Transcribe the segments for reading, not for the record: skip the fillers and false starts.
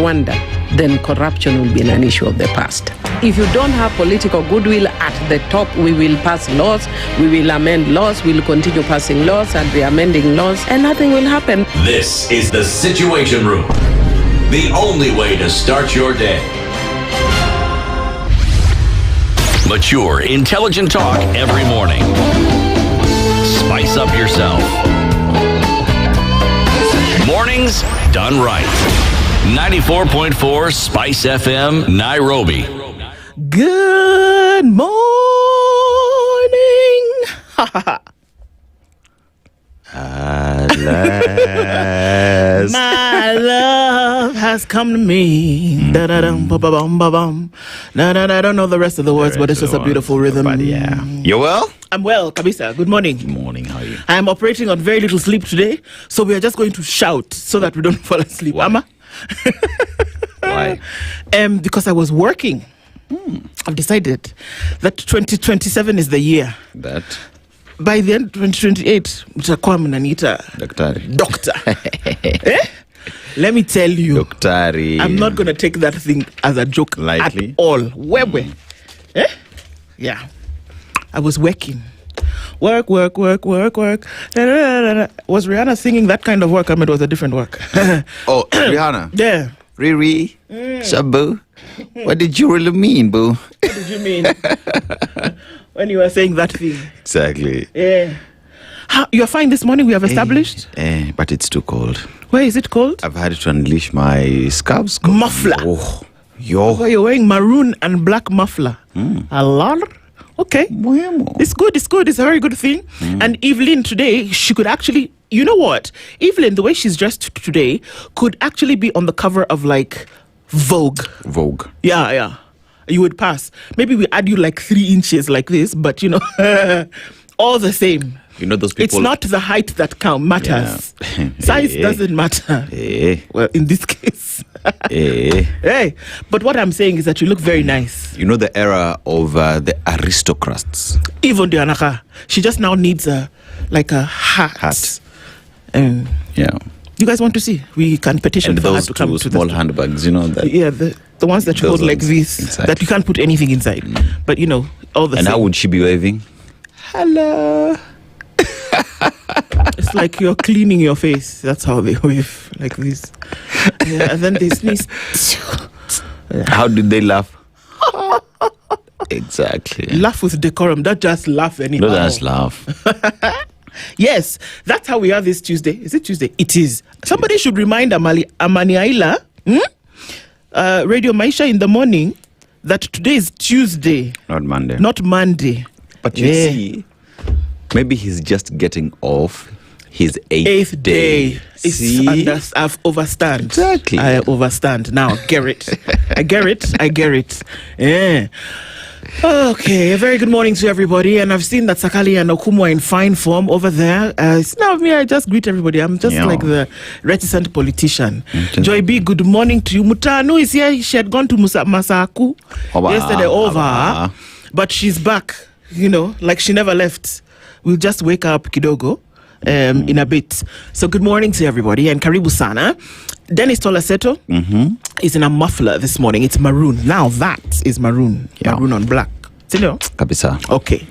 Rwanda, then corruption will be an issue of the past. If you don't have political goodwill at the top, we will pass laws, we will amend laws, we will continue passing laws and re-amending laws, and nothing will happen. This is the Situation Room, the only way to start your day. Mature, intelligent talk every morning. Spice up yourself. Mornings done right. 94.4 Spice FM, Nairobi. Good morning. Alas. My love has come to me. Da-da-dum, ba-ba-bum, ba-bum. I don't know the rest of the words, but it's just a beautiful rhythm. But yeah. You well? I'm well, Kabisa. Good morning. Good morning. How are you? I am operating on very little sleep today, so we are just going to shout so that we don't fall asleep. Why? Amma? Why? Because I was working. I've decided that 2027 is the year. That By the end of 2028, mtakuwa mnaniita Daktari. doctor. Let me tell you, Daktari. I'm not going to take that thing as a joke Lightly. at all. Wewe. Yeah. I was working. Work. Was Rihanna singing that kind of work? I mean, it was a different work. Oh, Rihanna. Yeah. Riri. Shabu. What did you really mean, boo? What did you mean? When you were saying that thing? Exactly. Yeah. You're fine this morning, we have established? But it's too cold. Where is it cold? I've had to unleash my scarves. Muffler. Oh, yo. Oh, you're wearing maroon and black muffler. A lot? Okay. It's good. It's a very good thing. And Evelyn today, she could actually, you know what? Evelyn, the way she's dressed today, could actually be on the cover of like Vogue. Yeah. You would pass. Maybe we add you like 3 inches like this, but you know, all the same. You know those people. It's not the height that matters. Yeah. Size doesn't matter. Well, in this case. Hey, but what I'm saying is that you look very nice. You know the era of the aristocrats. Even Dianaka, she just now needs a hat. Yeah. You guys want to see? We can petition And for her those to come two to small this. handbags, you know that. Yeah, the ones that you Those hold like ones. this, Exactly. that you can't put anything inside. But you know, all the And same. how would she be waving? Hello. It's like you're cleaning your face. That's how they wave, like this. Yeah, and then they sneeze. How did they laugh? Exactly. Laugh with decorum. Don't just laugh anyhow. No, that's laugh. Yes, that's how we are this Tuesday. Is it Tuesday? It is. Somebody should remind Amani Aila, Radio Maisha in the morning, that today is Tuesday. Not Monday. Not Monday. But you see, maybe he's just getting off his eighth day. See? I've overstand. Exactly. I overstand. Now, get it. I get it. Yeah. Okay, a very good morning to everybody. And I've seen that Sakali and Okumu are in fine form over there. It's not me, I just greet everybody. I'm just like the reticent politician. Joy B, good morning to you. Mutanu is here. She had gone to Masaku yesterday over. But she's back, you know, like she never left. We'll just wake up kidogo in a bit. So good morning to everybody and karibu sana. Dennis Aseto is in a muffler this morning. It's maroon. Now that is maroon. Yeah. Maroon on black. Kabisa. Okay,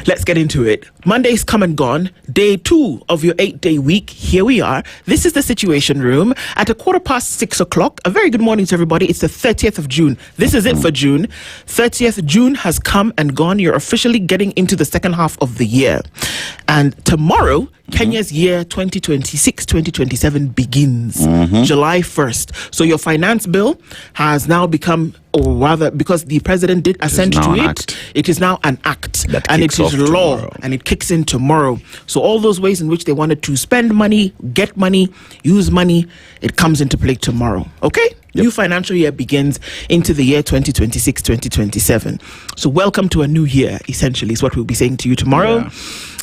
let's get into it. Monday's come and gone. Day 2 of your 8-day week. Here we are. This is the Situation Room at 6:15. A very good morning to everybody. It's the 30th of June. This is it for June. 30th June has come and gone. You're officially getting into the second half of the year. And tomorrow, Kenya's year 2026-2027 begins. July 1st. So your finance bill has now become, or rather, because the president did assent to it, it is now an act. And it is law. Tomorrow. And it kicks in tomorrow. So all those ways in which they wanted to spend money, get money, use money, it comes into play tomorrow. Okay? New financial year begins into the year 2026-2027. So welcome to a new year, essentially, is what we'll be saying to you tomorrow. Yeah.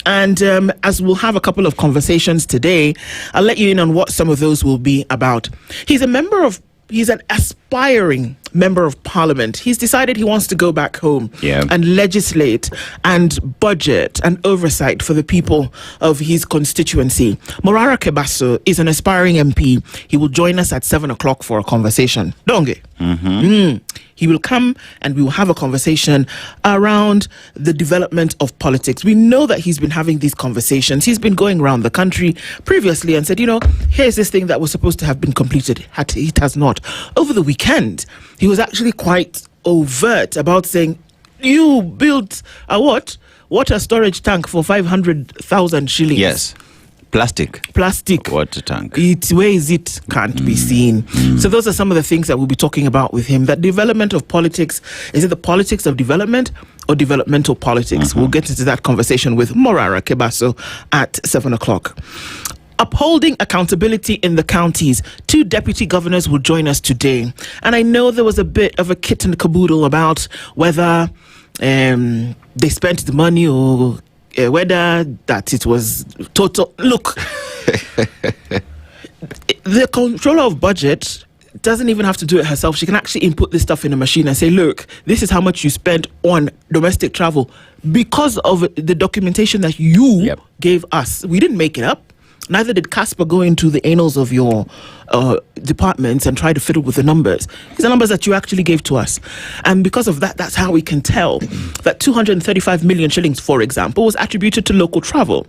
And as we'll have a couple of conversations today, I'll let you in on what some of those will be about. He's an aspiring member of parliament. He's decided he wants to go back home and legislate and budget and oversight for the people of his constituency. Morara Kebaso is an aspiring MP. He will join us at 7 o'clock for a conversation. Donge. He will come and we will have a conversation around the development of politics. We know that he's been having these conversations. He's been going around the country previously and said, here's this thing that was supposed to have been completed. It has not. Over the weekend, he was actually quite overt about saying, you built a water storage tank for 500,000 shillings. Yes. Plastic water tank. Where is it? Can't be seen. So those are some of the things that we'll be talking about with him. That development of politics, is it the politics of development or developmental politics? We'll get into that conversation with Morara Kebaso at 7 o'clock. Upholding accountability in the counties. 2 deputy governors will join us today. And I know there was a bit of a kit and caboodle about whether they spent the money or whether that it was total. Look, the controller of budget doesn't even have to do it herself. She can actually input this stuff in a machine and say, look, this is how much you spent on domestic travel because of the documentation that you gave us. We didn't make it up. Neither did Casper go into the annals of your departments and try to fiddle with the numbers. These are numbers that you actually gave to us. And because of that, that's how we can tell that 235 million shillings, for example, was attributed to local travel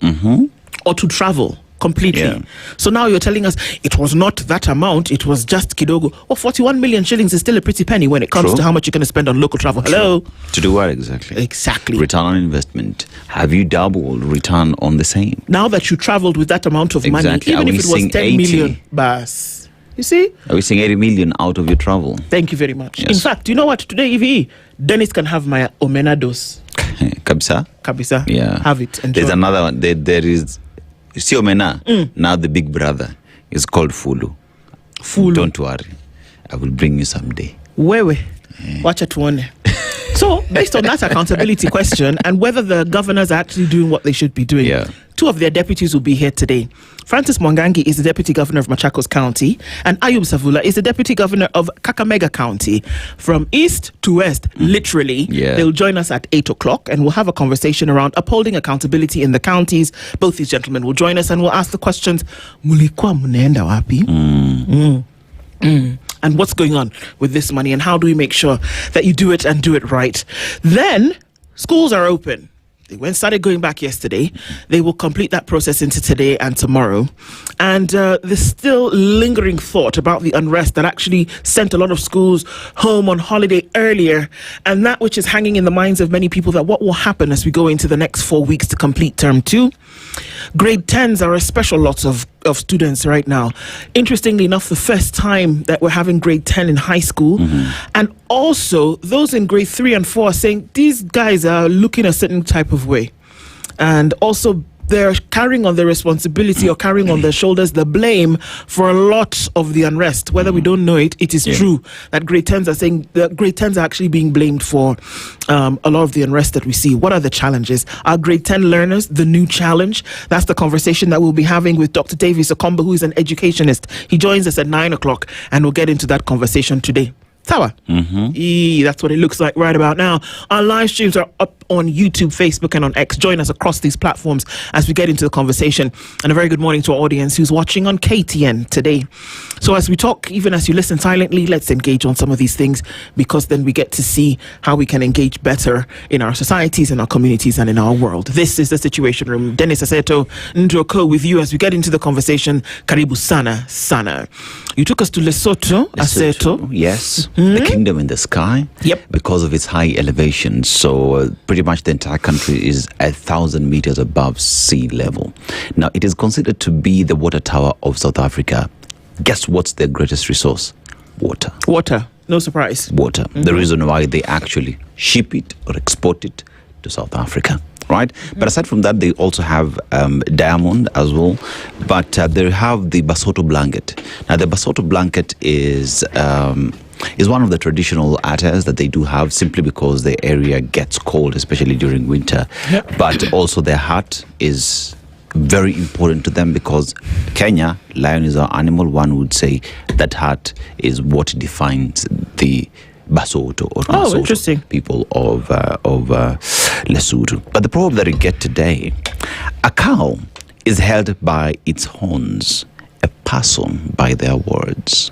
or to travel completely. So now you're telling us it was not that amount, it was just kidogo. 41 million shillings is still a pretty penny when it comes to how much you're going to spend on local travel. Hello? To do what exactly? Exactly. Return on investment. Have you doubled return on the same? Now that you traveled with that amount of money, even if it was 10 million, bas. You see? Are we seeing 80 million out of your travel? Thank you very much. Yes. In fact, you know what? Today, if Dennis can have my omenados. Kabisa. Yeah. Have it. Enjoy. There's another one. There is... You see Omena? Now the big brother is called Fulu. Don't worry. I will bring you someday. Wewe. Watch it one. So, based on that accountability question and whether the governors are actually doing what they should be doing, 2 of their deputies will be here today. Francis Mwangangi is the deputy governor of Machakos County, and Ayub Savula is the deputy governor of Kakamega County. From east to west, literally, they'll join us at 8 o'clock, and we'll have a conversation around upholding accountability in the counties. Both these gentlemen will join us, and we'll ask the questions, mulikuwa munaenda wapi? And what's going on with this money, and how do we make sure that you do it and do it right? Then, schools are open. They started going back yesterday. They will complete that process into today and tomorrow. And there's still lingering thought about the unrest that actually sent a lot of schools home on holiday earlier. And that which is hanging in the minds of many people, that what will happen as we go into the next 4 weeks to complete term 2. Grade 10s are a special lot of students right now. Interestingly enough, the first time that we're having grade 10 in high school. And also, those in grade 3 and 4 are saying these guys are looking a certain type of way. And also, they're carrying on their responsibility or carrying on their shoulders the blame for a lot of the unrest. Whether we don't know it, it is true that grade 10s are saying that grade 10s are actually being blamed for a lot of the unrest that we see. What are the challenges? Are grade 10 learners the new challenge? That's the conversation that we'll be having with Dr. Davis Okomba, who is an educationist. He joins us at 9 o'clock, and we'll get into that conversation today. Tower. That's what it looks like right about now. Our live streams are up on YouTube, Facebook, and on X. Join us across these platforms as we get into the conversation. And a very good morning to our audience who's watching on KTN today. So as we talk, even as you listen silently, let's engage on some of these things, because then we get to see how we can engage better in our societies, in our communities, and in our world. This is The Situation Room. Dennis Aseto, Nduh with you as we get into the conversation. Karibu sana. You took us to Lesotho. Aseto. Yes. The kingdom in the sky. Because of its high elevation. So pretty much the entire country is 1,000 meters above sea level. Now, it is considered to be the water tower of South Africa. Guess what's their greatest resource? Water. No surprise. Water. The reason why they actually ship it or export it to South Africa. Right? But aside from that, they also have diamond as well. But they have the Basotho blanket. Now, the Basotho blanket is one of the traditional attires that they do have, simply because the area gets cold, especially during winter. But also their hat is very important to them, because Kenya, lion is our animal. One would say that hat is what defines the Basotho or Oh, Basotho interesting. people of Lesotho. But the proverb that we get today, a cow is held by its horns, a person by their words.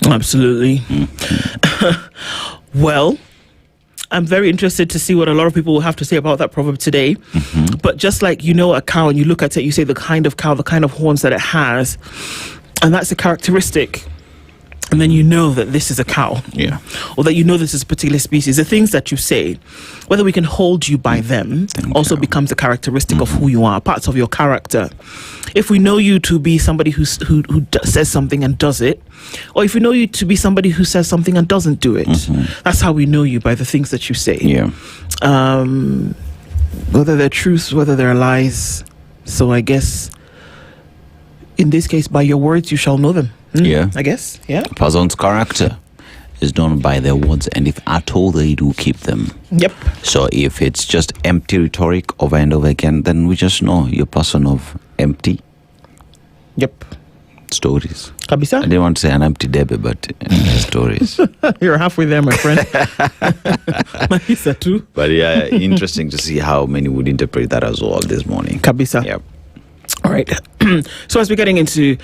Absolutely. Well, I'm very interested to see what a lot of people will have to say about that proverb today. But just like a cow, and you look at it, you say the kind of cow, the kind of horns that it has, and that's a characteristic. And then you know that this is a cow. Yeah. Or that this is a particular species. The things that you say, whether we can hold you by them, also becomes a characteristic of who you are, parts of your character. If we know you to be somebody who says something and does it, or if we know you to be somebody who says something and doesn't do it, that's how we know you, by the things that you say. Yeah. Whether they're truths, whether they're lies. So I guess, in this case, by your words you shall know them. Yeah. I guess. Yeah. A person's character is known by their words, and if at all they do keep them. Yep. So if it's just empty rhetoric over and over again, then we just know you're a person of empty Yep. stories. Kabisa? I didn't want to say an empty debe, but stories. You're halfway there, my friend. Mahisa too. But yeah, interesting to see how many would interpret that as well this morning. Kabisa. Yep. All right. So as we're getting into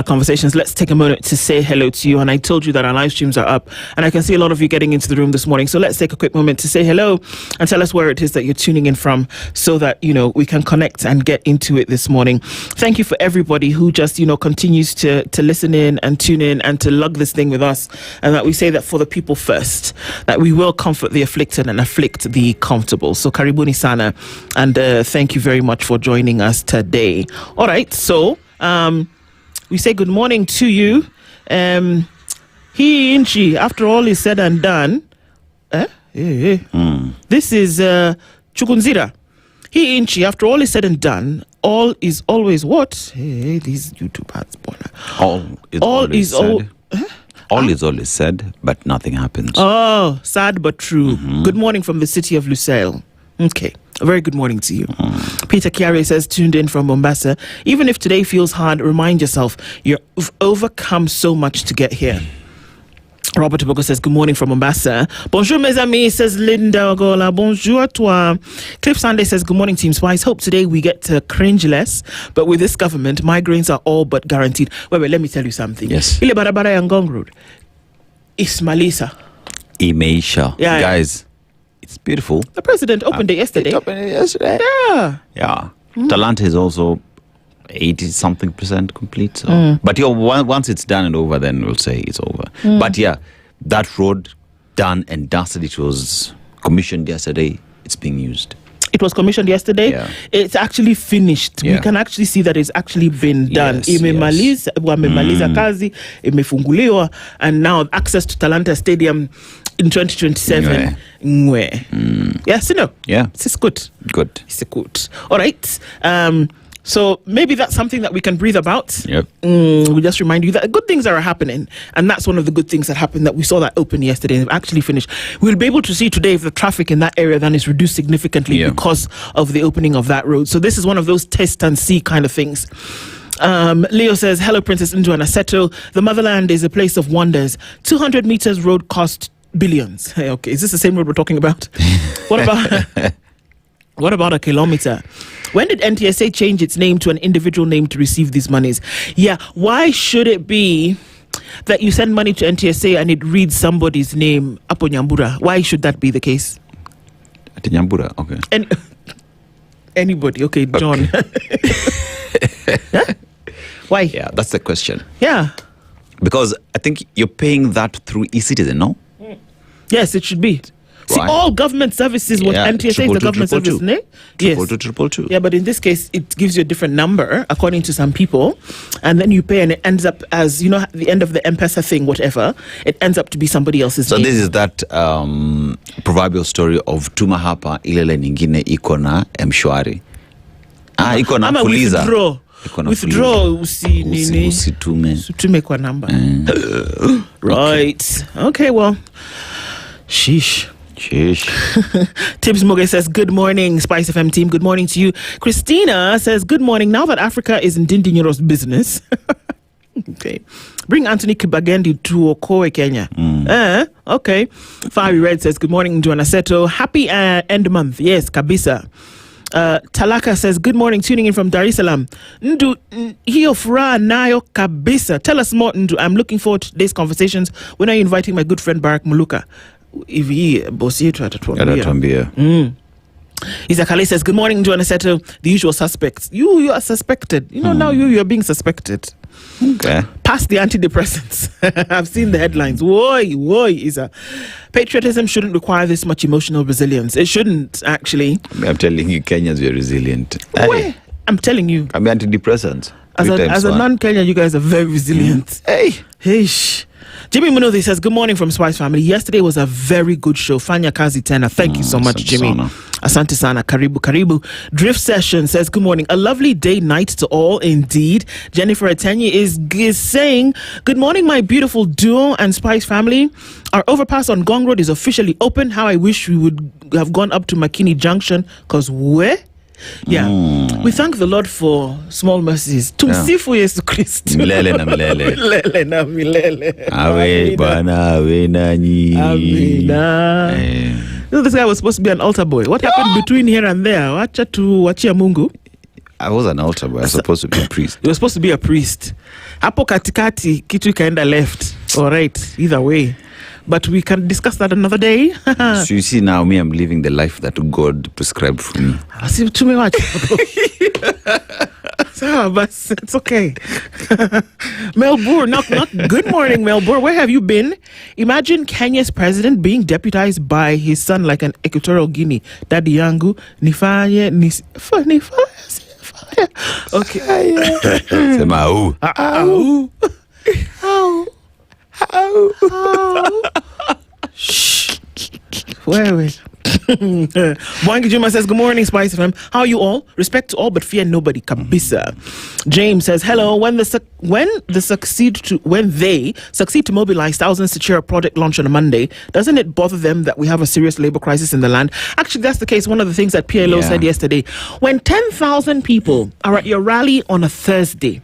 conversations, let's take a moment to say hello to you. And I told you that our live streams are up, and I can see a lot of you getting into the room this morning. So let's take a quick moment to say hello and tell us where it is that you're tuning in from, so that we can connect and get into it this morning. Thank you for everybody who just continues to listen in and tune in and to lug this thing with us, and that we say that for the people first, that we will comfort the afflicted and afflict the comfortable. So karibuni sana, and thank you very much for joining us today. All right, so we say good morning to you. He Inchi, after all is said and done, this is Chukunzira. He Inchi, after all is said and done, all is always what? These YouTube ads, All is always said, but nothing happens. Oh, sad but true. Good morning from the city of Lusail. Okay, a very good morning to you. Peter Kiare says, tuned in from Mombasa. Even if today feels hard, remind yourself you've overcome so much to get here. Robert Okoh says, good morning from Mombasa. Bonjour, mes amis, says Linda Ogola. Bonjour, toi. Cliff Sunday says, good morning, Team Spice. Hope today we get to cringe less, but with this government, migraines are all but guaranteed. Wait, let me tell you something. Yes. Ile barabara ya Ngong Road. Ismalisa. Imeisha. Yeah, guys. It's beautiful. The president opened it yesterday. Yeah. Yeah. Talanta is also 80-something% complete. So. But once it's done and over, then we'll say it's over. But yeah, that road done and dusted. It was commissioned yesterday. It's being used. It was commissioned yesterday. Yeah. It's actually finished. Yeah. We can actually see that it's actually been done. Yes, Wamemaliza kazi, imefunguliwa, and now access to Talanta Stadium in 2027. Yes, Yeah. It's good. Good. It's good. All right. So maybe that's something that we can breathe about. Yep. We just remind you that good things are happening, and that's one of the good things that happened, that we saw that open yesterday and actually finished. We'll be able to see today if the traffic in that area then is reduced significantly because of the opening of that road. So this is one of those test and see kind of things. Leo says, hello, Princess Nduh and Aseto. The motherland is a place of wonders. 200 meters road cost billions. Hey, okay, is this the same road we're talking about? What about a kilometer? When did NTSA change its name to an individual name to receive these monies? Yeah, why should it be that you send money to NTSA and it reads somebody's name, Apo Nyambura? Why should that be the case? Nyambura, okay. Anybody, okay, John. Yeah? Why? Yeah, that's the question. Yeah. Because I think you're paying that through e-citizen, no? Yes, it should be. See, Right. all government services, what NTSA is the government service, ne? Yes. 222. Yeah, but in this case, it gives you a different number according to some people, and then you pay, and it ends up as, at the end of the M-Pesa thing, whatever, it ends up to be somebody else's So name. this is that proverbial story of tuma hapa ilele nyingine iko na mshwari. Iko na Ama fuliza. withdraw usi nini. Usitume. Usitume kwa number. Right. Okay, well, sheesh. Tibbs Moge says, good morning, SpiceFM team. Good morning to you. Christina says, good morning. Now that Africa is in Dindinyoro's business, Okay. Bring Anthony Kibagendi to Okoh, Kenya. Okay. Fiery Red says, good morning, Nduh and Aseto. Happy end month. Yes, kabisa. Talaka says, good morning, tuning in from Dar es Salaam. Nduh, hiyo furaha nayo kabisa. Tell us more, Nduh. I'm looking forward to today's conversations. When are you inviting my good friend Barak Muluka? Boss yetu atatuambia. Isakale says, good morning, Nduh and Aseto. The usual suspects. You are suspected. Now you're being suspected. Okay. Pass the antidepressants. I've seen the headlines. Woy, Isa. Patriotism shouldn't require this much emotional resilience. It shouldn't, actually. I'm telling you, Kenyans, you're resilient. Hey. I'm telling you. I'm antidepressants. As a non-Kenyan, you guys are very resilient. Hey. Jimmy Munothi says, good morning from Spice Family. Yesterday was a very good show. Fanya Kazi Tena. Thank you so much, Jimmy. Asante sana. Karibu. Drift Session says, good morning. A lovely day, night to all, indeed. Jennifer Atenyi is saying, good morning, my beautiful duo and Spice Family. Our overpass on Gong Road is officially open. How I wish we would have gone up to Makini Junction, because where? Yeah. We thank the Lord for small mercies. Tumsifu Yesu Kristu. Milele na milele. Milele na milele. Awe Bwana, awe nanyi. Amina. This guy was supposed to be an altar boy. What happened between here and there? Wachia Mungu. I was an altar boy. I was supposed to be a priest. You were supposed to be a priest. Hapo katikati, kitu ikaenda left. All right. Either way. But we can discuss that another day. So you see now, I'm living the life that God prescribed for me. Too much. But it's okay. Melbourne, not good morning, Melbourne. Where have you been? Imagine Kenya's president being deputized by his son like an Equatorial Guinea. Daddy yangu, nifanye. Okay. Sema au. Shh. Wewe. Mwangi Juma says, good morning, SpiceFM. How are you all? Respect to all, but fear nobody. Kabisa. James says, hello. When they succeed to mobilize thousands to cheer a project launch on a Monday, doesn't it bother them that we have a serious labor crisis in the land? Actually, that's the case. One of the things that PLO said yesterday. When 10,000 people are at your rally on a Thursday.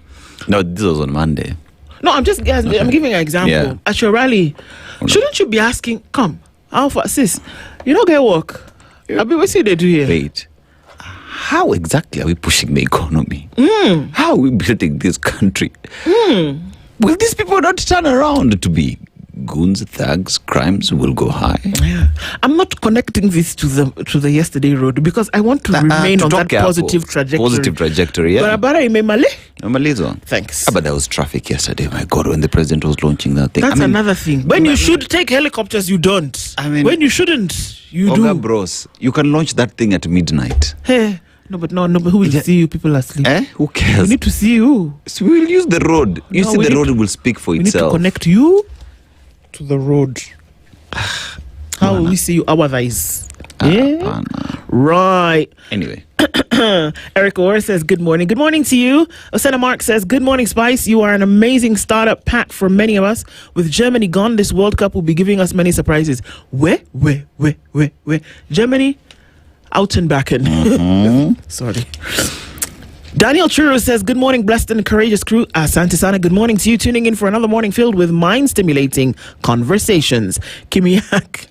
No, this was on Monday. No, I'm giving an example. Yeah. At your rally, shouldn't you be asking, come, Alpha, sis, you don't get work. Yeah. What see they do here? Wait, how exactly are we pushing the economy? How are we building this country? Will these people not turn around to be goons, thugs, crimes will go high? Yeah. I'm not connecting this to the yesterday road because I want to remain on that positive trajectory. Yeah. Thanks. But there was traffic yesterday. My God, when the president was launching that thing. That's another thing. When you should take helicopters, you don't. When you shouldn't, you do. Bros, you can launch that thing at midnight. Hey. No, but who will see you? People are asleep. Who cares? We need to see you. So we'll use the road. The road will speak for itself. We need to connect you to the road. How will we see you otherwise? Right. Anyway. Eric Orr says, good morning. Good morning to you. Osena Mark says, good morning, Spice. You are an amazing startup pack for many of us. With Germany gone, this World Cup will be giving us many surprises. Where? Germany, out and back in. Sorry. Daniel Churro says, good morning, blessed and courageous crew. Asante sana, good morning to you. Tuning in for another morning filled with mind-stimulating conversations. Kimiak.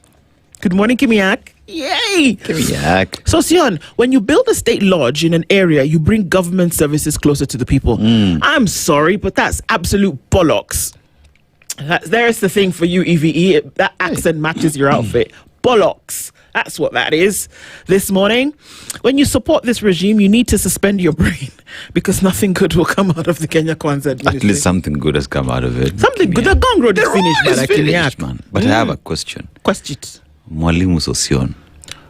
Good morning, Kimiak. Yay! Kimiak. So, Sion, when you build a state lodge in an area, you bring government services closer to the people. I'm sorry, but that's absolute bollocks. There's the thing for you, EVE. That accent matches your outfit. Bollocks. That's what that is. This morning, when you support this regime, you need to suspend your brain because nothing good will come out of the Kenya Kwanzaa administration. At least something good has come out of it. Something good. The Gong Road is finished, man. But I have a question. Question. Mwalimu Sosion.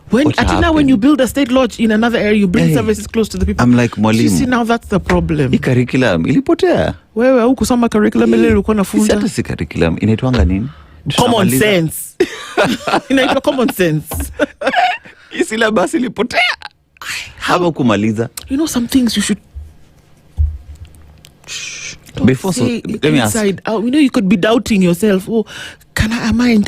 When you build a state lodge in another area, you bring services close to the people. I'm like, Mwalimu. You see, now that's the problem. Hii curriculum ilipotea. Wewe hukusoma curriculum ile ulikuwa unafunza. Hata si curriculum, inaitwanga nini? Common sense. Inaitwa common sense. Hii syllabus ilipotea. Haba kumaliza. You know some things you should before let me ask. You could be doubting yourself. Oh, am I?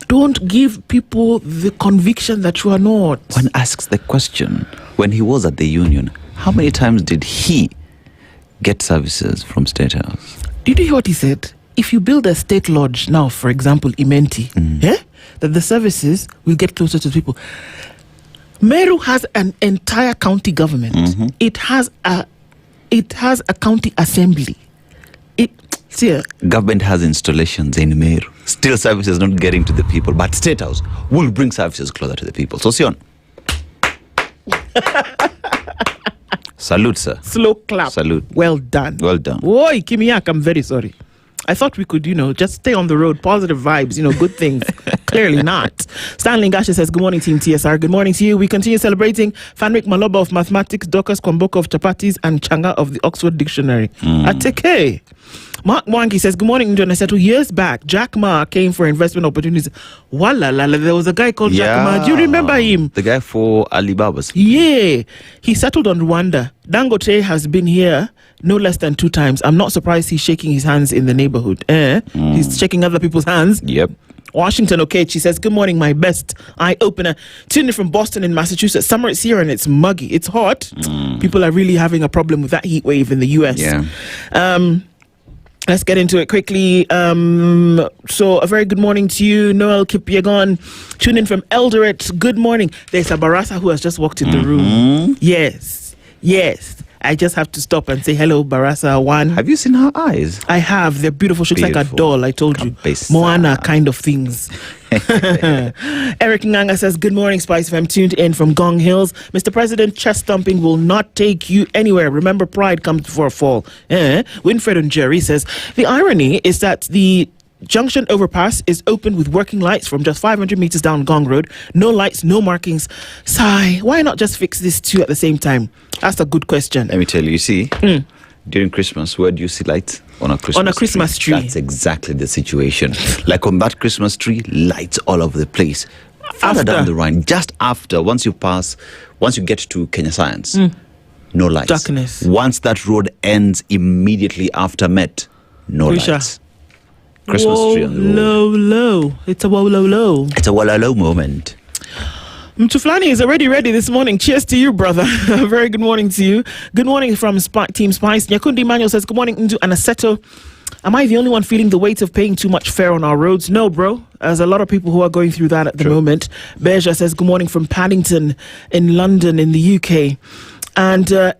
Don't give people the conviction that you are not. One asks the question, when he was at the union, how many times did he get services from State House? You do hear what he said? If you build a state lodge now, for example, Imenti, that the services will get closer to people. Meru has an entire county government. It has a county assembly. Government has installations in Meru. Still services not getting to the people, but State House will bring services closer to the people. So, Sion. Salute, sir. Slow clap. Salute. Well done. Well done. Oi, Kimiyak, I'm very sorry. I thought we could, just stay on the road, positive vibes, good things. Clearly not. Stanley Gasha says, good morning, Team TSR. Good morning to you. We continue celebrating Fanrik Maloba of Mathematics, Dorcas Kwamboka of Chapatis, and Changa of the Oxford Dictionary. Ateke. Mark Mwangi says, good morning, Nduh. I said 2 years back, Jack Ma came for investment opportunities. Walla, there was a guy called Jack Ma. Do you remember him? The guy for Alibaba's. Yeah. He settled on Rwanda. Dangote has been here no less than 2 times. I'm not surprised he's shaking his hands in the neighborhood. He's shaking other people's hands. Yep. Washington Okoh says, good morning, my best eye-opener. Tuning in from Boston in Massachusetts. Summer is here and it's muggy. It's hot. People are really having a problem with that heat wave in the US. Yeah. Let's get into it quickly. So a very good morning to you, Noel Kipyegon. Tune in from Eldoret. Good morning. There's a Barasa who has just walked in the room. Yes. I just have to stop and say hello, Barasa one. Have you seen her eyes? I have. They're beautiful. She looks like a doll, I told you. Kabisa. Moana kind of things. Eric Nganga says, good morning, SpiceFM. Tuned in from Gong Hills. Mr. President, chest thumping will not take you anywhere. Remember, pride comes before a fall. Winfred Njeri says, the irony is that the Junction overpass is open with working lights from just 500 meters down Gong Road. No lights, no markings. Sigh, why not just fix this two at the same time? That's a good question. Let me tell you, see, during Christmas, where do you see lights? On a Christmas tree. That's exactly the situation. Like on that Christmas tree, lights all over the place. Further down the line, just after, once you get to Kenya Science, no lights. Darkness. Once that road ends immediately after Met, no lights. Christmas tree on the road. Low. It's a low. It's a low moment. Mtuflani is already ready this morning. Cheers to you, brother. Very good morning to you. Good morning from Team Spice. Nyakundi Manuel says, good morning, Nduh and Aseto. Am I the only one feeling the weight of paying too much fare on our roads? No, bro. There's a lot of people who are going through that at the moment. Beja says, good morning from Paddington in London in the UK. And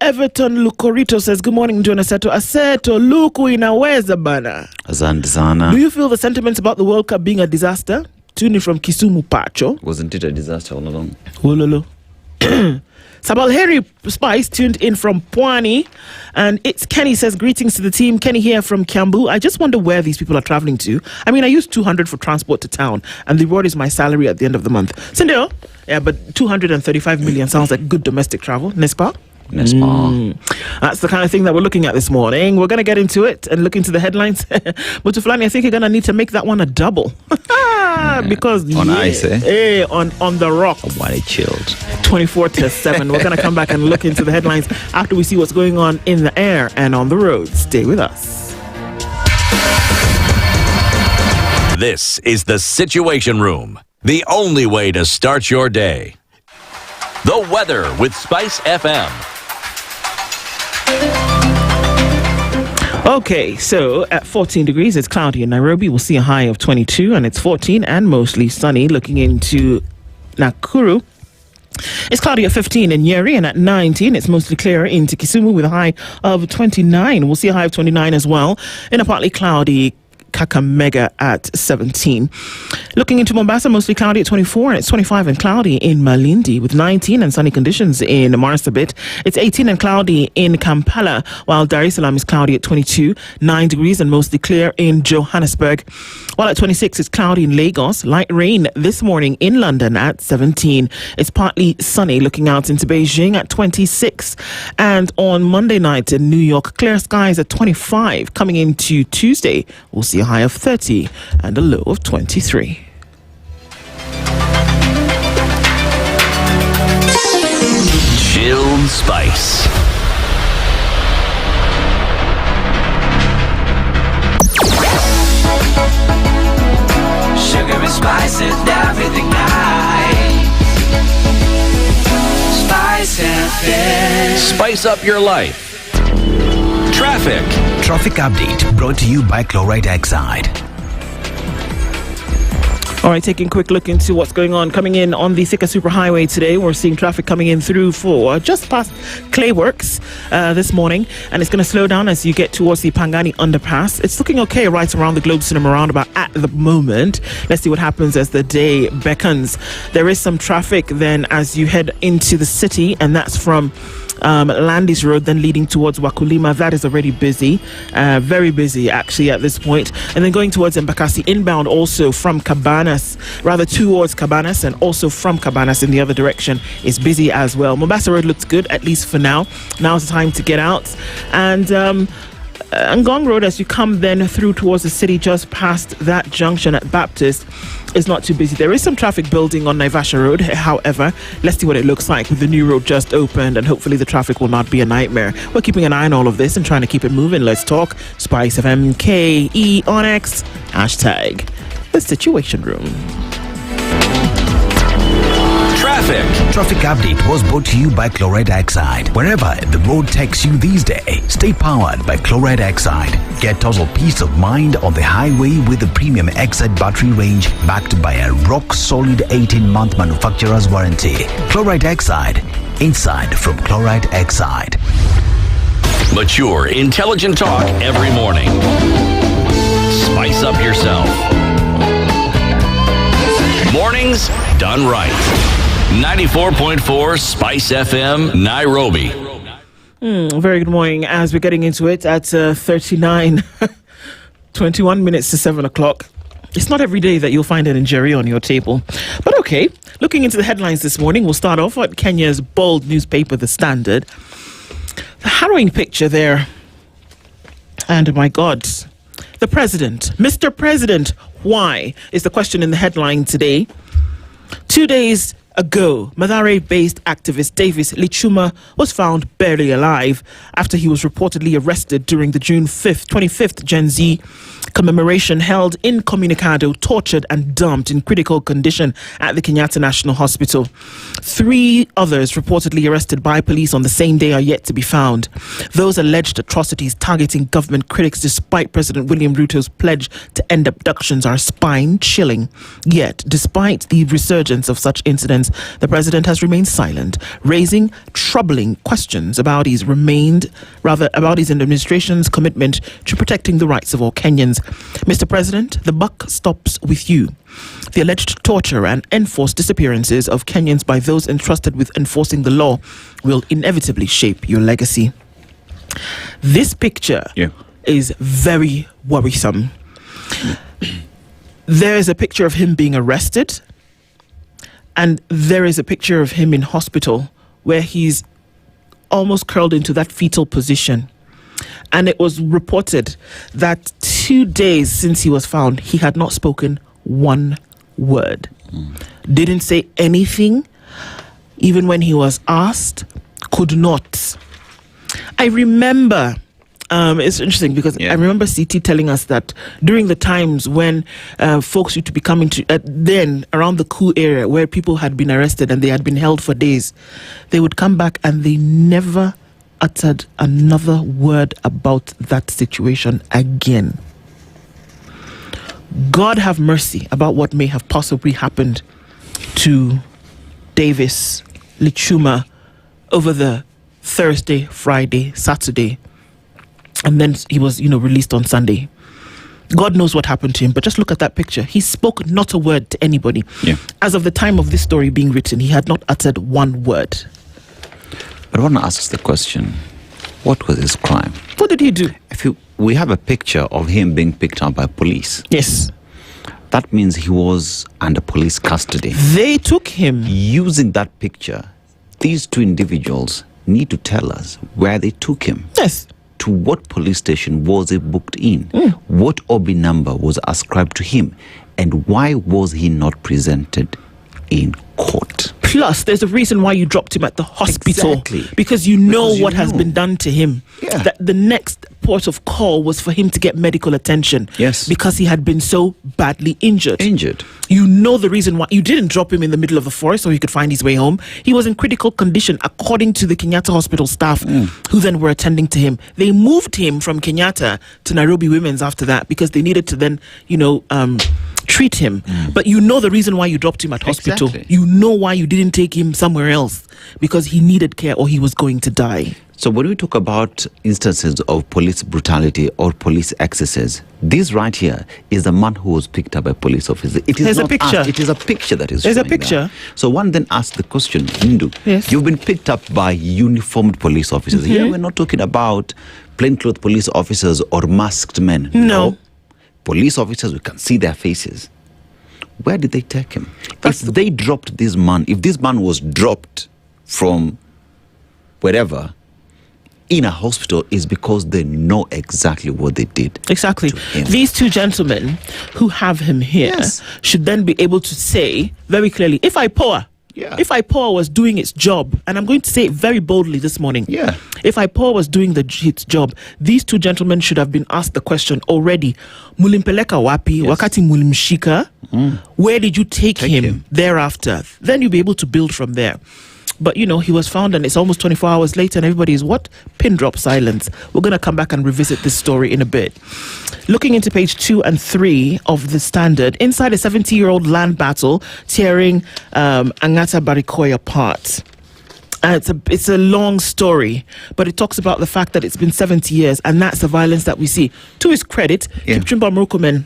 Everton Lucorito says, good morning, Nduh and Aseto. Aseto, luku inaweza bana. Asante sana. Do you feel the sentiments about the World Cup being a disaster? Tuning from Kisumu Pacho. Wasn't it a disaster all along? Wololo. Sabal Harry Spice tuned in from Pwani. And it's Kenny says, greetings to the team. Kenny here from Kiambu. I just wonder where these people are traveling to. I mean, I use 200 for transport to town, and the reward is my salary at the end of the month. Sindeo? Yeah, but 235 million sounds like good domestic travel. N'est-ce pas? That's the kind of thing that we're looking at this morning. We're going to get into it and look into the headlines. Mutuflani, I think you're going to need to make that one a double. Because on ice, on the rocks. Why they chilled. 24/7. We're going to come back and look into the headlines after we see what's going on in the air and on the road. Stay with us. This is the Situation Room, the only way to start your day. The weather with SpiceFM. Okay, so at 14 degrees, it's cloudy in Nairobi. We'll see a high of 22, and it's 14 and mostly sunny. Looking into Nakuru, it's cloudy at 15 in Njeri, and at 19, it's mostly clear into Kisumu with a high of 29. We'll see a high of 29 as well in a partly cloudy Kakamega at 17. Looking into Mombasa, mostly cloudy at 24, and it's 25 and cloudy in Malindi with 19 and sunny conditions in Marsabit. It's 18 and cloudy in Kampala, while Dar es Salaam is cloudy at 22, 9 degrees and mostly clear in Johannesburg. While at 26, it's cloudy in Lagos, light rain this morning in London at 17. It's partly sunny looking out into Beijing at 26. And on Monday night in New York, clear skies at 25. Coming into Tuesday, we'll see a high of 30 and a low of 23. Chilled Spice. Sugar and spice and everything nice. Spice FM. Spice up your life. Traffic update brought to you by Chloride Oxide. All right, taking a quick look into what's going on. Coming in on the Thika Superhighway today, we're seeing traffic coming in through for just past Clayworks this morning, and it's going to slow down as you get towards the Pangani underpass. It's looking okay right around the Globe Cinema roundabout at the moment. Let's see what happens as the day beckons. There is some traffic then as you head into the city, and that's from Landis Road, then leading towards Wakulima. That is already busy, very busy actually at this point. And then going towards Mbakasi inbound, also from Cabanas, rather towards Cabanas, and also from Cabanas in the other direction is busy as well. Mombasa Road looks good, at least for now. Now's the time to get out. And Ngong Road, as you come then through towards the city, just past that junction at Baptist, is not too busy. There is some traffic building on Naivasha Road. However, let's see what it looks like with the new road just opened, and hopefully the traffic will not be a nightmare. We're keeping an eye on all of this and trying to keep it moving. Let's talk SpiceFM KE on X, hashtag the Situation Room. Traffic update was brought to you by Chloride Oxide. Wherever the road takes you these days, stay powered by Chloride Oxide. Get total peace of mind on the highway with the premium Exide battery range backed by a rock-solid 18-month manufacturer's warranty. Chloride Oxide, inside from Chloride Oxide. Mature, intelligent talk every morning. Spice up yourself. Mornings done right. 94.4 Spice FM, Nairobi. Very good morning. As we're getting into it at 21 minutes to 7 o'clock. It's not every day that you'll find an Njeri on your table. But okay, looking into the headlines this morning, we'll start off at Kenya's bold newspaper, The Standard. The harrowing picture there. And my God, the president, Mr. President, why is the question in the headline today. 2 days ago, Mathare-based activist Davis Lichuma was found barely alive after he was reportedly arrested during the June 25th Gen Z commemoration held incommunicado, tortured and dumped in critical condition at the Kenyatta National Hospital. 3 others reportedly arrested by police on the same day are yet to be found. Those alleged atrocities targeting government critics despite President William Ruto's pledge to end abductions are spine-chilling. Yet, despite the resurgence of such incidents, the president has remained silent, raising troubling questions about his administration's commitment to protecting the rights of all Kenyans. Mr. President, the buck stops with you. The alleged torture and enforced disappearances of Kenyans by those entrusted with enforcing the law will inevitably shape your legacy. This picture is very worrisome. There is a picture of him being arrested, and there is a picture of him in hospital where he's almost curled into that fetal position. And it was reported that 2 days since he was found, he had not spoken one word. Didn't say anything, even when he was asked, could not. I remember, it's interesting because I remember CT telling us that during the times when folks used to be coming to, then around the Kuu area where people had been arrested and they had been held for days, they would come back and they never uttered another word about that situation again. God have mercy about what may have possibly happened to Davis Lichuma over the Thursday, Friday, Saturday, and then he was, released on Sunday. God knows what happened to him, but just look at that picture. He spoke not a word to anybody. As of the time of this story being written, he had not uttered one word. But one asks the question, what was his crime? What did he do? We have a picture of him being picked up by police. Yes. That means he was under police custody. They took him. Using that picture, these 2 individuals need to tell us where they took him. Yes. To what police station was he booked in? What OB number was ascribed to him? And why was he not presented in court? Plus, there's a reason why you dropped him at the hospital. Exactly. Because you know what has been done to him. That the next port of call was for him to get medical attention. Yes. Because he had been so badly injured. You know the reason why. You didn't drop him in the middle of the forest so he could find his way home. He was in critical condition, according to the Kenyatta Hospital staff, who then were attending to him. They moved him from Kenyatta to Nairobi Women's after that because they needed to then, treat him. But you know the reason why you dropped him at hospital. Exactly. You know why you didn't take him somewhere else, because he needed care or he was going to die. So when we talk about instances of police brutality or police excesses, this right here is a man who was picked up by a police officer. It is There's a not picture. us, it is a picture that is There's a showing picture. that. So one then asks the question, Nduh, Yes. you've been picked up by uniformed police officers. Here we're not talking about plainclothes police officers or masked men. No. Police officers, we can see their faces. Where did they take him? If they dropped this man, if this man was dropped from wherever in a hospital, is because they know exactly what they did. Exactly. him. These two gentlemen who have him here Yes. should then be able to say very clearly, if IPOA was doing its job, and I'm going to say it very boldly this morning, Yeah. if IPOA was doing its job, these two gentlemen should have been asked the question already, mulimpeleka wapi, wakati mulimshika, where did you take him thereafter? Then you'll be able to build from there. But, he was found, and it's almost 24 hours later, and everybody is what? Pin drop silence. We're going to come back and revisit this story in a bit. Looking into page 2 and 3 of the Standard, inside a 70-year-old land battle tearing Angata Barikoi apart. It's a long story, but it talks about the fact that it's been 70 years, and that's the violence that we see. To his credit, Kipchumba Murkomen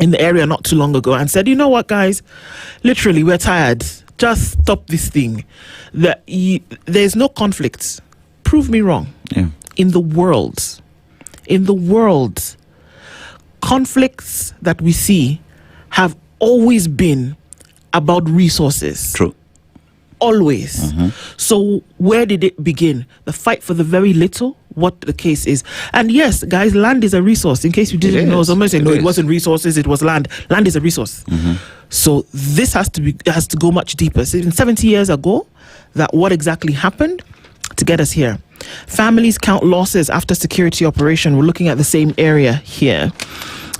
in the area not too long ago and said, you know what, guys? Literally, we're tired. Just stop this thing. There's no conflict. Prove me wrong. Yeah. In the world, conflicts that we see have always been about resources. True. Always. So where did it begin? The fight for the very little, what the case is. And yes, guys, land is a resource. In case you didn't know, somebody said, no, it wasn't resources, it was land. Land is a resource. So this has to go much deeper. So even 70 years ago, that what exactly happened to get us here. Families count losses after security operation. We're looking at the same area here.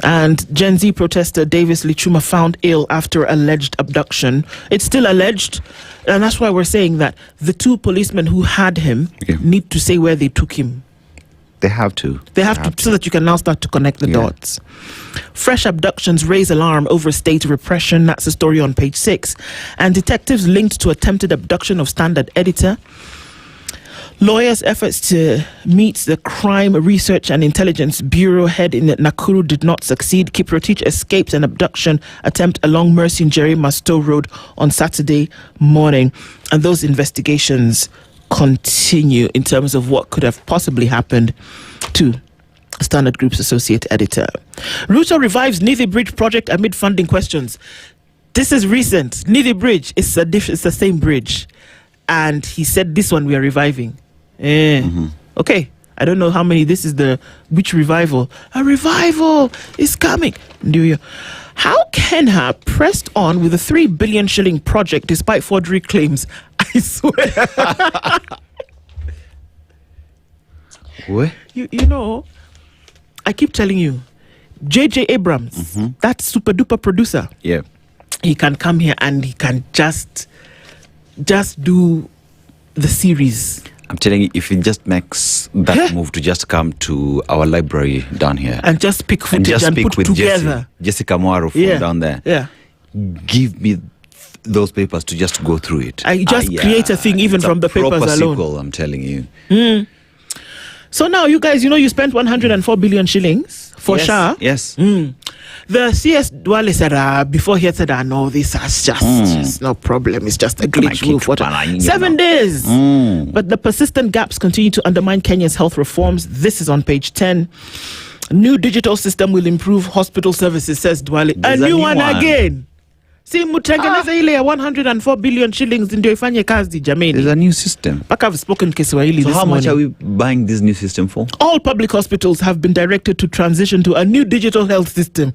And Gen Z protester Davis Lichuma found ill after alleged abduction. It's still alleged, and that's why we're saying that the two policemen who had him need to say where they took him. They have to. They have to, so that you can now start to connect the dots. Fresh abductions raise alarm over state repression. That's the story on page 6. And detectives linked to attempted abduction of Standard editor. Lawyers' efforts to meet the Crime Research and Intelligence Bureau head in Nakuru did not succeed. Kiprotich escaped an abduction attempt along Mercy Njeri Masto Road on Saturday morning. And those investigations continue in terms of what could have possibly happened to Standard Group's associate editor. Ruto revives Nduh Bridge project amid funding questions. This is recent. Nduh Bridge is it's the same bridge. And he said this one we are reviving. Okay, I don't know how many. This is which revival? A revival is coming. How Kenya pressed on with a 3 billion shilling project despite forgery claims? I swear. Where? You know, I keep telling you, J.J. Abrams, that super duper producer. Yeah. He can come here and he can just do the series. I'm telling you, if he just makes that move to just come to our library down here and just pick footage and put together. Jessica Mwaro from down there. Yeah. Give me those papers to just go through it. I just create a thing even from the papers proper alone. Sequel, I'm telling you. So now you guys, you spent 104 billion shillings for Shah. Yes. The CS Dwale said before he said, no, this is just no problem. It's just a glitch move. 7 days. But the persistent gaps continue to undermine Kenya's health reforms. This is on page 10. New digital system will improve hospital services, says Dwale. A new one again. See, mutengeneza ile ya 104 billion shillings ndio ifanye kazi jameni. There's a new system. Back I've spoken Kiswahili this how morning. much are we buying this new system for? All public hospitals have been directed to transition to a new digital health system.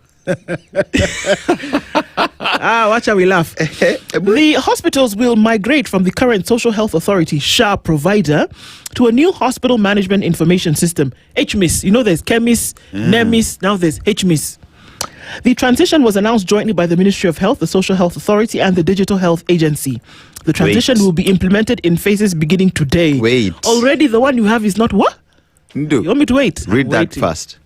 Watch how we laugh. The hospitals will migrate from the current Social Health Authority SHA provider to a new hospital management information system, HMIS. There's CHEMIS, NEMIS, now there's HMIS. The transition was announced jointly by the Ministry of Health, the Social Health Authority, and the Digital Health Agency. The transition will be implemented in phases beginning today. Already the one you have is not what? Nduh. You want me to wait? Read that first.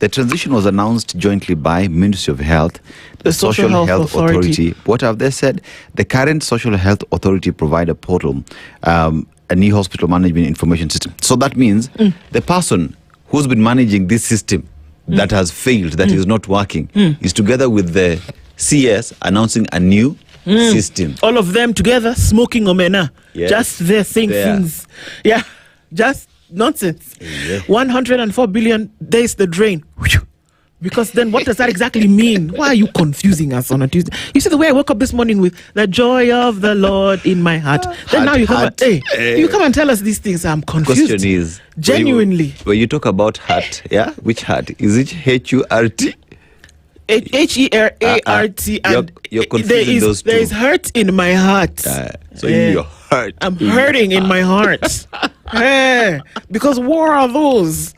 The transition was announced jointly by Ministry of Health, the Social Health Authority. What have they said? The current Social Health Authority provider portal, a new hospital management information system. So that means the person who's been managing this system that has failed, that is not working, is together with the CS announcing a new system. All of them together smoking omena. Yes. Just there saying things. Yeah, just nonsense. 104 billion days the drain. Because then what does that exactly mean? Why are you confusing us on a Tuesday? You see the way I woke up this morning with the joy of the Lord in my heart. Then now you come you come and tell us these things. I'm confused. Question is, genuinely. When you talk about heart, which heart? Is it H-U-R-T? H-E-R-A-R-T, and you're confusing those two. There is hurt in my heart. So you're hurt. I'm hurting in my heart. Because war are those.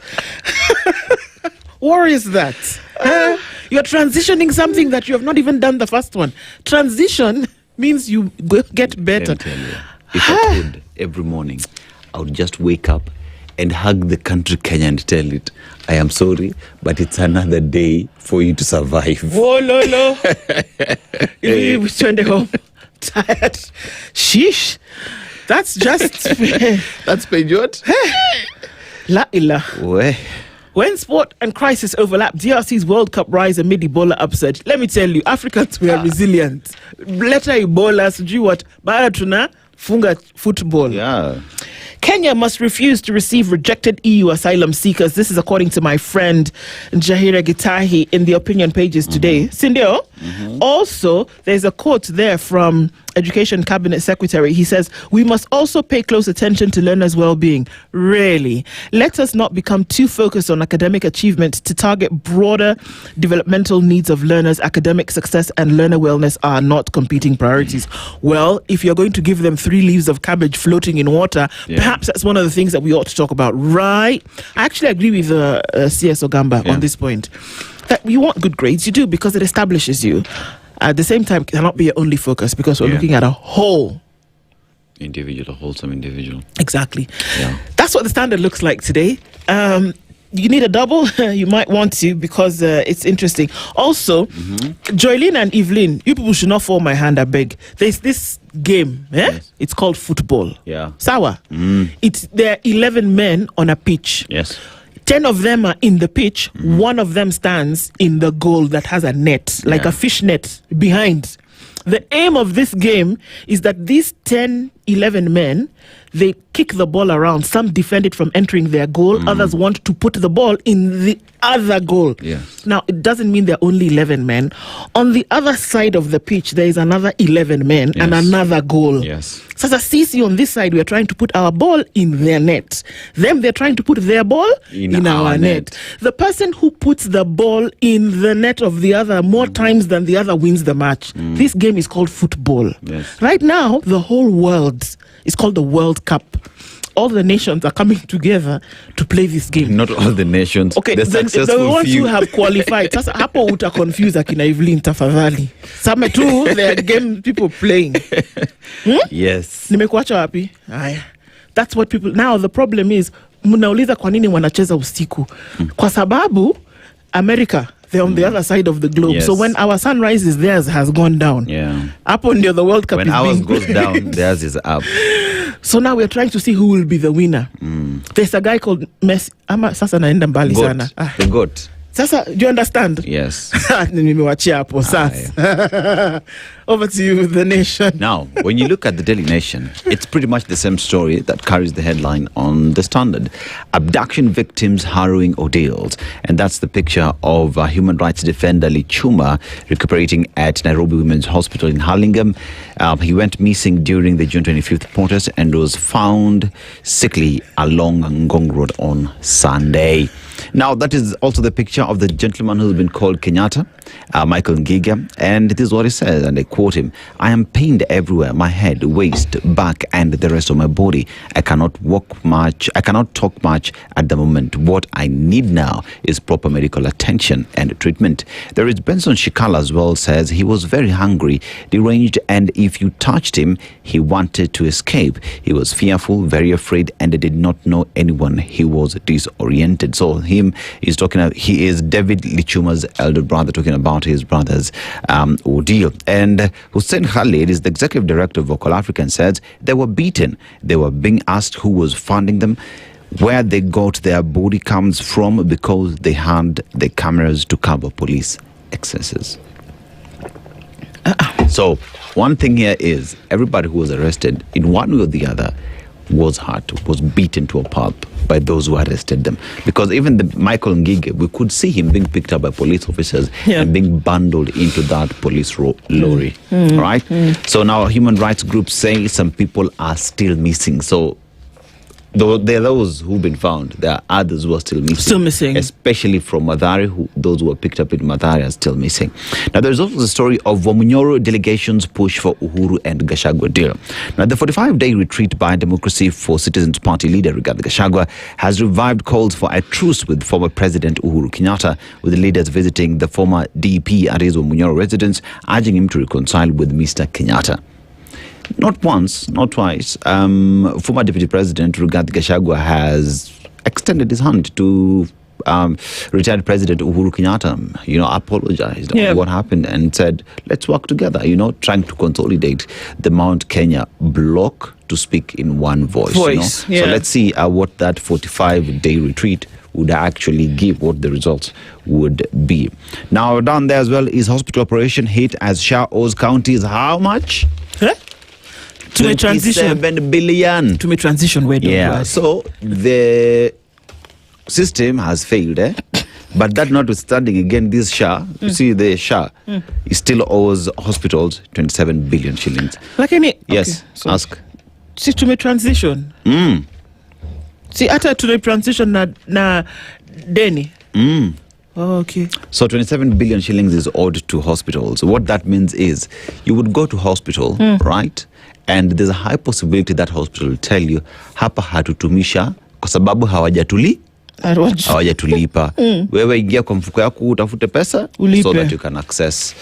War is that. You're transitioning something that you have not even done the first one. Transition means you get better. Let me tell you, if I could, every morning, I would just wake up and hug the country Kenya and tell it, I am sorry, but it's another day for you to survive. Oh, Lolo. You turned home tired. Sheesh. That's just... That's Pejot. La ilah. When sport and crisis overlap, DRC's World Cup rise amid Ebola upsurge. Let me tell you, Africans were resilient. Later Ebola, sijui what, baada tuna funga football. Yeah. Kenya must refuse to receive rejected EU asylum seekers. This is according to my friend Njeri Gitahi in the opinion pages today. Sindio? Also, there's a quote there from Education Cabinet Secretary. He says, we must also pay close attention to learners' well-being. Really, let us not become too focused on academic achievement to target broader developmental needs of learners. Academic success and learner wellness are not competing priorities. Well, if you're going to give them 3 leaves of cabbage floating in water, perhaps that's one of the things that we ought to talk about, right? I actually agree with CS Ogamba on this point. That you want good grades, you do, because it establishes you. At the same time, it cannot be your only focus because we're looking at a whole individual, a wholesome individual. Exactly. Yeah. That's what the standard looks like today. You need a double? You might want to because it's interesting. Also, Joyline and Evelyn, you people should not fall my hand, I beg. There's this game, It's called football. Yeah. Sawa. There are 11 men on a pitch. Yes. 10 of them are in the pitch. One of them stands in the goal that has a net, like a fish net behind. The aim of this game is that these 11 men, they kick the ball around. Some defend it from entering their goal. Others want to put the ball in the other goal. Yes. Now, it doesn't mean there are only 11 men. On the other side of the pitch, there is another 11 men and another goal. Yes. So as a CC on this side, we are trying to put our ball in their net. Them, they're trying to put their ball in our net. The person who puts the ball in the net of the other more times than the other wins the match. This game is called football. Yes. Right now, the whole world is called the World Cup. All the nations are coming together to play this game. Not all the nations. Okay, the ones who have qualified. Sasa hapo uta confuse akina Evelyn tafadhali. Some too, there are game people playing. Yes. Nimekuacha wapi? Haya. That's what people... Now, the problem is, mnauliza kwa nini wanacheza usiku? Kwa sababu, America, they're on the other side of the globe. Yes. So when our sun rises, theirs has gone down. Yeah. Up on the World Cup when is ours being... goes down, theirs is up. So now we're trying to see who will be the winner. There's a guy called Messi. Sasa naenda mbali sana. The goat. Sasa, do you understand? Yes. Nimewachia hapo sasa. Over to you, The Nation. Now, when you look at the Daily Nation, it's pretty much the same story that carries the headline on the Standard. Abduction victims harrowing ordeals. And that's the picture of human rights defender Lee Chuma recuperating at Nairobi Women's Hospital in Hurlingham. He went missing during the June 25th protest and was found sickly along Ngong Road on Sunday. Now, that is also the picture of the gentleman who's been called Kenyatta. Michael Ngiga, and this is what he says, and I quote him: "I am pained everywhere, my head, waist, back, and the rest of my body. I cannot walk much, I cannot talk much at the moment. What I need now is proper medical attention and treatment." There is Benson Shikala as well, says he was very hungry, deranged, and if you touched him, he wanted to escape. He was fearful, very afraid, and did not know anyone. He was disoriented. So he is David Lichuma's elder brother, talking about his brother's ordeal. And Hussein Khalid is the executive director of Okoh African, says they were beaten. They were being asked who was funding them, where they got their body cams from, because they had the cameras to cover police excesses. So one thing here is everybody who was arrested in one way or the other was hurt, was beaten to a pulp by those who arrested them. Because even the Michael Ngige, we could see him being picked up by police officers and being bundled into that police lorry, right? So now human rights groups say some people are still missing. So there are those who've been found. There are others who are still missing. Especially from Mathare. Those who were picked up in Mathare are still missing. Now, there's also the story of Wamunyoro delegation's push for Uhuru and Gachagua deal. Now, the 45-day retreat by Democracy for Citizens Party leader Rigathi Gachagua has revived calls for a truce with former President Uhuru Kenyatta, with the leaders visiting the former DP at his Wamunyoro residence, urging him to reconcile with Mr. Kenyatta. Not once, not twice. Former Deputy President Rigathi Gachagua has extended his hand to retired President Uhuru Kenyatta, apologized on what happened and said, let's work together, trying to consolidate the Mount Kenya bloc to speak in one voice. So let's see what that 45-day retreat would actually give, what the results would be. Now, down there as well is hospital operation hit as Shah owes counties how much? To a transition. 7 billion. To a transition. So the system has failed, but that notwithstanding, again, this Shah, you see the Shah, he still owes hospitals 27 billion shillings. Like any... Yes, okay, so ask. See, to a transition. See, after to the transition na Deni. Oh, okay. So 27 billion shillings is owed to hospitals. What that means is you would go to hospital, right? And there's a high possibility that hospital will tell you, hapa hatutumisha kwa sababu hawajatulipa. Wewe ingia kwa mfuko yako utafute pesa so that you can access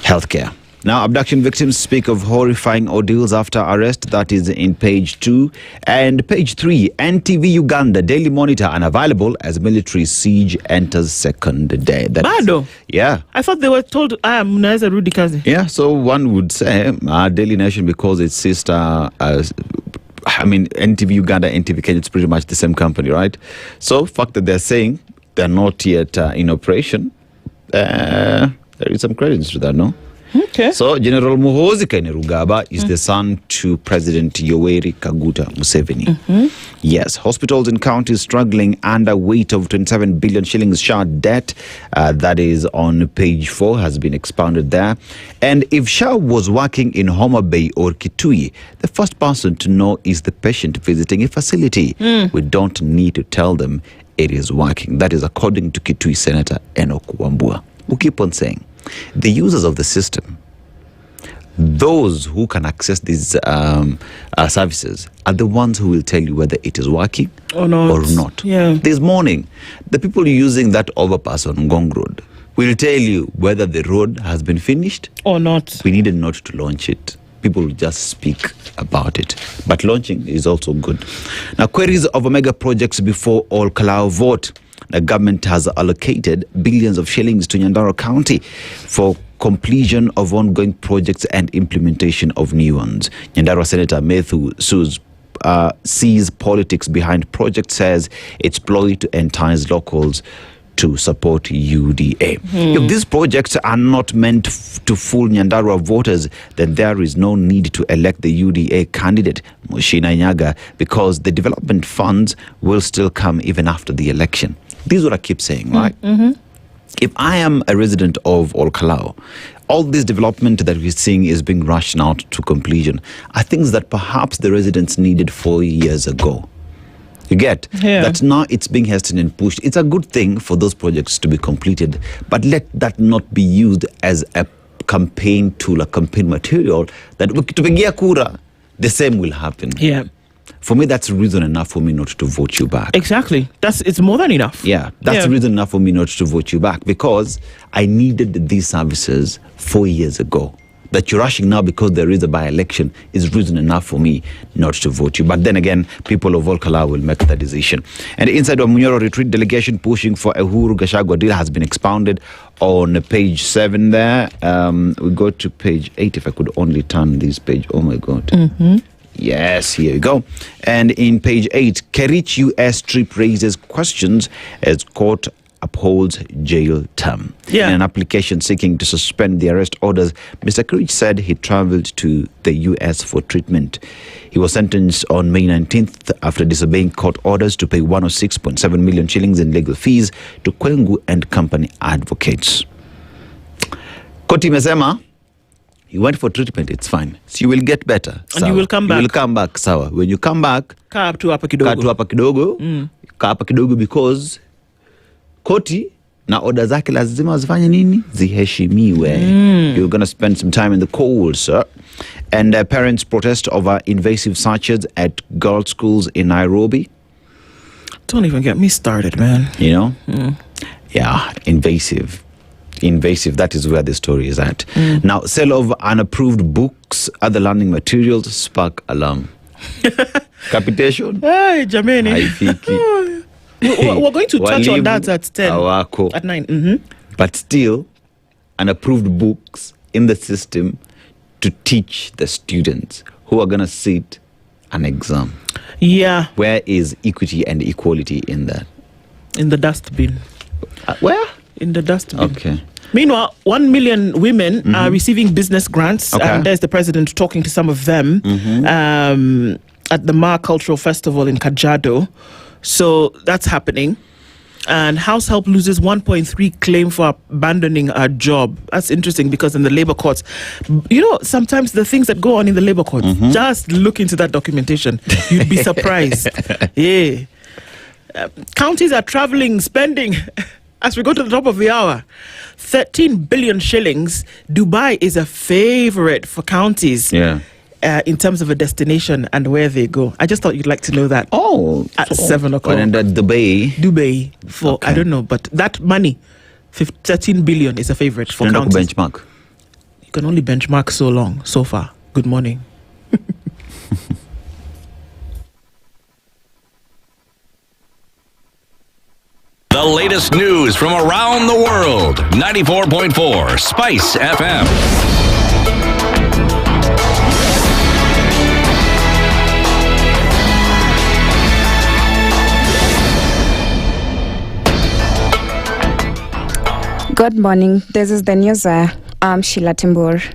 healthcare. Now, abduction victims speak of horrifying ordeals after arrest. That is in page 2. And page 3, NTV Uganda Daily Monitor unavailable as military siege enters second day. Bado? Yeah. I thought they were told, mnaweza rudi kazi. Yeah, so one would say Daily Nation, because its sister... NTV Uganda, NTV Kenya, it's pretty much the same company, right? So, fact that they're saying they're not yet in operation, there is some credence to that, no? Okay. So, General Muhoozi Kainerugaba is the son to President Yoweri Kaguta Museveni. Yes, hospitals in counties struggling under weight of 27 billion shillings Shah debt. That is on page 4, has been expounded there. And if Shah was working in Homa Bay or Kitui, the first person to know is the patient visiting a facility. We don't need to tell them it is working. That is according to Kitui Senator Enoch Wambua, who keep on saying, the users of the system, those who can access these services, are the ones who will tell you whether it is working or not. Yeah. This morning, the people using that overpass on Ngong Road will tell you whether the road has been finished or not. We needed not to launch it. People will just speak about it. But launching is also good. Now, queries of mega projects before all Kalau vote. The government has allocated billions of shillings to Nyandarua County for completion of ongoing projects and implementation of new ones. Nyandarua Senator Methu Suz sees politics behind project, says it's ploy to entice locals to support UDA. If these projects are not meant to fool Nyandarua voters, then there is no need to elect the UDA candidate, Mushina Nyaga, because the development funds will still come even after the election. This is what I keep saying, right? If I am a resident of Olkalau, all this development that we're seeing is being rushed out to completion. I think that perhaps the residents needed 4 years ago. You get Yeah. that now it's being hastened and pushed. It's a good thing for those projects to be completed, but let that not be used as a campaign tool, a campaign material that ukitupigia kura, the same will happen. Yeah. For me, that's reason enough for me not to vote you back. Exactly. It's more than enough. Yeah, that's reason enough for me not to vote you back, because I needed these services 4 years ago. That you're rushing now because there is a by-election is reason enough for me not to vote you. But then again, people of Volkala will make the decision. And inside of Munyoro retreat, delegation pushing for a Uhuru Gachagua deal has been expounded on page 7 there. We go to page 8, if I could only turn this page. Oh my God. Yes, here you go. And in page 8, Kerich US trip raises questions as court upholds jail term. Yeah. In an application seeking to suspend the arrest orders, Mr. Kerich said he traveled to the US for treatment. He was sentenced on May 19th after disobeying court orders to pay 106.7 million shillings in legal fees to Kwengu and company advocates. Koti mesema, you went for treatment, it's fine. So you will get better. And you will come back. You will come back, sawa. When you come back, Kaa tu hapa kidogo. kaa tu hapa kidogo. Kaa hapa kidogo because koti na order zake lazima zifanye nini? Ziheshimiwe. You're going to spend some time in the cold, sir. And parents protest over invasive searches at girls' schools in Nairobi. Don't even get me started, man. You know? Yeah, invasive. That is where the story is at. Now, sale of unapproved books, other learning materials spark alarm. Capitation? Hey, Jameni. Haifiki. We're going to touch on Walimu that at 10. hawako. At 9. But still, unapproved books in the system to teach the students who are going to sit an exam. Yeah. Where is equity and equality in that? In the dustbin. Where? In the dustbin. Okay. Meanwhile, 1 million women are receiving business grants. Okay. And there's the president talking to some of them at the Ma Cultural Festival in Kajiado. So that's happening. And house help loses 1.3 claim for abandoning a job. That's interesting because in the labor courts, you know, sometimes the things that go on in the labor courts, just look into that documentation. You'd be surprised. Yeah. Counties are traveling, spending, as we go to the top of the hour, 13 billion shillings. Dubai is a favorite for counties. Yeah. In terms of a destination and where they go. I just thought you'd like to know that. Oh. At 7 o'clock. And at Dubai for, Okay. I don't know, but that money, 13 billion is a favorite for Tunaenda counties. benchmark. You can only benchmark so long, so far. Good morning. The latest news from around the world. 94.4 Spice FM. Good morning. This is the news. I'm Sheila Timbur.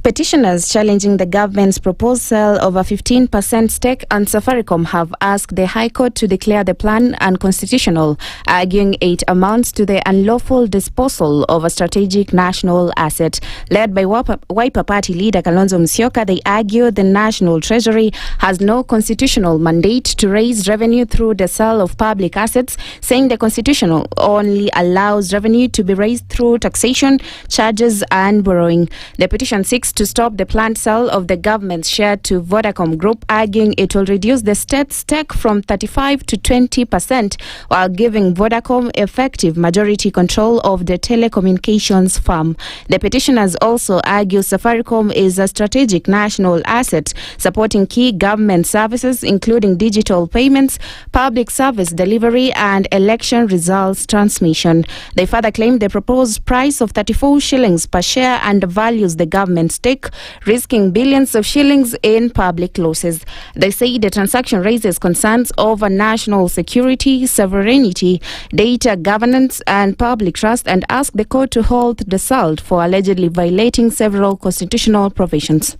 Petitioners challenging the government's proposed sale of a 15% stake on Safaricom have asked the High Court to declare the plan unconstitutional, arguing it amounts to the unlawful disposal of a strategic national asset. Led by Wiper Party leader Kalonzo Musyoka, they argue the National Treasury has no constitutional mandate to raise revenue through the sale of public assets, saying the Constitution only allows revenue to be raised through taxation, charges and borrowing. The petition seeks to stop the planned sale of the government's share to Vodacom Group, arguing it will reduce the state's stake from 35% to 20%, while giving Vodacom effective majority control of the telecommunications firm. The petitioners also argue Safaricom is a strategic national asset, supporting key government services, including digital payments, public service delivery, and election results transmission. They further claim the proposed price of 34 shillings per share undervalues the government's stake, risking billions of shillings in public losses. They say the transaction raises concerns over national security, sovereignty, data governance, and public trust, and ask the court to hold the sale for allegedly violating several constitutional provisions.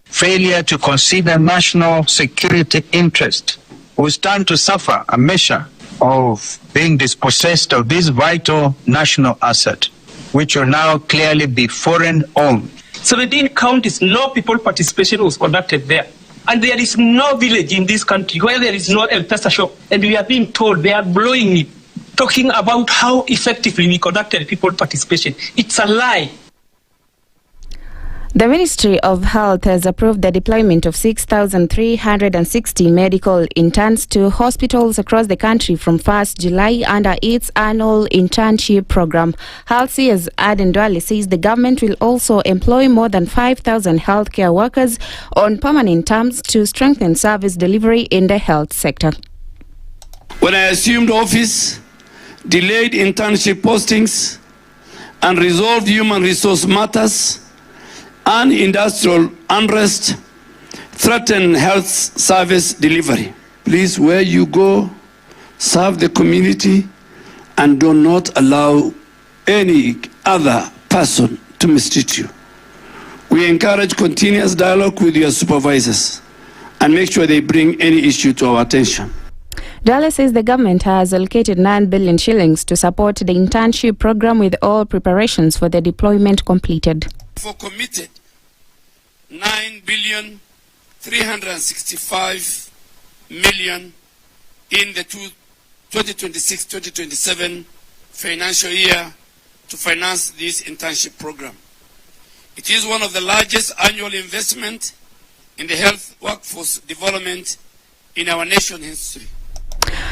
Failure to consider national security interest will stand to suffer a measure of being dispossessed of this vital national asset, which will now clearly be foreign-owned. 17 counties, no people participation was conducted there. And there is no village in this country where there is no M-Pesa shop. And we are being told they are blowing it, talking about how effectively we conducted people participation. It's a lie. The Ministry of Health has approved the deployment of 6,360 medical interns to hospitals across the country from 1st July under its annual internship program. Health CS Nduh says the government will also employ more than 5,000 healthcare workers on permanent terms to strengthen service delivery in the health sector. When I assumed office, delayed internship postings, unresolved human resource matters, and industrial unrest threaten health service delivery. Please, where you go, serve the community and do not allow any other person to mistreat you. We encourage continuous dialogue with your supervisors and make sure they bring any issue to our attention. Nduh says the government has allocated 9 billion shillings to support the internship program with all preparations for the deployment completed. For committed 9,365 million in the 2026-2027 financial year to finance this internship program. It is one of the largest annual investment in the health workforce development in our nation's history.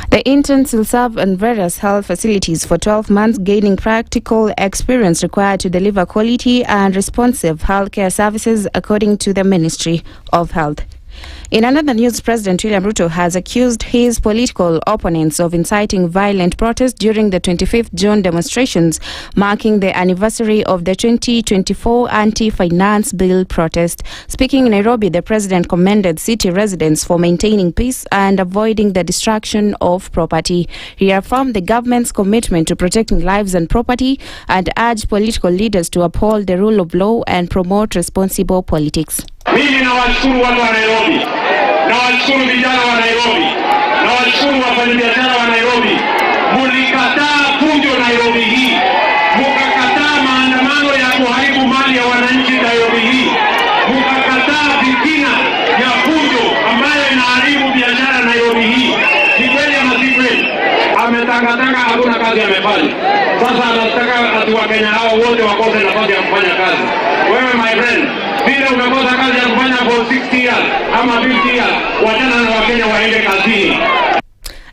The interns will serve in various health facilities for 12 months, gaining practical experience required to deliver quality and responsive healthcare services, according to the Ministry of Health. In another news, President William Ruto has accused his political opponents of inciting violent protests during the 25th June demonstrations, marking the anniversary of the 2024 anti-finance bill protest. Speaking in Nairobi, the president commended city residents for maintaining peace and avoiding the destruction of property. He affirmed the government's commitment to protecting lives and property and urged political leaders to uphold the rule of law and promote responsible politics. Mimi nawashukuru watu wa Nairobi, nawashukuru vijana wa Nairobi, nawashukuru wafanyabiashara wa Nairobi. Mulikataa fujo Nairobi hii, mukakataa maandamano ya kuharibu mali ya wananchi Nairobi hii, mukakataa fitina ya fujo ambayo inaharibu biashara Nairobi hii. Ni kweli ama si kweli? Ametangatanga hakuna kazi amefanya. Sasa anataka ati Wakenya hao wote wakose nafasi ya kufanya kazi. Wewe my friend, vile umekosa kazi ya kufanya for 60 years ama 50 years, wachana na Wakenya waende kazini.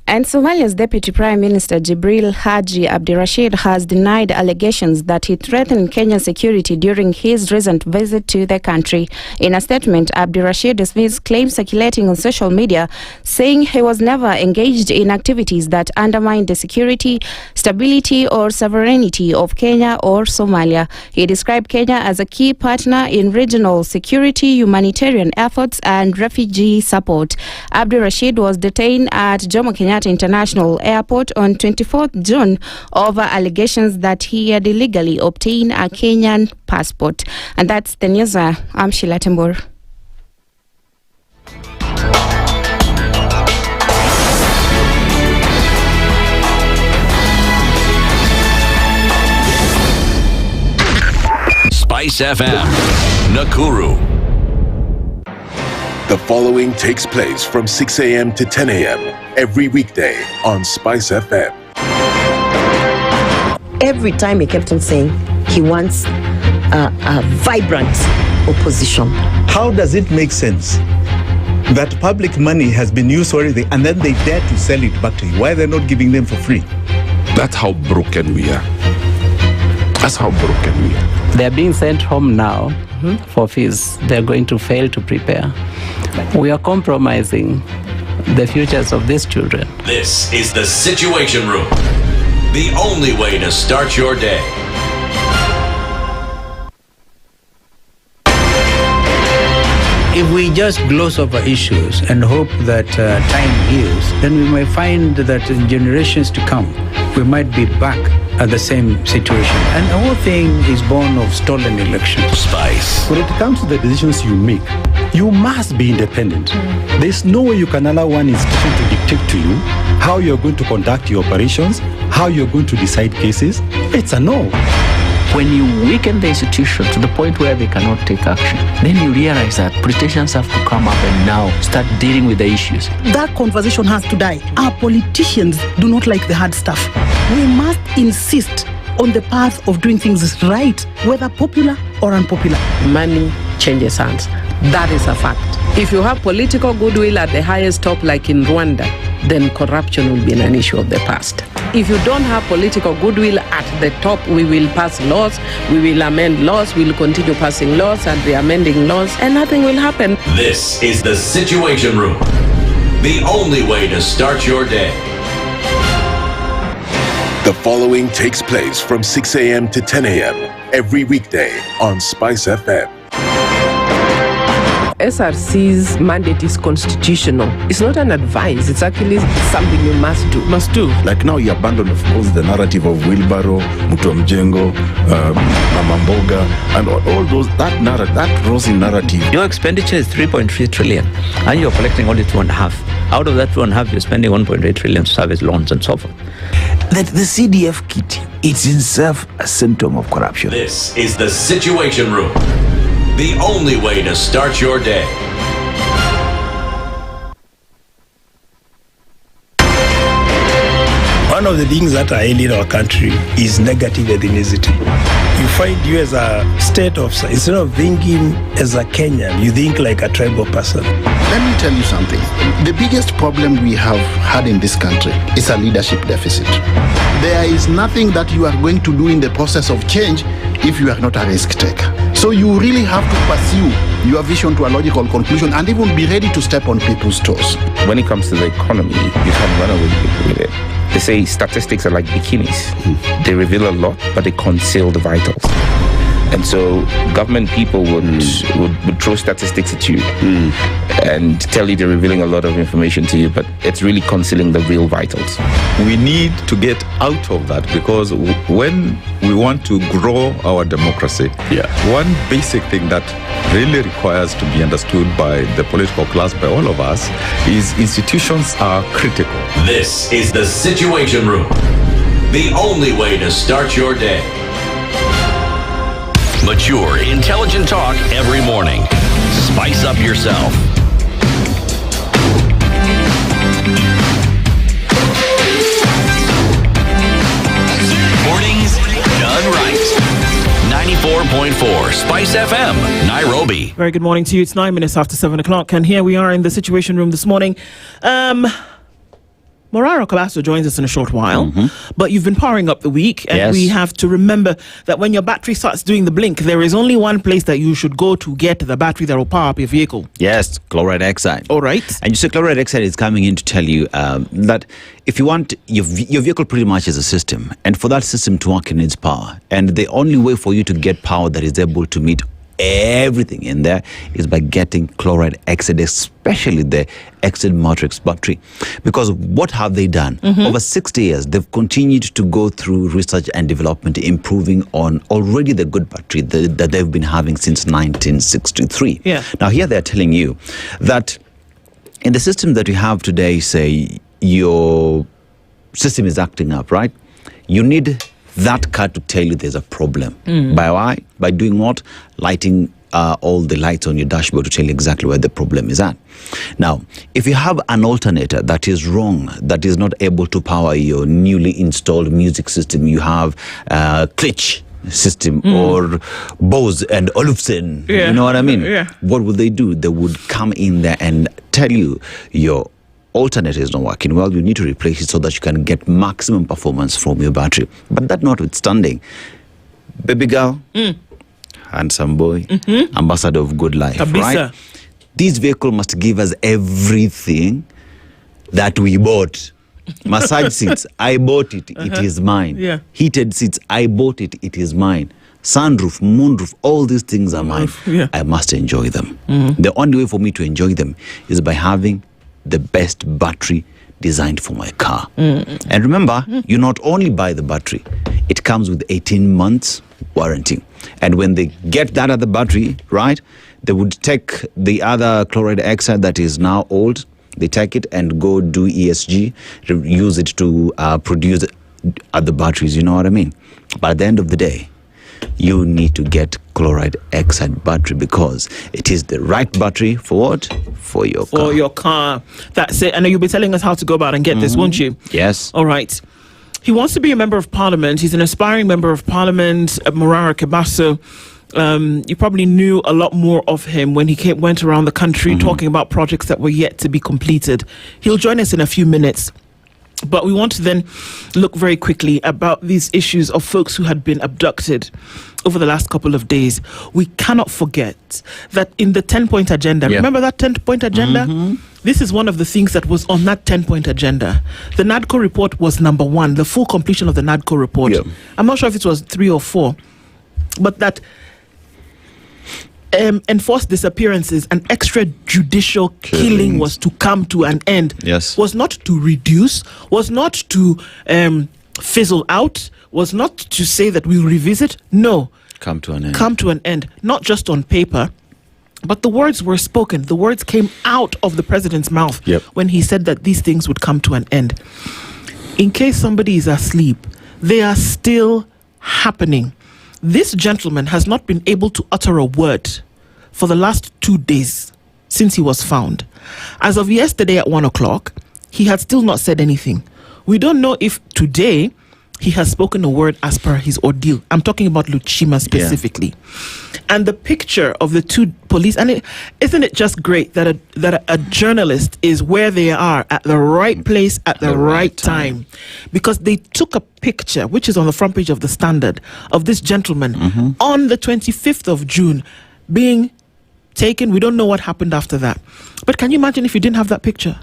And Somalia's Deputy Prime Minister Jibril Haji Abdirashid has denied allegations that he threatened Kenya's security during his recent visit to the country. In a statement, Abdirashid dismissed claims circulating on social media, saying he was never engaged in activities that undermined the security, stability, or sovereignty of Kenya or Somalia. He described Kenya as a key partner in regional security, humanitarian efforts, and refugee support. Abdirashid was detained at Jomo Kenyatta International Airport on 24th June over allegations that he had illegally obtained a Kenyan passport. And that's the news. I'm Sheila Tembur. SpiceFM, Nakuru. The following takes place from 6 a.m. to 10 a.m. every weekday on SpiceFM. Every time he kept on saying he wants a vibrant opposition. How does it make sense that public money has been used already and then they dare to sell it back to you? Why are they not giving them for free? That's how broken we are. That's how broken we are. They're being sent home now for fees. They're going to fail to prepare. We are compromising the futures of these children. This is the Situation Room, the only way to start your day. If we just gloss over issues and hope that time heals, then we may find that in generations to come, we might be back at the same situation. And the whole thing is born of stolen elections. Spice. When it comes to the decisions you make, you must be independent. There's no way you can allow one institution to dictate to you how you're going to conduct your operations, how you're going to decide cases. It's a no. When you weaken the institution to the point where they cannot take action, then you realize that politicians have to come up and now start dealing with the issues. That conversation has to die. Our politicians do not like the hard stuff. We must insist on the path of doing things right, whether popular or unpopular. Money changes hands. That is a fact. If you have political goodwill at the highest top, like in Rwanda, then corruption will be an issue of the past. If you don't have political goodwill at the top, we will pass laws, we will amend laws, we will continue passing laws and re-amending laws, and nothing will happen. This is the Situation Room, the only way to start your day. The following takes place from 6 a.m. to 10 a.m. every weekday on SpiceFM. SRC's mandate is constitutional. It's not an advice. It's actually something you must do. Must do. Like now you abandon, of course, the narrative of wheelbarrow, Mutomjengo, Mamamboga, and all those, that rosy narrative. Your expenditure is 3.3 trillion, and you're collecting only 2.5. Out of that 2.5, you're spending 1.8 trillion to service loans and so forth. That the CDF kit, it's itself a symptom of corruption. This is the Situation Room, the only way to start your day. One of the things that are ailing our country is negative ethnicity. You find you as a state officer, instead of thinking as a Kenyan, you think like a tribal person. Let me tell you something. The biggest problem we have had in this country is a leadership deficit. There is nothing that you are going to do in the process of change if you are not a risk taker. So you really have to pursue your vision to a logical conclusion and even be ready to step on people's toes. When it comes to the economy, you can run away with it. They say statistics are like bikinis. They reveal a lot, but they conceal the vitals. And so government people would throw statistics at you and tell you they're revealing a lot of information to you, but it's really concealing the real vitals. We need to get out of that, because when we want to grow our democracy, one basic thing that really requires to be understood by the political class, by all of us, is institutions are critical. This is the Situation Room, the only way to start your day. Mature, intelligent talk every morning. Spice up yourself. Mornings done right. 94.4 Spice FM, Nairobi. Very good morning to you. It's 9 minutes after 7 o'clock, and here we are in the Situation Room this morning. Morara Kebaso joins us in a short while, but you've been powering up the week, and we have to remember that when your battery starts doing the blink, there is only one place that you should go to get the battery that will power up your vehicle. Yes, chloride oxide. All right. And you see, chloride oxide is coming in to tell you that if you want, your vehicle pretty much is a system, and for that system to work, it needs power. And the only way for you to get power that is able to meet everything in there is by getting chloride oxide, especially the Exit Matrix battery. Because what have they done? Over 60 years, they've continued to go through research and development, improving on already the good battery that they've been having since 1963. Now here they're telling you that in the system that you have today, say your system is acting up, right? You need that car to tell you there's a problem. By why? By doing what? Lighting all the lights on your dashboard to tell you exactly where the problem is at. Now, if you have an alternator that is wrong, that is not able to power your newly installed music system, you have Klitsch system or Bose and Olufsen, you know what I mean? What would they do? They would come in there and tell you your alternator is not working well, you need to replace it so that you can get maximum performance from your battery. But that notwithstanding, baby girl, handsome boy, ambassador of good life, right? This vehicle must give us everything that we bought. Massage seats, I bought it, it is mine. Heated seats, I bought it, it is mine. Sunroof, moonroof, all these things are mine. I must enjoy them. The only way for me to enjoy them is by having the best battery designed for my car. And remember, you not only buy the battery, it comes with 18 months warranty. And when they get that other battery, right, they would take the other chloride oxide that is now old, they take it and go do ESG, use it to produce other batteries, you know what I mean? But at the end of the day, you need to get chloride Xide battery because it is the right battery for what? For your car. For your car. That's it. I know you'll be telling us how to go about and get this, won't you? Yes. All right. He wants to be a member of parliament. He's an aspiring member of parliament, Morara Kebaso. You probably knew a lot more of him when he went around the country talking about projects that were yet to be completed. He'll join us in a few minutes. But we want to then look very quickly about these issues of folks who had been abducted over the last couple of days. We cannot forget that in the 10-point agenda, remember that 10-point agenda? This is one of the things that was on that 10-point agenda. The NADCO report was number 1, the full completion of the NADCO report. I'm not sure if it was 3 or 4, but that enforced disappearances and extrajudicial killing was to come to an end. Was not to reduce, was not to fizzle out, was not to say that we'll revisit. No. Come to an end. Come to an end. Not just on paper, but the words were spoken. The words came out of the president's mouth when he said that these things would come to an end. In case somebody is asleep, they are still happening. This gentleman has not been able to utter a word for the last 2 days since he was found. As of yesterday at 1 o'clock, he had still not said anything. We don't know if today he has spoken a word as per his ordeal. I'm talking about Luchima specifically. And the picture of the 2 police, and isn't it just great that a journalist is where they are at the right place at the right time? Because they took a picture, which is on the front page of the Standard, of this gentleman on the 25th of June being taken. We don't know what happened after that. But can you imagine if you didn't have that picture?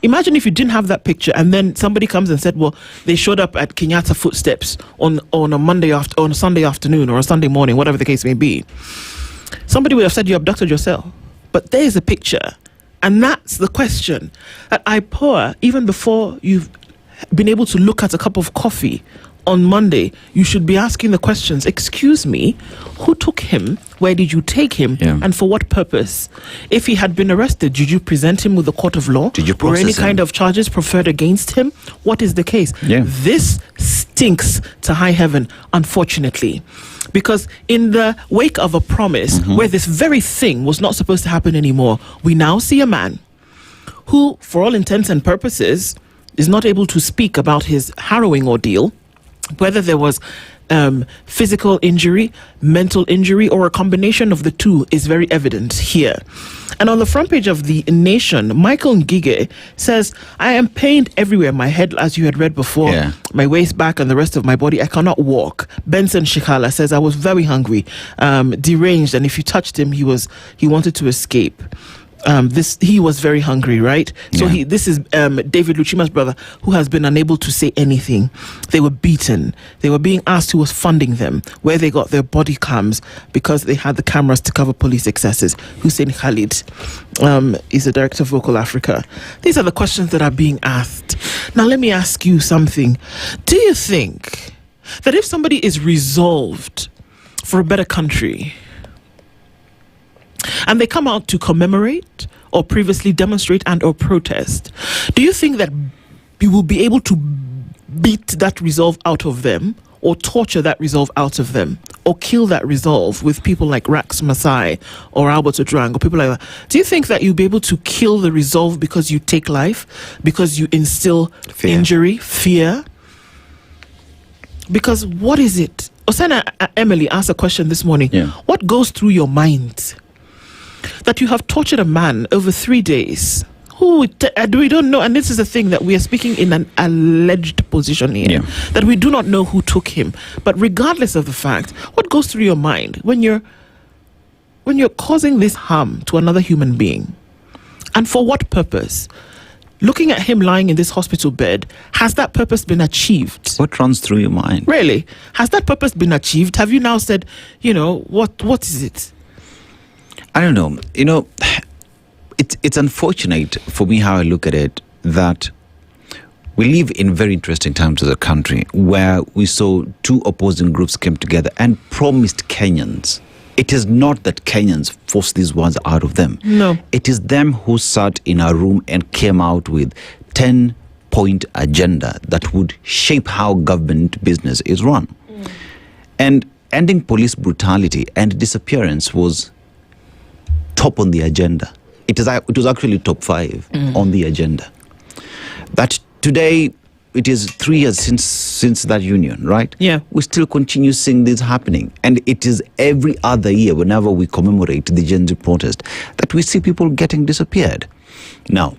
Imagine if you didn't have that picture and then somebody comes and said, well, they showed up at Kenyatta footsteps on a Sunday afternoon or a Sunday morning, whatever the case may be. Somebody would have said you abducted yourself. But there's a picture. And that's the question that I pour even before you've been able to look at a cup of coffee on Monday. You should be asking the questions. Excuse me, who took him? Where did you take him? And for what purpose? If he had been arrested, did you present him with the court of law? Did you Were any process kind him? of charges preferred against him? What is the case? This stinks to high heaven, unfortunately. Because in the wake of a promise where this very thing was not supposed to happen anymore, we now see a man who, for all intents and purposes, is not able to speak about his harrowing ordeal, whether there was physical injury, mental injury, or a combination of the two is very evident here. And on the front page of The Nation, Michael Ngige says, I am pained everywhere. My head, as you had read before, my waist, back, and the rest of my body. I cannot walk. Benson Shikala says, I was very hungry, deranged, and if you touched him, he wanted to escape. He was very hungry, right? So this is David Luchima's brother, who has been unable to say anything. They were beaten. They were being asked who was funding them, where they got their body cams, because they had the cameras to cover police excesses. Hussein Khalid is the director of Vocal Africa. These are the questions that are being asked. Now, let me ask you something. Do you think that if somebody is resolved for a better country, and they come out to commemorate or previously demonstrate and or protest, do you think that you will be able to beat that resolve out of them, or torture that resolve out of them, or kill that resolve with people like Rax Masai or Albert Ojwang or people like that? Do you think that you'll be able to kill the resolve because you take life, because you instill injury, fear? Because what is it? Osana Emily asked a question this morning. What goes through your mind that you have tortured a man over 3 days? We don't know, and this is the thing, that we are speaking in an alleged position here, that we do not know who took him. But regardless of the fact, what goes through your mind when you're causing this harm to another human being, and for what purpose? Looking at him lying in this hospital bed, has that purpose been achieved? What runs through your mind? Really, has that purpose been achieved? Have you now said, what is it? I don't know. It's unfortunate for me how I look at it, that we live in very interesting times as a country where we saw 2 opposing groups came together and promised Kenyans. It is not that Kenyans forced these words out of them. No. It is them who sat in a room and came out with 10-point agenda that would shape how government business is run. And ending police brutality and disappearance was top on the agenda. It was actually top 5 on the agenda. But today, it is 3 years since that union, right? Yeah. We still continue seeing this happening. And it is every other year, whenever we commemorate the Gen Z protest, that we see people getting disappeared. Now,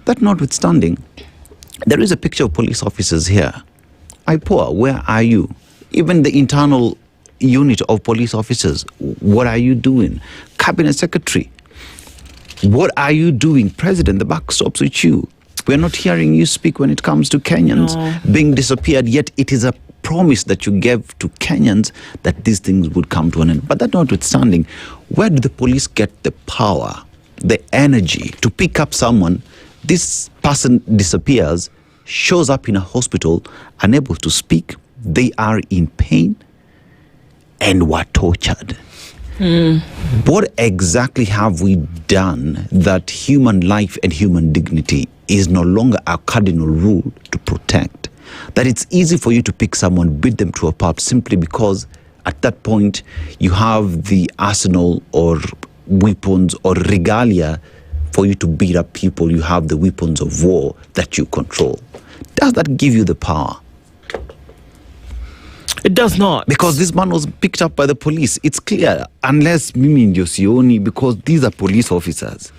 that notwithstanding, there is a picture of police officers here. IPOA, where are you? Even the internal unit of police officers, what are you doing? Cabinet Secretary, what are you doing? President, the buck stops with you. We're not hearing you speak when it comes to Kenyans being disappeared, yet it is a promise that you gave to Kenyans that these things would come to an end. But that notwithstanding, where do the police get the power, the energy to pick up someone? This person disappears, shows up in a hospital, unable to speak, they are in pain, and were tortured. What exactly have we done that human life and human dignity is no longer our cardinal rule to protect? That it's easy for you to pick someone, beat them to a pulp simply because at that point you have the arsenal or weapons or regalia for you to beat up people. You have the weapons of war that you control. Does that give you the power? It does not. Because this man was picked up by the police. It's clear. Unless Mimi Njosioni, because these are police officers.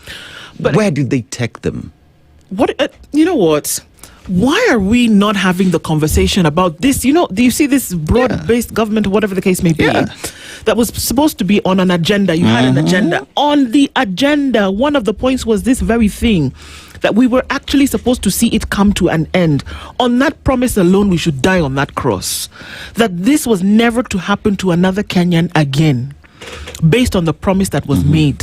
But where did they take them? What? You know what? Why are we not having the conversation about this? You know, do you see this broad-based government, or whatever the case may be, that was supposed to be on an agenda? You had an agenda. On the agenda, one of the points was this very thing, that we were actually supposed to see it come to an end. On that promise alone, we should die on that cross. That this was never to happen to another Kenyan again, based on the promise that was made.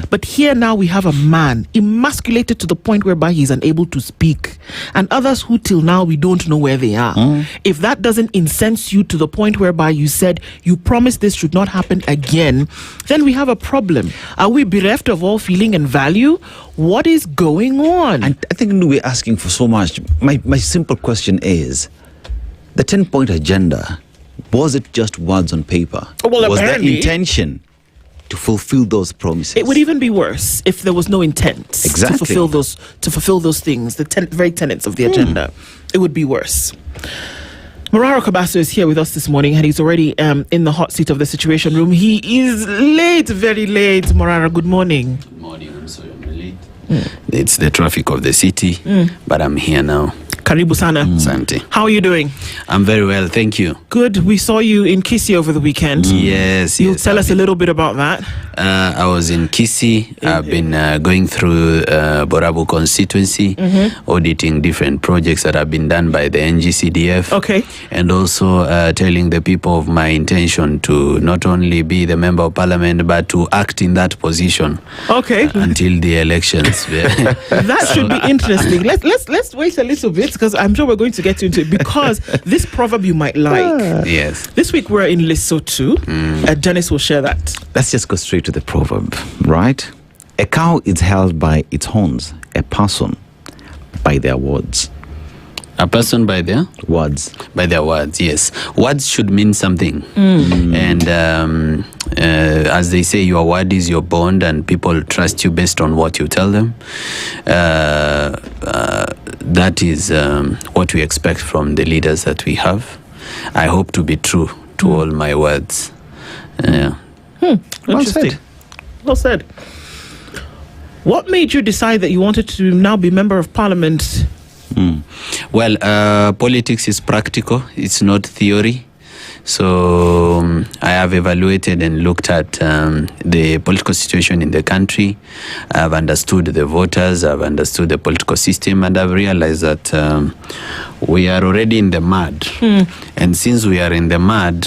But here now we have a man emasculated to the point whereby he's unable to speak, and others who till now we don't know where they are. If that doesn't incense you to the point whereby you said you promised this should not happen again, then we have a problem. Are we bereft of all feeling and value? What is going on? And I think we're asking for so much. My simple question is, the 10-point agenda, was it just words on paper? Well, was the apparently intention to fulfill those promises? It would even be worse if there was no intent to fulfill those things, the very tenets of the agenda. It would be worse. Morara Kebaso is here with us this morning, and he's already in the hot seat of the Situation Room. He is late, very late. Morara, good morning. Good morning. I'm sorry I'm late. It's the traffic of the city, but I'm here now. Karibu sana. Asante. How are you doing? I'm very well, thank you. Good. We saw you in Kisii over the weekend. Yes. You'll tell us a little bit about that. I was in Kisii. I've been going through Borabu constituency, auditing different projects that have been done by the NGCDF. Okay. And also telling the people of my intention to not only be the member of parliament, but to act in that position. Okay. Until the elections. That should be interesting. Let's wait a little bit, because I'm sure we're going to get into it, because this proverb you might like. Yes. This week we're in Lesotho. Janice will share that. Let's just go straight to the proverb, right? A cow is held by its horns, a person by their words. A person by their words. By their words, yes. Words should mean something. And as they say, your word is your bond, and people trust you based on what you tell them. That is what we expect from the leaders that we have. I hope to be true to all my words. Well said. Well said. What made you decide that you wanted to now be member of parliament? Well, politics is practical. It's not theory. So I have evaluated and looked at the political situation in the country. I've understood the voters, I've understood the political system, and I've realized that we are already in the mud. And since we are in the mud,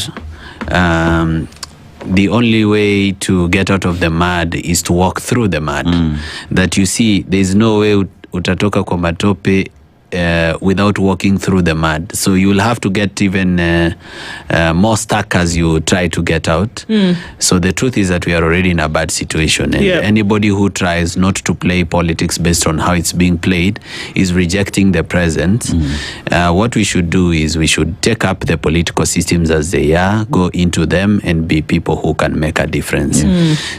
the only way to get out of the mud is to walk through the mud. That you see, there's no way utatoka kwa matope without walking through the mud. So you will have to get even more stuck as you try to get out. So the truth is that we are already in a bad situation. And anybody who tries not to play politics based on how it's being played is rejecting the present. What we should do is we should take up the political systems as they are, go into them and be people who can make a difference.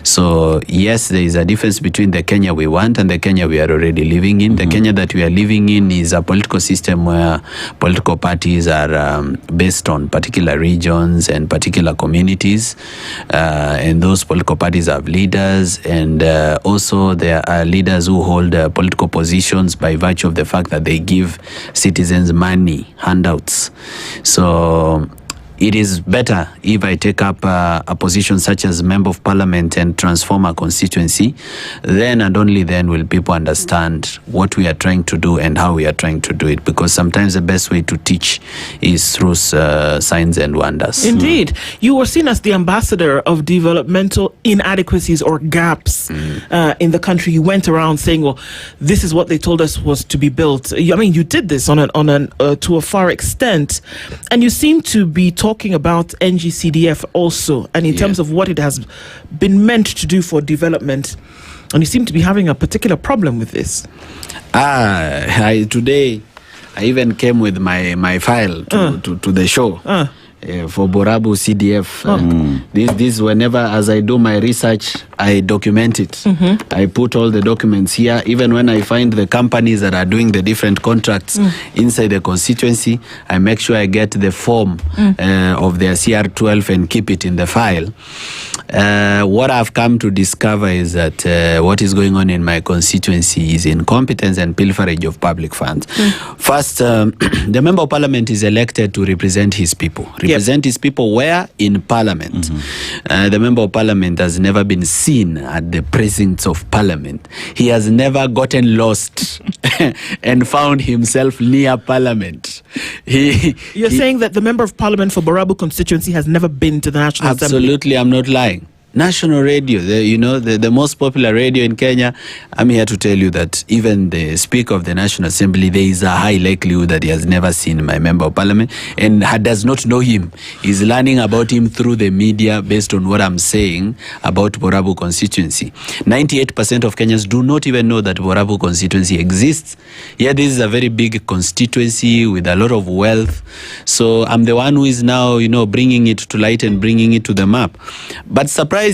So yes, there is a difference between the Kenya we want and the Kenya we are already living in. The Kenya that we are living in is a political system where political parties are based on particular regions and particular communities, and those political parties have leaders, and also there are leaders who hold political positions by virtue of the fact that they give citizens money, handouts. So it is better if I take up a position such as Member of Parliament and transform a constituency. Then and only then will people understand what we are trying to do and how we are trying to do it. Because sometimes the best way to teach is through signs and wonders. Indeed. You were seen as the ambassador of developmental inadequacies or gaps in the country. You went around saying, well, this is what they told us was to be built. I mean, you did this to a far extent. And you seem to be talking about NGCDF also, and in terms of what it has been meant to do for development, and you seem to be having a particular problem with this. Today I even came with my file to the show. For Borabu CDF. This whenever as I do my research, I document it. I put all the documents here. Even when I find the companies that are doing the different contracts inside the constituency, I make sure I get the form of their CR12 and keep it in the file. What I've come to discover is that what is going on in my constituency is incompetence and pilferage of public funds. First, the Member of Parliament is elected to represent his people. Represent his people where? In Parliament. The Member of Parliament has never been seen at the precincts of Parliament. He has never gotten lost and found himself near Parliament. You're saying that the Member of Parliament for Borabu constituency has never been to the National Assembly? Absolutely, I'm not lying. National radio, the most popular radio in Kenya. I'm here to tell you that even the Speaker of the National Assembly, there is a high likelihood that he has never seen my Member of Parliament and does not know him. He's learning about him through the media based on what I'm saying about Borabu constituency. 98% of Kenyans do not even know that Borabu constituency exists. Yeah, this is a very big constituency with a lot of wealth. So I'm the one who is now, bringing it to light and bringing it to the map. But surprisingly,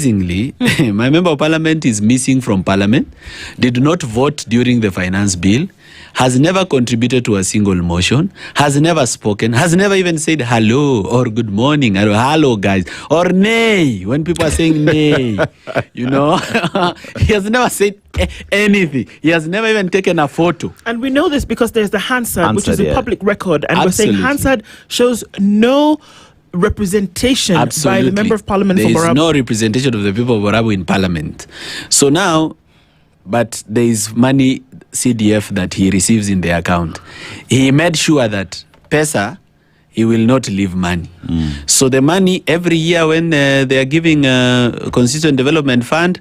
my Member of Parliament is missing from Parliament, did not vote during the finance bill, has never contributed to a single motion, has never spoken, has never even said hello or good morning or hello guys or nay when people are saying nay. He has never said anything. He has never even taken a photo. And we know this because there's the Hansard, which is a public record, and we're saying Hansard shows no representation by the Member of Parliament for Borabu. There is no representation of the people of Borabu in Parliament. So now, but there is money CDF that he receives in the account. He made sure that Pesa, he will not leave money. So the money every year when they are giving a Constituent Development Fund,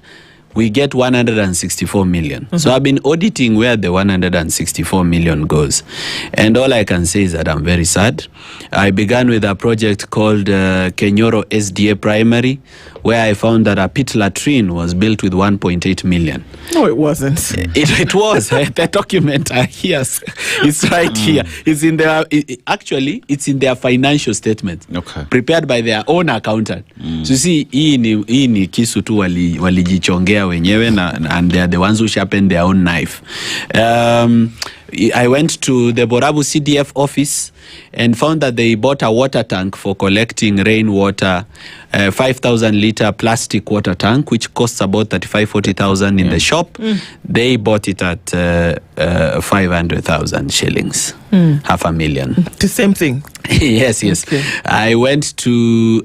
we get 164 million. So I've been auditing where the 164 million goes. And all I can say is that I'm very sad. I began with a project called Kenyoro SDA Primary, where I found that a pit latrine was built with 1.8 million. No, it wasn't. It was. The document, yes, it's right here. It's in their, actually, it's in their financial statement, prepared by their own accountant. So you see, hii ni kisu tu walijichongea wenyewe and they are the ones who sharpen their own knife. I went to the Borabu CDF office and found that they bought a water tank for collecting rainwater, 5,000 liter plastic water tank, which costs about 40,000 in the shop. They bought it at 500,000 shillings, 500,000. The same thing. Yes. Okay. I went to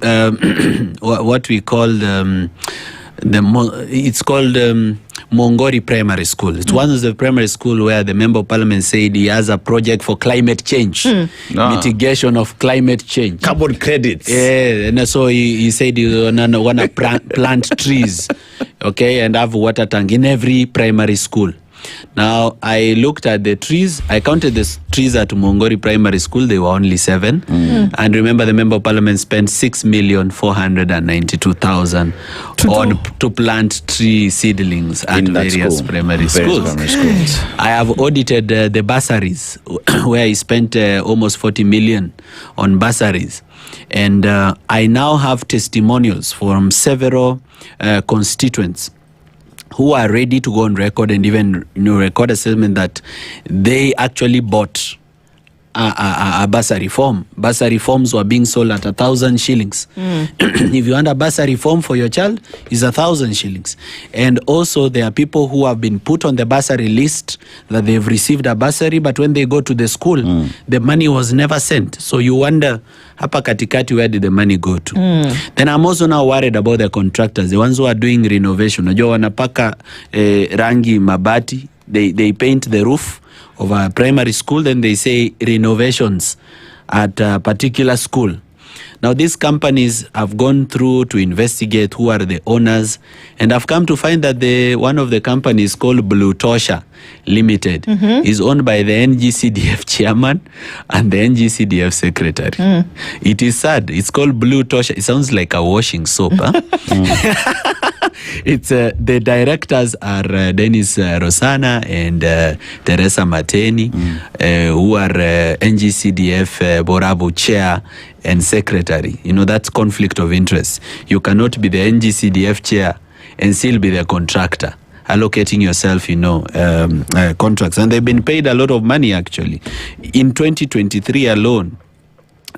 what we call it's called Mongori Primary School. It's one of the primary school where the Member of Parliament said he has a project for climate change, mitigation of climate change. Carbon credits. Yeah, and so he said he want to plant trees, and have a water tank in every primary school. Now, I looked at the trees. I counted the trees at Mongori Primary School. They were only 7. And remember, the Member of Parliament spent 6,492,000 to plant tree seedlings at various primary schools. I have audited the bursaries, where I spent almost 40 million on bursaries. And I now have testimonials from several constituents who are ready to go on record and even record a statement that they actually bought a bursary form. Bursary forms were being sold at 1,000 shillings. If you want a bursary form for your child, it's 1,000 shillings. And also there are people who have been put on the bursary list that they've received a bursary, but when they go to the school, the money was never sent. So you wonder, hapa katikati, where did the money go to? Then I'm also now worried about the contractors, the ones who are doing renovation. Unajua wanapaka rangi mabati, they paint the roof of a primary school, then they say renovations at a particular school. Now these companies have gone through to investigate who are the owners, and I've come to find that one of the companies called Blue Tosha Limited is owned by the NGCDF chairman and the NGCDF secretary. It is sad. It's called Blue Tosha. It sounds like a washing soap. Huh? It's the directors are Dennis Rosana and Teresa Mateni, who are NGCDF Borabu chair and secretary. You know, that's conflict of interest. You cannot be the NGCDF chair and still be the contractor, allocating yourself, contracts. And they've been paid a lot of money, actually. In 2023 alone,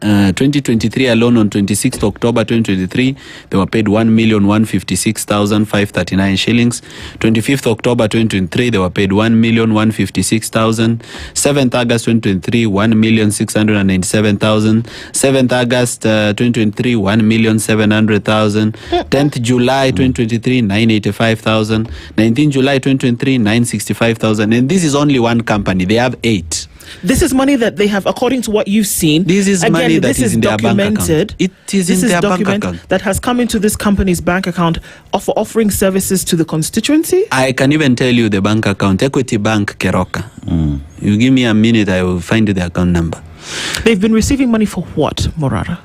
on 26th October 2023, they were paid 1,156,539 shillings. 25th October 2023, they were paid 1,156,000. 7th August 2023, 1,697,000. 7th August 2023, 1,700,000. 10th July 2023, 985,000. 19th July 2023, 965,000. And this is only one company. They have 8. This is money that they have, according to what you've seen. This is money that is in their bank account. It is in their bank account. That has come into this company's bank account for offering services to the constituency. I can even tell you the bank account. Equity Bank Keroka. You give me a minute, I will find the account number. They've been receiving money for what, Morara?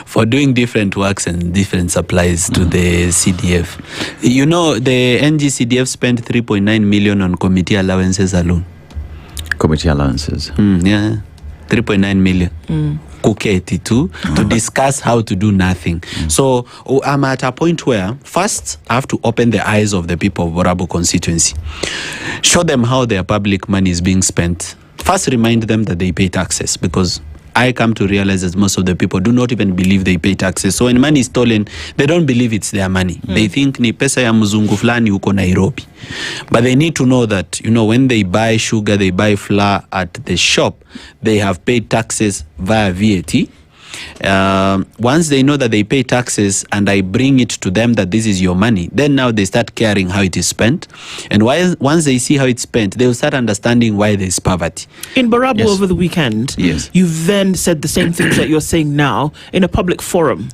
For doing different works and different supplies to the CDF. You know, the NGCDF spent 3.9 million on committee allowances alone. Committee allowances. 3.9 million. Kuketi to discuss how to do nothing. So I'm at a point where first I have to open the eyes of the people of Borabu constituency. Show them how their public money is being spent. First remind them that they pay taxes, because I come to realize that most of the people do not even believe they pay taxes. So when money is stolen, they don't believe it's their money. They think ni pesa ya mzungu fulani huko Nairobi. But they need to know that, when they buy sugar, they buy flour at the shop, they have paid taxes via VAT. Once they know that they pay taxes and I bring it to them that this is your money, then now they start caring how it is spent. And once they see how it's spent, they will start understanding why there is poverty. In Borabu over the weekend, you've then said the same things that you're saying now in a public forum.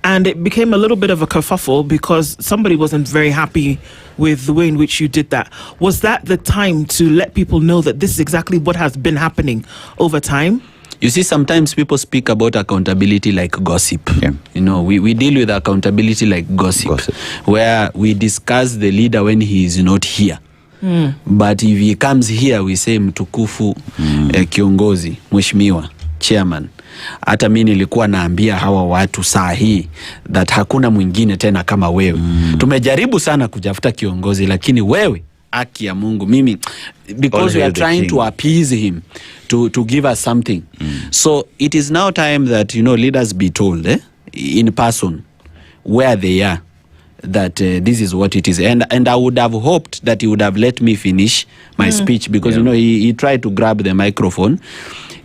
And it became a little bit of a kerfuffle because somebody wasn't very happy with the way in which you did that. Was that the time to let people know that this is exactly what has been happening over time? You see, sometimes people speak about accountability like gossip. We deal with accountability like gossip, where we discuss the leader when he is not here. But if he comes here, we say mtukufu, kiongozi, mheshimiwa, chairman. Hata mimi nilikuwa naambia hawa watu saa hii that hakuna mwingine tena kama wewe. Tumejaribu sana kujafuta kiongozi, lakini wewe, haki ya Mungu, mimi, because we are trying to appease him to give us something. So it is now time that leaders be told in person where they are, that this is what it is. And I would have hoped that he would have let me finish my speech, because he tried to grab the microphone.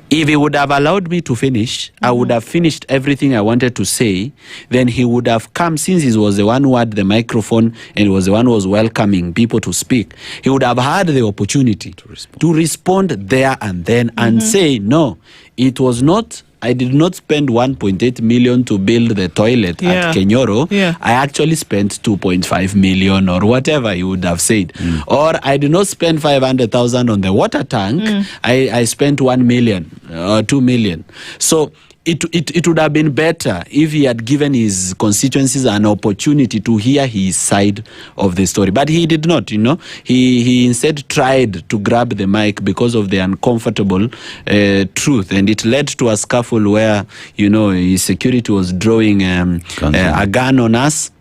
If he would have allowed me to finish, I would have finished everything I wanted to say. Then he would have come, since he was the one who had the microphone and he was the one who was welcoming people to speak, he would have had the opportunity to respond there and then and say, no, it was not I did not spend 1.8 million to build the toilet at Kenyoro. I actually spent 2.5 million or whatever you would have said. Or I did not spend 500,000 on the water tank. I spent 1 million or 2 million. So it would have been better if he had given his constituencies an opportunity to hear his side of the story. But he did not, He instead tried to grab the mic because of the uncomfortable truth. And it led to a scuffle where, his security was drawing a gun on us.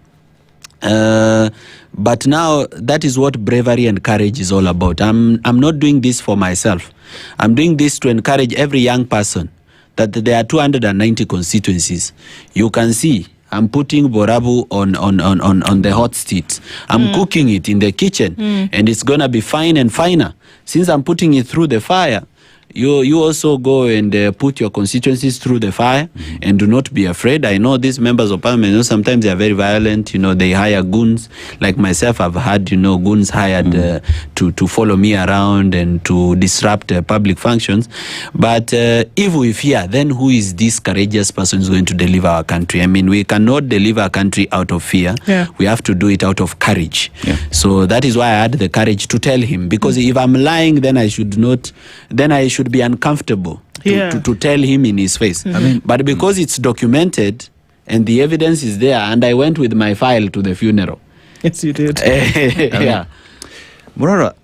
But now that is what bravery and courage is all about. I'm not doing this for myself. I'm doing this to encourage every young person that there are 290 constituencies. You can see I'm putting Borabu on the hot seat. I'm cooking it in the kitchen, and it's gonna be fine and finer. Since I'm putting it through the fire, you also go and put your constituencies through the fire, and do not be afraid. I know these members of parliament, sometimes they are very violent. they hire goons. Like myself, I've had goons hired to follow me around and to disrupt public functions. But if we fear, then who is this courageous person who's going to deliver our country? I mean, we cannot deliver a country out of fear. We have to do it out of courage. So that is why I had the courage to tell him, because if I'm lying, then I should not. Then I should be uncomfortable to tell him in his face. But because it's documented and the evidence is there, and I went with my file to the funeral. Yes, you did. Morara,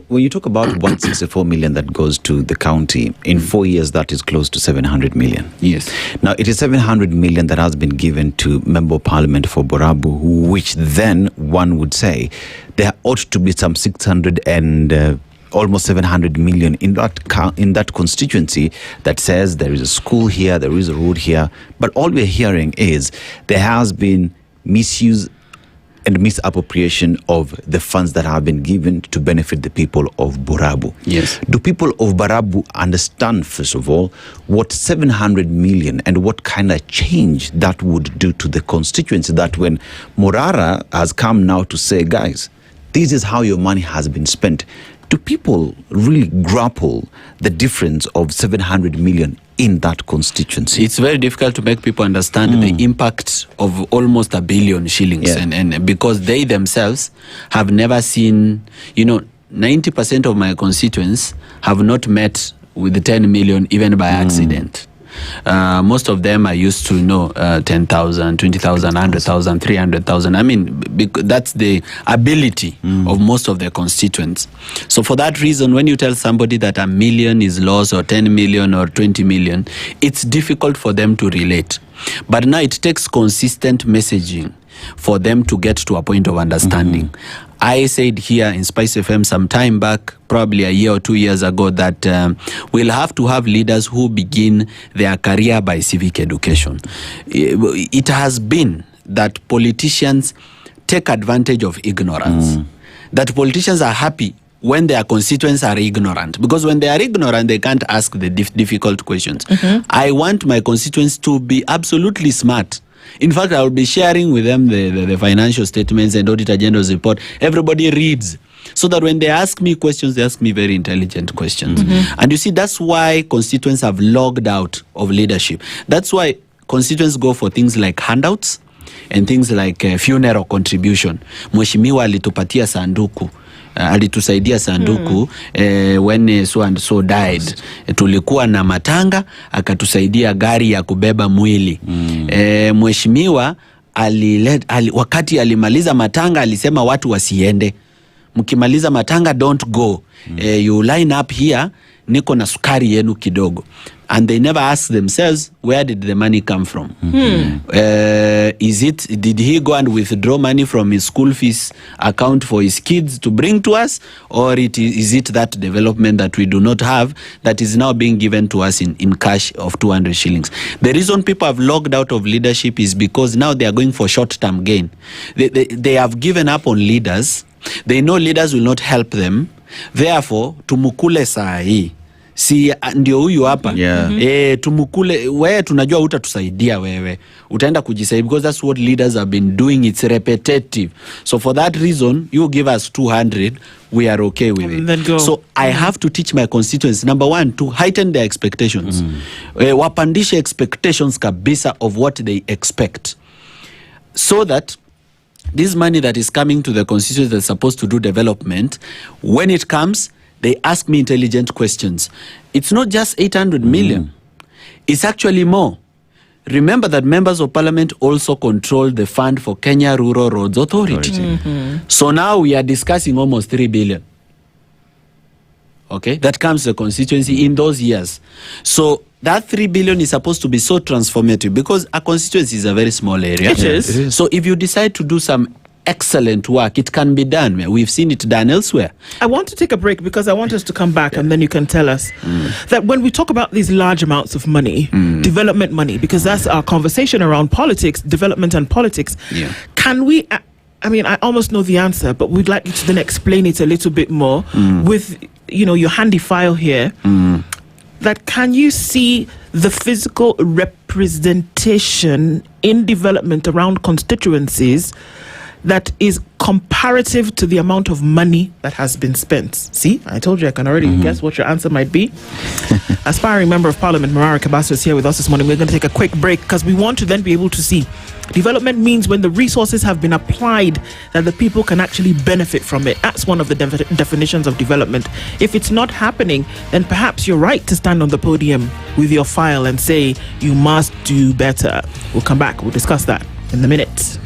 when you talk about 164 million that goes to the county, in 4 years that is close to 700 million. Yes. Now, it is 700 million that has been given to Member of Parliament for Borabu, which then one would say there ought to be some 600 and almost 700 million in that constituency that says there is a school here, there is a road here. But all we're hearing is there has been misuse and misappropriation of the funds that have been given to benefit the people of Borabu. Yes. Do people of Borabu understand, first of all, what 700 million and what kind of change that would do to the constituency, that when Morara has come now to say, guys, this is how your money has been spent, do people really grapple the difference of 700 million in that constituency? It's very difficult to make people understand the impact of almost 1 billion shillings. And because they themselves have never seen, 90% of my constituents have not met with the 10 million even by accident. Most of them are used to 10,000, 20,000, 100,000, 300,000. I mean, that's the ability of most of their constituents. So for that reason, when you tell somebody that 1 million is lost, or 10 million or 20 million, it's difficult for them to relate. But now it takes consistent messaging for them to get to a point of understanding. I said here in SpiceFM some time back, probably a year or 2 years ago, that we'll have to have leaders who begin their career by civic education. It has been that politicians take advantage of ignorance. That politicians are happy when their constituents are ignorant, because when they are ignorant, they can't ask the difficult questions. I want my constituents to be absolutely smart. In fact, I will be sharing with them the financial statements and audit agendas report. Everybody reads, so that when they ask me questions, they ask me very intelligent questions. And you see, that's why constituents have logged out of leadership. That's why constituents go for things like handouts and things like funeral contribution. Mheshimiwa alitupatia sanduku. Alitusaidia sanduku when so and so died. Tulikuwa na matanga, akatusaidia gari ya kubeba mwili. Mheshimiwa wakati alimaliza matanga alisema watu wasiende. Mkimaliza matanga, don't go. You line up here, niko na sukari yenu kidogo. And they never ask themselves, where did the money come from? Did he go and withdraw money from his school fees account for his kids to bring to us? Or is it that development that we do not have that is now being given to us in cash of 200 shillings? The reason people have logged out of leadership is because now they are going for short-term gain. They have given up on leaders. They know leaders will not help them. Therefore, tumukule saa hii. si ndio huyu hapa tumukule wewe, tunajua utatusaidia wewe, utaenda kujisaidia, because that's what leaders have been doing. It's repetitive. So for that reason, you give us 200, we are okay with it. Then go. So I have to teach my constituents, number one, to heighten their expectations. Wapandishe expectations kabisa of what they expect, so that this money that is coming to the constituents that's supposed to do development, when it comes, they ask me intelligent questions. It's not just 800 million. It's actually more. Remember that members of parliament also control the fund for Kenya Rural Roads Authority. So now we are discussing almost 3 billion. Okay, that comes to the constituency in those years. So that 3 billion is supposed to be so transformative, because a constituency is a very small area. It is. So if you decide to do some excellent work, it can be done. We've seen it done elsewhere. I want to take a break because I want us to come back and then you can tell us that when we talk about these large amounts of money, development money, because that's our conversation around politics, development and politics, can we, I mean, I almost know the answer, but we'd like you to then explain it a little bit more with, you know, your handy file here. That can you see the physical representation in development around constituencies that is comparative to the amount of money that has been spent? See, I told you I can already guess what your answer might be. Aspiring Member of Parliament Morara Kebaso is here with us this morning. We're going to take a quick break because we want to then be able to see development means when the resources have been applied that the people can actually benefit from it. That's one of the definitions of development. If it's not happening, then perhaps you're right to stand on the podium with your file and say you must do better. We'll come back. We'll discuss that in a minute.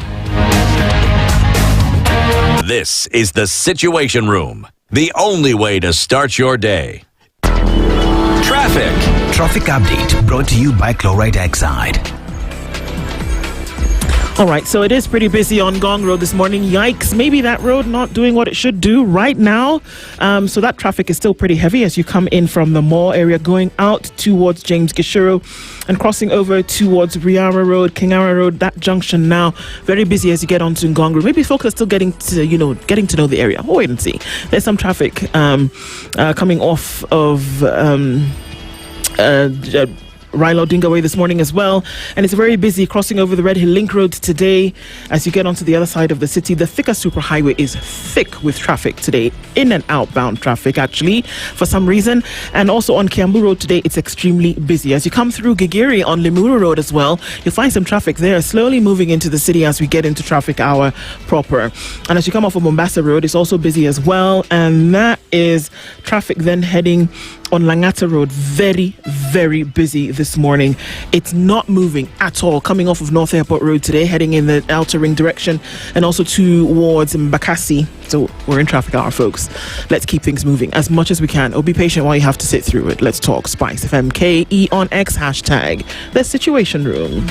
This is the Situation Room, the only way to start your day. Traffic update brought to you by Chloride Exide. All right, so it is pretty busy on Gong Road this morning. Yikes, maybe that road not doing what it should do right now. So that traffic is still pretty heavy as you come in from the mall area, going out towards James Gishuru and crossing over towards Riara Road, Kingara Road. That junction now very busy as you get onto Ngong Road. Maybe folks are still getting to know the area. We'll wait and see. There's some traffic coming off of Raila Odinga Way this morning as well, and it's very busy crossing over the Red Hill Link Road today as you get onto the other side of the city. The Thika Superhighway is thick with traffic today, in and outbound traffic actually for some reason, and also on Kiambu Road today it's extremely busy. As you come through Gigiri on Limuru Road as well, you'll find some traffic there slowly moving into the city as we get into traffic hour proper. And as you come off of Mombasa Road, it's also busy as well, and that is traffic then heading on Langata Road, very, very busy this morning. It's not moving at all. Coming off of North Airport Road today, heading in the outer ring direction, and also towards Mbakasi. So we're in traffic hour, folks. Let's keep things moving as much as we can. Or be patient while you have to sit through it. Let's talk SpiceFM KE on X, hashtag The Situation Room.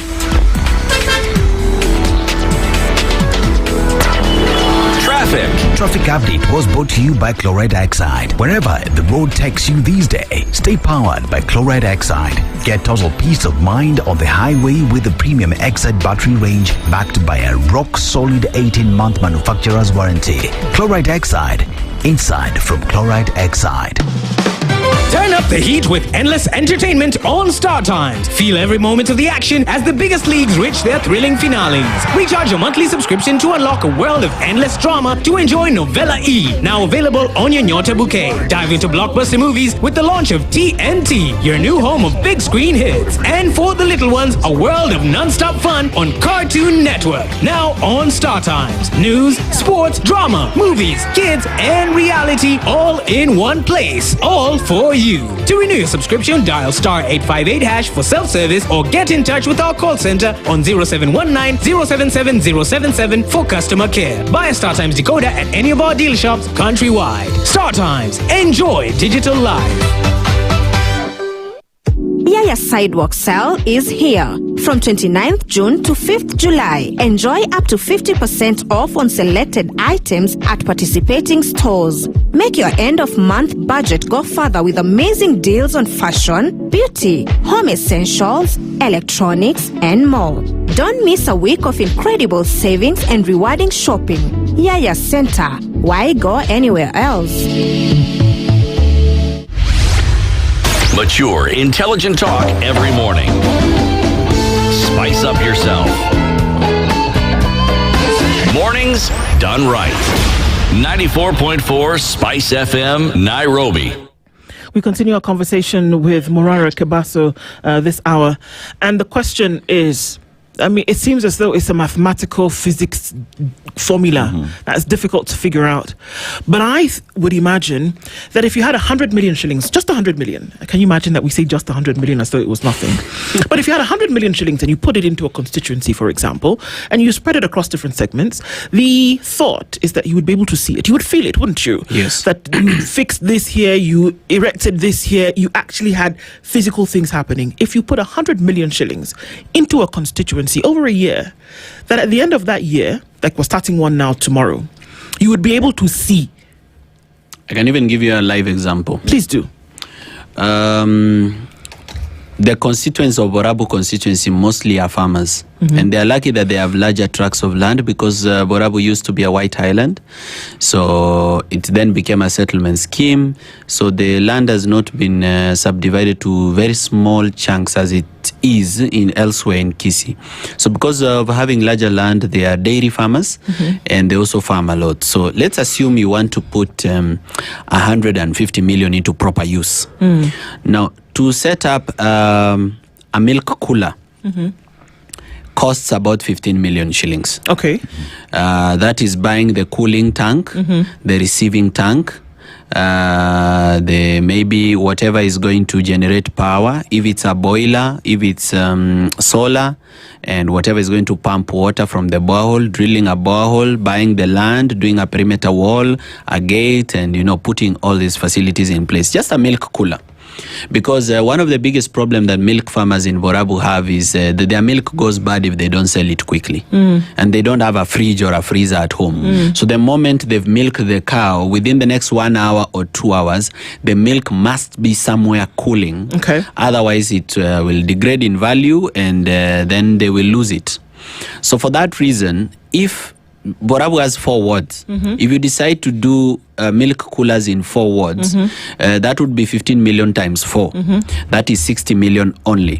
Traffic update was brought to you by Chloride Exide. Wherever the road takes you these days, stay powered by Chloride Exide. Get total peace of mind on the highway with the premium Exide battery range backed by a rock-solid 18-month manufacturer's warranty. Chloride Exide. Inside from Chloride Exide. Turn up the heat with endless entertainment on Star Times. Feel every moment of the action as the biggest leagues reach their thrilling finales. Recharge your monthly subscription to unlock a world of endless drama to enjoy Novella E, now available on your Nyota bouquet. Dive into blockbuster movies with the launch of TNT, your new home of big screen hits. And for the little ones, a world of non-stop fun on Cartoon Network, now on Star Times. News, sports, drama, movies, kids, and reality all in one place. All for you. To renew your subscription, dial star 858# for self-service or get in touch with our call center on 0719 077 077 for customer care. Buy a Star Times decoder at any of our deal shops countrywide. Star Times. Enjoy digital life. Yaya Sidewalk Sale is here. From 29th June to 5th July, enjoy up to 50% off on selected items at participating stores. Make your end-of-month budget go further with amazing deals on fashion, beauty, home essentials, electronics, and more. Don't miss a week of incredible savings and rewarding shopping. Yaya Center. Why go anywhere else? Mature, intelligent talk every morning. Spice up yourself. Mornings done right. 94.4 Spice FM, Nairobi. We continue our conversation with Morara Kebaso this hour. And the question is, I mean, it seems as though it's a mathematical physics formula that's difficult to figure out. But I would imagine that if you had 100 million shillings, just 100 million, can you imagine that we say just 100 million as though it was nothing? But if you had 100 million shillings and you put it into a constituency, for example, and you spread it across different segments, the thought is that you would be able to see it. You would feel it, wouldn't you? Yes. That you fixed this here, you erected this here, you actually had physical things happening. If you put 100 million shillings into a constituency over a year, that at the end of that year, like we're starting one now tomorrow, you would be able to see. I can even give you a live example. Please do. The constituents of Borabu constituency mostly are farmers. And they are lucky that they have larger tracts of land because Borabu used to be a white island. So it then became a settlement scheme. So the land has not been subdivided to very small chunks as it is in elsewhere in Kisii. So because of having larger land, they are dairy farmers and they also farm a lot. So let's assume you want to put 150 million into proper use. Now, to set up a milk cooler costs about 15 million shillings. Okay. That is buying the cooling tank, the receiving tank, the maybe whatever is going to generate power, if it's a boiler, if it's solar, and whatever is going to pump water from the borehole, drilling a borehole, buying the land, doing a perimeter wall, a gate, and putting all these facilities in place. Just a milk cooler. Because one of the biggest problems that milk farmers in Borabu have is that their milk goes bad if they don't sell it quickly. And they don't have a fridge or a freezer at home. So the moment they've milked the cow, within the next 1 hour or 2 hours, the milk must be somewhere cooling. Okay. Otherwise, it will degrade in value and then they will lose it. So for that reason, if Borabu has 4 wards. If you decide to do milk coolers in 4 wards, that would be 15 million times 4. That is 60 million only.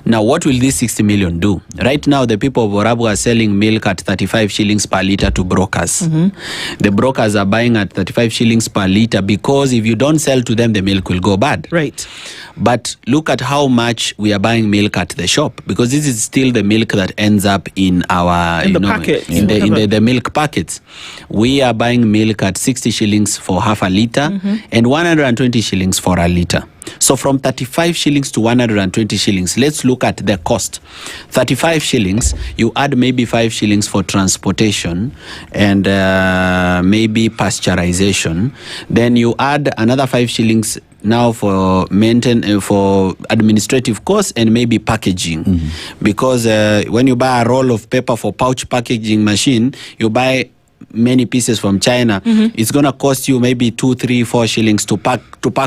Now, what will this 60 million do? Right now, the people of Borabu are selling milk at 35 shillings per litre to brokers. The brokers are buying at 35 shillings per litre because if you don't sell to them, the milk will go bad. Right. But look at how much we are buying milk at the shop, because this is still the milk that ends up in our packets. in the milk packets. We are buying milk at 60 shillings for half a litre and 120 shillings for a litre. So from 35 shillings to 120 shillings, let's look at the cost. 35 shillings, you add maybe 5 shillings for transportation and maybe pasteurization. Then you add another 5 shillings now for for administrative costs and maybe packaging. Because when you buy a roll of paper for pouch packaging machine, you buy many pieces from China, it's going to cost you maybe 2, 3, 4 shillings to pack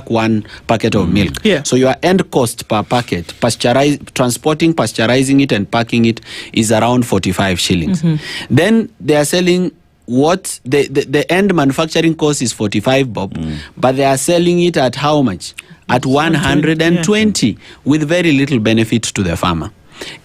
1 packet of milk. So your end cost per packet, transporting, pasteurizing it and packing it is around 45 shillings. Then they are selling what the end manufacturing cost is 45 bob, but they are selling it at how much? At 120 with very little benefit to the farmer.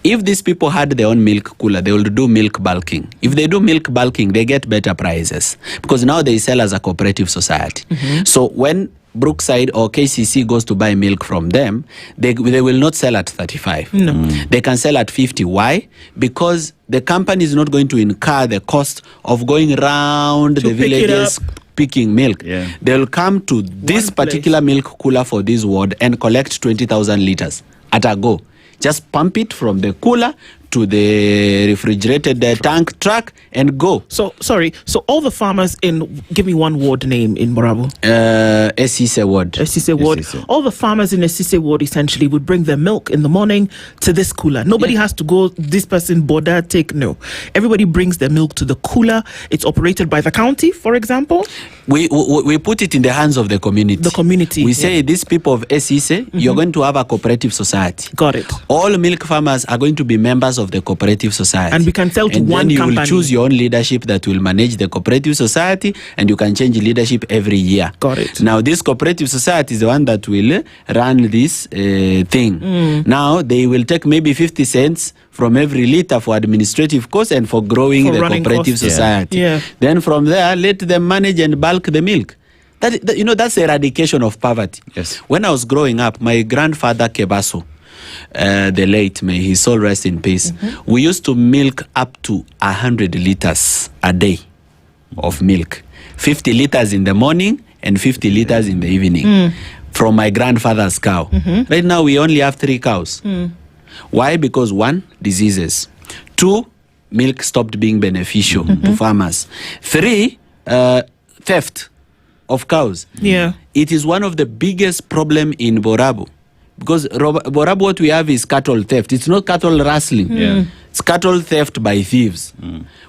If these people had their own milk cooler, they will do milk bulking. If they do milk bulking, they get better prices because now they sell as a cooperative society. So when Brookside or KCC goes to buy milk from them, they will not sell at 35. They can sell at 50. Why? Because the company is not going to incur the cost of going around the villages picking milk. They'll come to this particular milk cooler for this ward and collect 20,000 liters at a go. Just pump it from the cooler to the refrigerated tank truck and go. So all the farmers give me one ward name in Borabu. Esise ward. Esise ward. All the farmers in Esise ward essentially would bring their milk in the morning to this cooler. Nobody has to go, this person border, take, no. Everybody brings their milk to the cooler. It's operated by the county, for example. We put it in the hands of the community. The community. We say these people of SEC, you're going to have a cooperative society. Got it. All milk farmers are going to be members of the cooperative society. And we can sell to and one then company. You will choose your own leadership that will manage the cooperative society, and you can change leadership every year. Got it. Now, this cooperative society is the one that will run this thing. Now, they will take maybe 50 cents from every liter for administrative costs and for growing the cooperative society. Yeah. Then from there, let them manage and bulk the milk. That's eradication of poverty. Yes. When I was growing up, my grandfather Kebaso, the late, may his soul rest in peace, we used to milk up to 100 liters a day of milk. 50 liters in the morning and 50 liters in the evening from my grandfather's cow. Right now, we only have 3 cows. Why? Because 1, diseases. 2, milk stopped being beneficial to farmers. 3, theft of cows. Yeah. It is one of the biggest problem in Borabu. Because Borabu, what we have is cattle theft. It's not cattle rustling. It's cattle theft by thieves,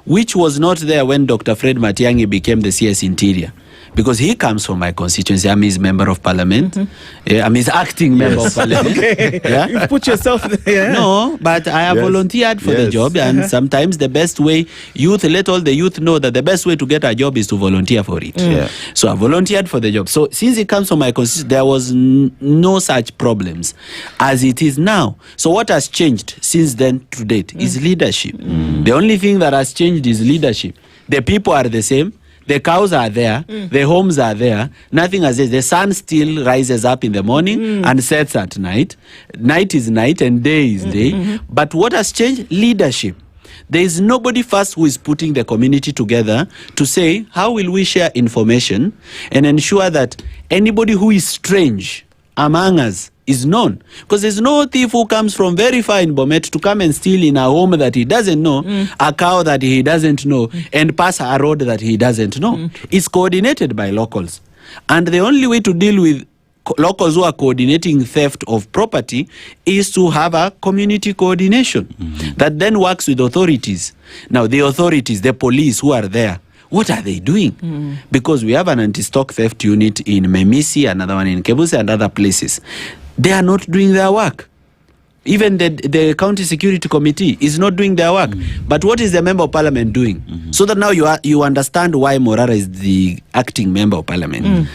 which was not there when Dr. Fred Matiang'i became the CS Interior. Because he comes from my constituency. I'm his member of parliament. I'm his acting member of parliament. Okay. Yeah? You put yourself there. No, but I have volunteered for the job, and sometimes the best way, let all the youth know that the best way to get a job is to volunteer for it. So I volunteered for the job. So since it comes from my constituency, there was no such problems as it is now. So what has changed since then to date is leadership. The only thing that has changed is leadership. The people are the same. The cows are there, the homes are there, nothing has changed. The sun still rises up in the morning and sets at night. Night is night and day is day. But what has changed? Leadership. There is nobody first who is putting the community together to say, how will we share information and ensure that anybody who is strange among us is known? Because there's no thief who comes from very far in Bomet to come and steal in a home that he doesn't know, a cow that he doesn't know, and pass a road that he doesn't know. It's coordinated by locals. And the only way to deal with locals who are coordinating theft of property is to have a community coordination that then works with authorities. Now, the authorities, the police who are there, what are they doing? Because we have an anti-stock theft unit in Memisi, another one in Kebuse, and other places. They are not doing their work. Even the county security committee is not doing their work. But what is the member of parliament doing? So that now you understand why Morara is the acting member of parliament.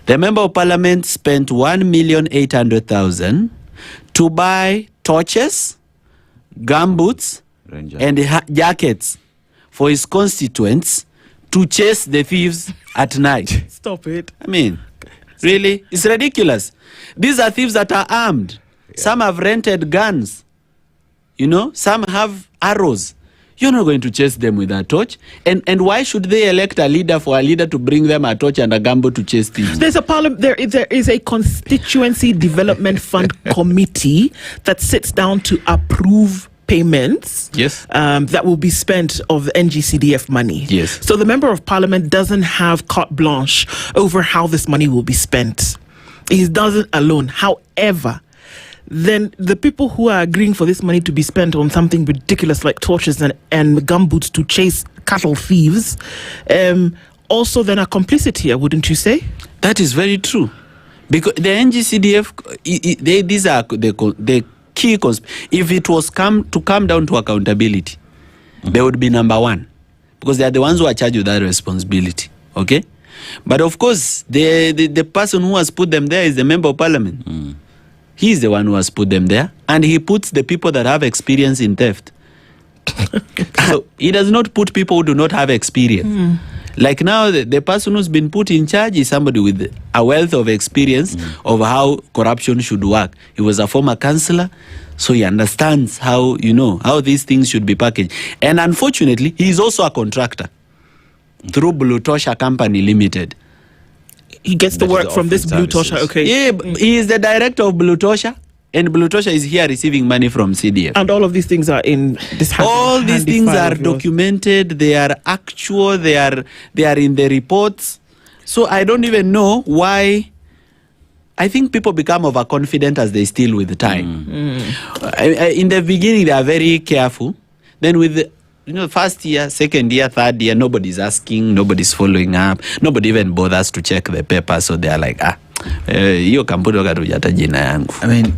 The member of parliament spent 1,800,000 to buy torches, gumboots, and jackets for his constituents to chase the thieves at night. Stop it. I mean, really? It's ridiculous. These are thieves that are armed. Some have rented guns. Some have arrows. You're not going to chase them with a torch. And why should they elect a leader for a leader to bring them a torch and a gumbo to chase thieves? There is a constituency development fund committee that sits down to approve payments that will be spent of the NGCDF money. Yes. So the member of parliament doesn't have carte blanche over how this money will be spent. He doesn't alone. However, then the people who are agreeing for this money to be spent on something ridiculous like torches and gumboots to chase cattle thieves also then are complicit here, wouldn't you say? That is very true. Because the NGCDF, these are the key if it was come down to accountability, they would be number one, because they are the ones who are charged with that responsibility. Okay, but of course the person who has put them there is the member of parliament. He is the one who has put them there, and he puts the people that have experience in theft. So he does not put people who do not have experience. Like now, the person who's been put in charge is somebody with a wealth of experience of how corruption should work. He was a former councillor, so he understands how these things should be packaged. And unfortunately, he is also a contractor through Blue Tosha Company Limited. He gets the work from this Blue Tosha, okay. Yeah, he is the director of Blue Tosha, and Blue Tosha is here receiving money from CDF. And all of these things are in this all these things are documented, they are actual, they are in the reports. So I don't even know why. I think people become overconfident as they steal with the time. In the beginning, they are very careful. Then with first year, second year, third year, nobody's asking, nobody's following up, nobody even bothers to check the paper, so they're like, hiyo kampuni wakatujata jina yangu. I mean,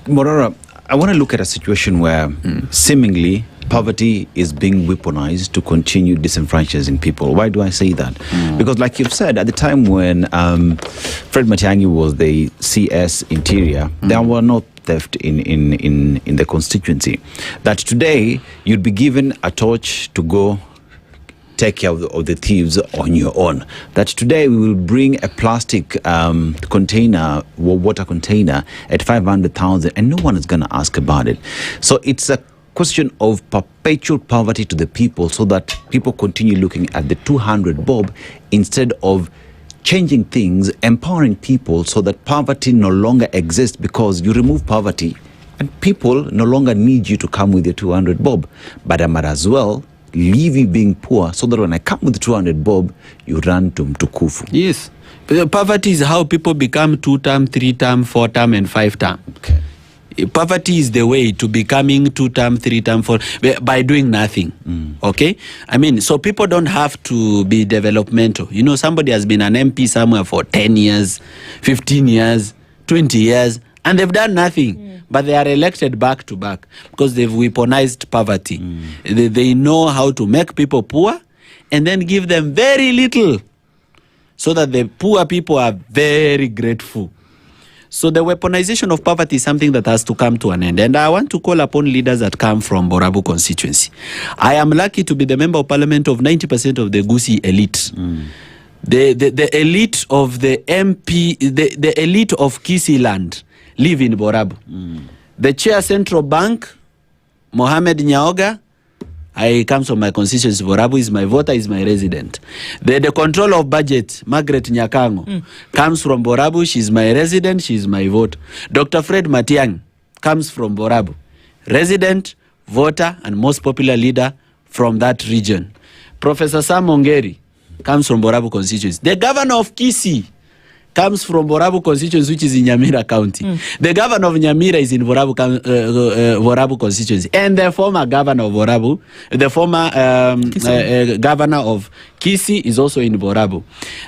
Morara, I want to look at a situation where seemingly poverty is being weaponized to continue disenfranchising people. Why do I say that? Because like you've said, at the time when Fred Matiang'i was the CS Interior, there were no theft in the constituency. That today, you'd be given a torch to go take care of the thieves on your own. That today we will bring a plastic container, water container at 500,000 and no one is going to ask about it. So it's a question of perpetual poverty to the people so that people continue looking at the 200 bob instead of changing things, empowering people so that poverty no longer exists, because you remove poverty and people no longer need you to come with your 200 bob. But I might as well leave you being poor so that when I come with 200 bob, you run to Mtukufu. Yes. Poverty is how people become 2-term, 3-term, 4-term, and 5-term. Okay. Poverty is the way to becoming 2-term, 3-term, 4 by doing nothing. Okay? I mean, so people don't have to be developmental. Somebody has been an MP somewhere for 10 years, 15 years, 20 years, and they've done nothing. But they are elected back to back because they've weaponized poverty. They know how to make people poor and then give them very little so that the poor people are very grateful. So the weaponization of poverty is something that has to come to an end. And I want to call upon leaders that come from Borabu constituency. I am lucky to be the member of parliament of 90% of the Gusii elite. The elite of the MP, the elite of Kisii land live in Borabu. The chair central bank, Mohamed Nyaoga, I comes from my constituency. Borabu is my voter, is my resident. The control of budget, Margaret Nyakango, comes from Borabu. She's my resident, she's my voter. Dr. Fred Matiang'i comes from Borabu. Resident, voter, and most popular leader from that region. Professor Sam Njeri comes from Borabu constituency. The governor of Kisii comes from Borabu constituency, which is in Nyamira County. The governor of Nyamira is in Borabu constituency. And the former governor of Borabu, the former governor of Kisii is also in Borabu.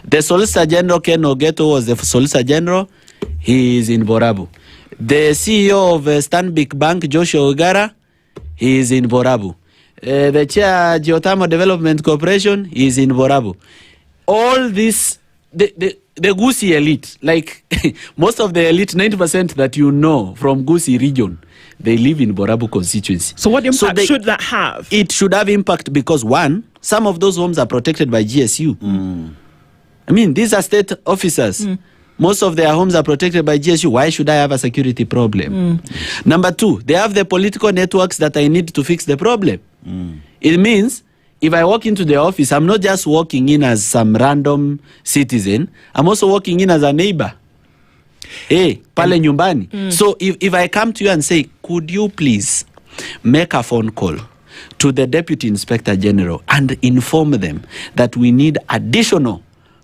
The Solicitor General, Ken Ogeto, was the Solicitor General. He is in Borabu. The CEO of Stanbic Bank, Joshua Ogara, he is in Borabu. The Chair Geothermal Development Corporation, he is in Borabu. All this, the Gusii elite, like most of the elite, 90% that you know from Gusii region, they live in Borabu constituency. So what impact should that have? It should have impact because, one, some of those homes are protected by GSU. I mean, these are state officers. Most of their homes are protected by GSU. Why should I have a security problem? Number two, they have the political networks that I need to fix the problem. It means if I walk into the office, I'm not just walking in as some random citizen. I'm also walking in as a neighbor. Hey, pale nyumbani. So if I come to you and say, could you please make a phone call to the Deputy Inspector General and inform them that we need additional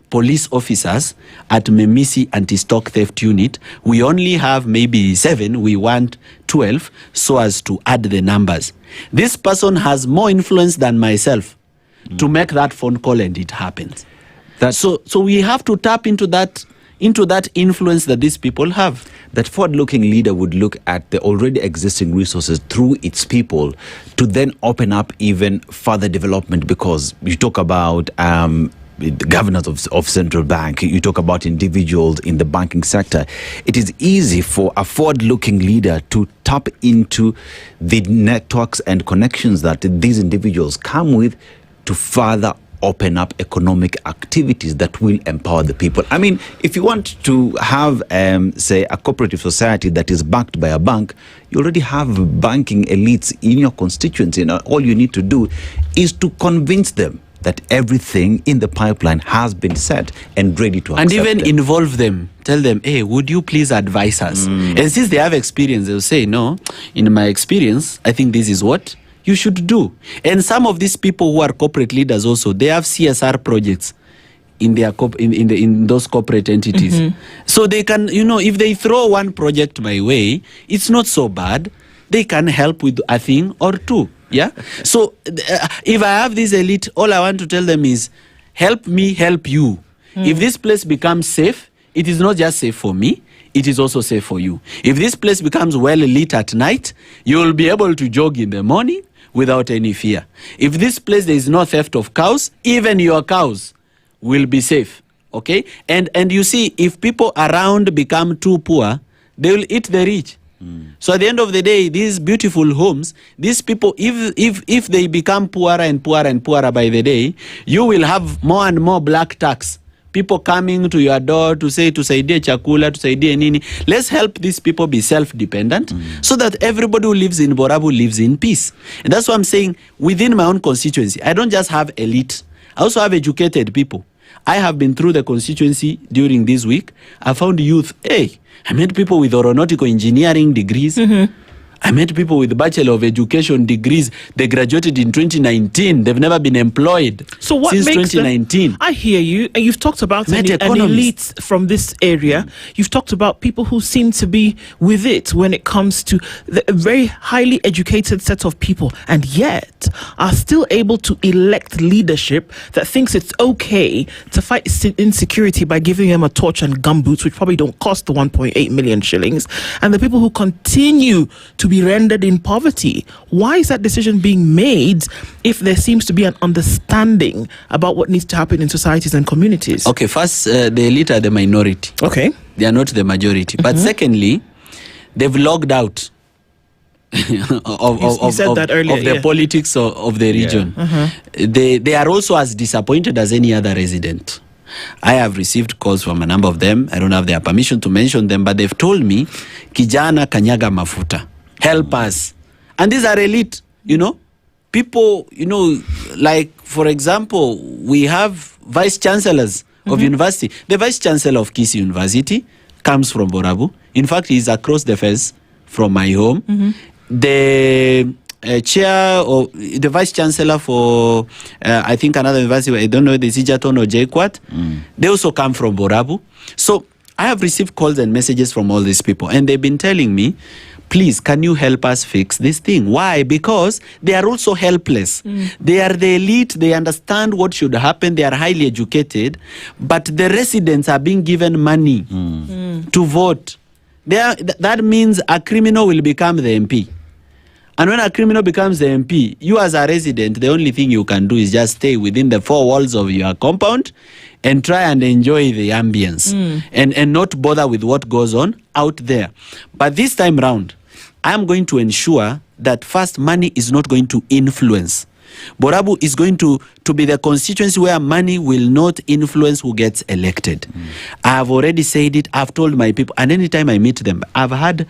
police officers at Memisi Anti-Stock Theft Unit. We only have maybe 7. We want 12 so as to add the numbers. This person has more influence than myself to make that phone call and it happens. So we have to tap into that influence that these people have. That forward-looking leader would look at the already existing resources through its people to then open up even further development, because you talk about the governors of central bank, you talk about individuals in the banking sector. It is easy for a forward-looking leader to tap into the networks and connections that these individuals come with to further open up economic activities that will empower the people. I mean, if you want to have, say, a cooperative society that is backed by a bank, you already have banking elites in your constituency, and all you need to do is to convince them that everything in the pipeline has been set and ready to accept. And even involve them. Tell them, hey, would you please advise us? And since they have experience, they'll say, no, in my experience, I think this is what you should do. And some of these people who are corporate leaders also, they have CSR projects in their in those corporate entities. So they can, if they throw one project my way, it's not so bad. They can help with a thing or two. Yeah. So if I have this elite, all I want to tell them is, help me, help you. If this place becomes safe, it is not just safe for me, it is also safe for you. If this place becomes well lit at night, you will be able to jog in the morning without any fear. If this place there is no theft of cows, even your cows will be safe. Okay? And you see, if people around become too poor, they will eat the rich. So at the end of the day, these beautiful homes, these people, if they become poorer and poorer and poorer by the day, you will have more and more black tax. People coming to your door to say, tusaidie chakula, tusaidie nini. Let's help these people be self-dependent so that everybody who lives in Borabu lives in peace. And that's what I'm saying. Within my own constituency, I don't just have elite. I also have educated people. I have been through the constituency during this week. I found youth. Hey, I met people with aeronautical engineering degrees. I met people with Bachelor of Education degrees. They graduated in 2019. They've never been employed so what since makes 2019. I hear you. And you've talked about an elite from this area. You've talked about people who seem to be with it when it comes to the very highly educated set of people, and yet are still able to elect leadership that thinks it's okay to fight insecurity by giving them a torch and gumboots, which probably don't cost the 1.8 million shillings. And the people who continue to be rendered in poverty. Why is that decision being made if there seems to be an understanding about what needs to happen in societies and communities? Okay, first, the elite are the minority. Okay. They are not the majority. But secondly, they've logged out of the politics of the region. They are also as disappointed as any other resident. I have received calls from a number of them. I don't have their permission to mention them, but they've told me, Kijana kanyaga mafuta. Help us. And these are elite, people, like, for example, we have vice chancellors of university. The vice chancellor of Kisii University comes from Borabu. In fact, he's across the fence from my home. The chair or the vice chancellor for, I think, another university, I don't know, the Sijaton or JKUAT, they also come from Borabu. So I have received calls and messages from all these people, and they've been telling me, please, can you help us fix this thing? Why? Because they are also helpless. They are the elite. They understand what should happen. They are highly educated. But the residents are being given money to vote. That means a criminal will become the MP. And when a criminal becomes the MP, you as a resident, the only thing you can do is just stay within the four walls of your compound and try and enjoy the ambience and not bother with what goes on out there. But this time round, I am going to ensure that first, money is not going to influence. Borabu is going to be the constituency where money will not influence who gets elected. I have already said it. I've told my people, and anytime I meet them, I've had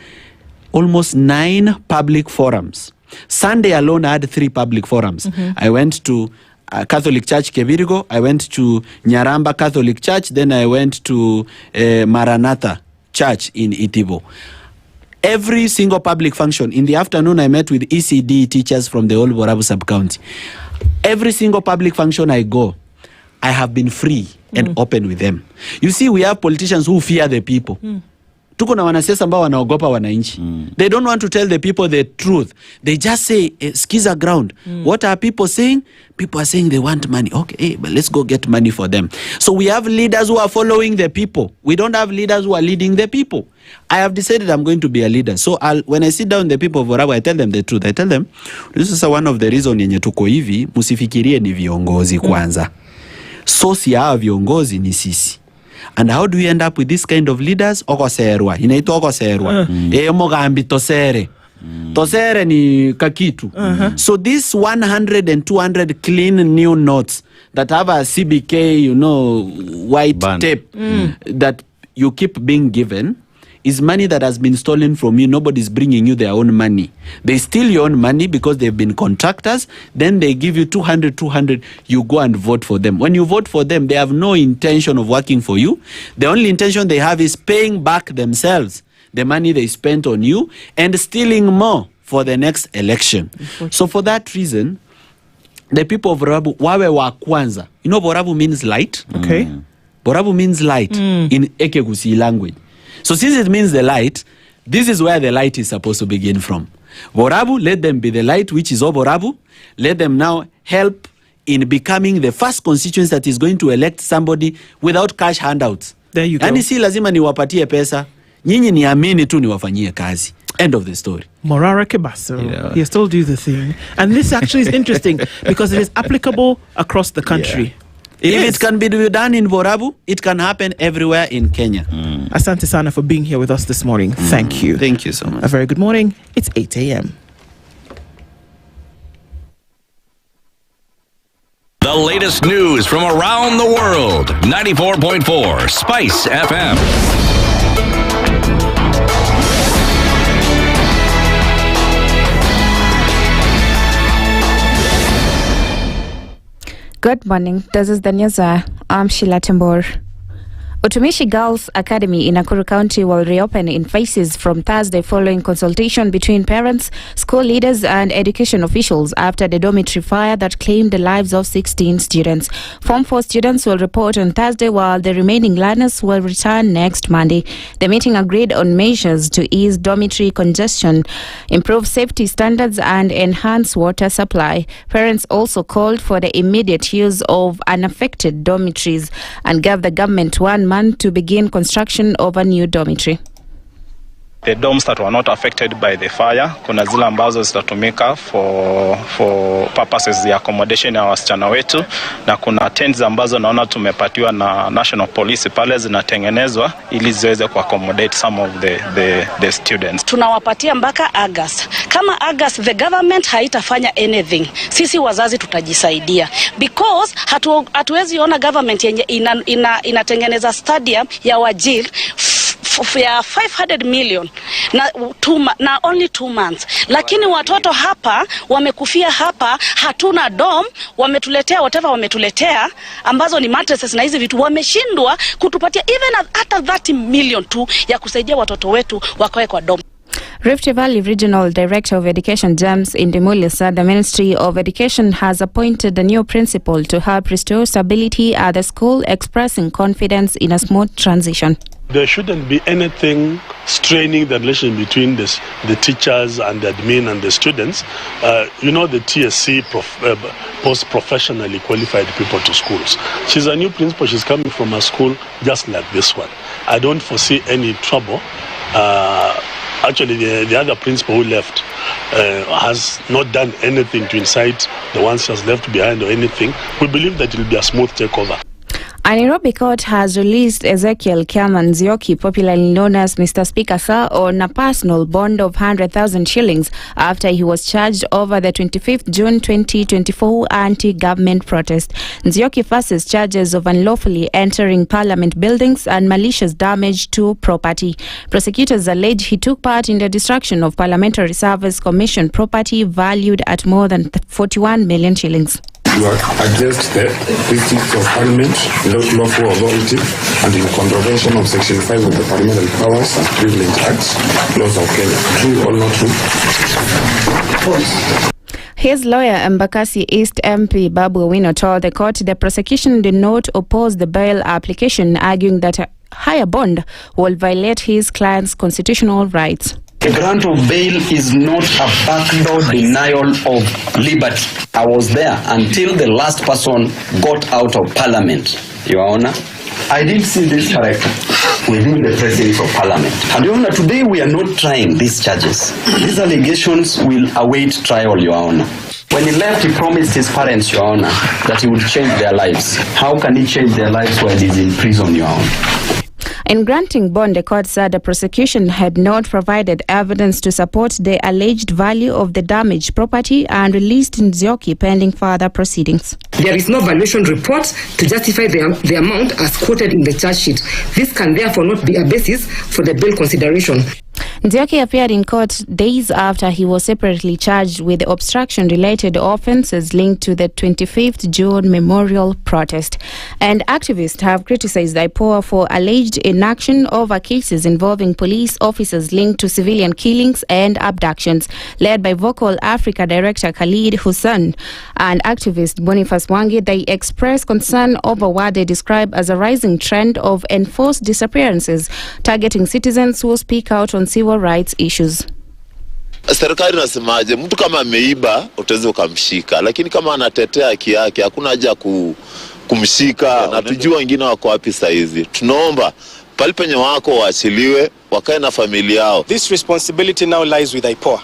almost 9 public forums. Sunday alone, I had 3 public forums. I went to Catholic Church Kebirigo, I went to Nyaramba Catholic Church, then I went to Maranatha Church in Itibo. Every single public function, in the afternoon I met with ECD teachers from the whole Borabu sub-county. Every single public function I go, I have been free and open with them. You see, we have politicians who fear the people. Tuko na wanasiasa ambao wanaogopa wananchi. They don't want to tell the people the truth. They just say, skiza ground. What are people saying? People are saying they want money. Okay, but let's go get money for them. So we have leaders who are following the people. We don't have leaders who are leading the people. I have decided I'm going to be a leader. So when I sit down the people of Borabu, I tell them the truth. I tell them, this is one of the reasons yenye tuko hivi, musifikirie ni viongozi kwanza. Sosi ya viongozi ni sisi. And how do we end up with this kind of leaders? Okoserwa. Inaitwa okoserwa. Mogambi tosere. Tosere ni kakitu. So this 100 and 200 clean new notes that have a CBK, white tape that you keep being given is money that has been stolen from you. Nobody's bringing you their own money. They steal your own money because they've been contractors. Then they give you 200. You go and vote for them. When you vote for them, they have no intention of working for you. The only intention they have is paying back themselves the money they spent on you and stealing more for the next election. So for that reason, the people of Borabu, wawe wa kwanza. Borabu means light. Okay. Borabu means light in Ekegusi language. So since it means the light, this is where the light is supposed to begin from. Borabu, let them be the light, which is Borabu. Let them now help in becoming the first constituency that is going to elect somebody without cash handouts. There you go. Yani si lazima niwapatie pesa. Nyinyi niamini tu niwafanyie kazi. End of the story. Morara Kebaso. He still do the thing. And this actually is interesting because it is applicable across the country. If it can be done in Borabu, it can happen everywhere in Kenya. Asante sana for being here with us this morning. Thank you. Thank you so much. A very good morning. It's 8 a.m. The latest news from around the world. 94.4 Spice FM. Good morning. This is the news. I'm Sheila Tembor. Utumishi Girls Academy in Nakuru County will reopen in phases from Thursday following consultation between parents, school leaders and education officials after the dormitory fire that claimed the lives of 16 students. Form 4 students will report on Thursday while the remaining learners will return next Monday. The meeting agreed on measures to ease dormitory congestion, improve safety standards and enhance water supply. Parents also called for the immediate use of unaffected dormitories and gave the government 1 month to begin construction of a new dormitory. The dorms that were not affected by the fire, kuna zile ambazo zitatumika for purposes ya accommodation ya wasichana wetu, na kuna tents ambazo naona tumepatiwa na National Police pale zinatengenezwa ili ziweze accommodate some of the students. Tunawapatia mpaka August. Kama August the government haitafanya anything, sisi wazazi tutajisaidia because hatuwezi ona government yenye inatengeneza stadium ya Wajir ya 500 million na only 2 months, lakini watoto hapa wamekufia hapa, hatuna dom, wametuletea whatever wametuletea ambazo ni mattresses na hizi vitu, wameshindwa kutupatia even hata 30 million tu ya kusaidia watoto wetu wakae kwa dom. Rift Valley Regional Director of Education James Indimuli said the Ministry of Education has appointed a new principal to help restore stability at the school, expressing confidence in a smooth transition. There shouldn't be anything straining the relation between the teachers and the admin and the students. The TSC post professionally qualified people to schools. She's a new principal. She's coming from a school just like this one. I don't foresee any trouble. Actually, the other principal who left has not done anything to incite the ones she has left behind or anything. We believe that it will be a smooth takeover. A Nairobi court has released Ezekiel Nzioki, popularly known as Mr. Speaker Sir, on a personal bond of 100,000 shillings after he was charged over the 25th June 2024 anti-government protest. Nzioki faces charges of unlawfully entering parliament buildings and malicious damage to property. Prosecutors allege he took part in the destruction of Parliamentary Service Commission property valued at more than 41 million shillings. You are against the principles of Parliament, without lawful authority, and in contravention of Section 5 of the Parliamentary Powers and Privilege Act, laws of Kenya. True or not true? False. His lawyer, Embakasi East MP Babu Owino, told the court the prosecution did not oppose the bail application, arguing that a higher bond will violate his client's constitutional rights. A grant of bail is not a backdoor denial of liberty. I was there until the last person got out of Parliament, Your Honor. I did see this character within the presence of Parliament. And Your Honor, today we are not trying these charges. These allegations will await trial, Your Honor. When he left, he promised his parents, Your Honor, that he would change their lives. How can he change their lives while he's in prison, Your Honor? In granting bond, the court said the prosecution had not provided evidence to support the alleged value of the damaged property and released Nzioki pending further proceedings. There is no valuation report to justify the amount as quoted in the charge sheet. This can therefore not be a basis for the bail consideration. Nzioki appeared in court days after he was separately charged with obstruction-related offences linked to the 25th June memorial protest. And activists have criticised IPOA for alleged inaction over cases involving police officers linked to civilian killings and abductions. Led by Vocal Africa Director Khalid Hussain and activist Boniface Wangi, they expressed concern over what they describe as a rising trend of enforced disappearances, targeting citizens who speak out on civil rights issues. serikali nasemaje, mtu kama ameiba utaweza ukamshika, lakini kama anatetea haki yake hakuna haja kumshika. Na tujua wengine wako wapi saa hizi. Tunaomba pale penye wako waachiliwe, wakae na familia yao. This responsibility now lies with IPOA,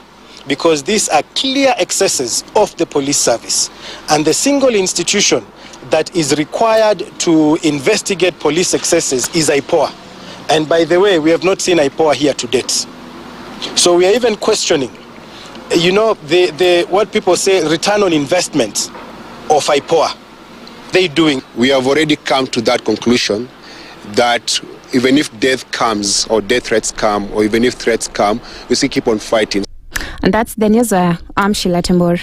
because these are clear excesses of the police service, and the single institution that is required to investigate police excesses is IPOA. And by the way, we have not seen IPOA here to date. So we are even questioning, you know, the what people say return on investment of IPOA. They doing. We have already come to that conclusion that even if death comes or death threats come, or even if threats come, we still keep on fighting. And that's the news. I'm Sheila Tembor.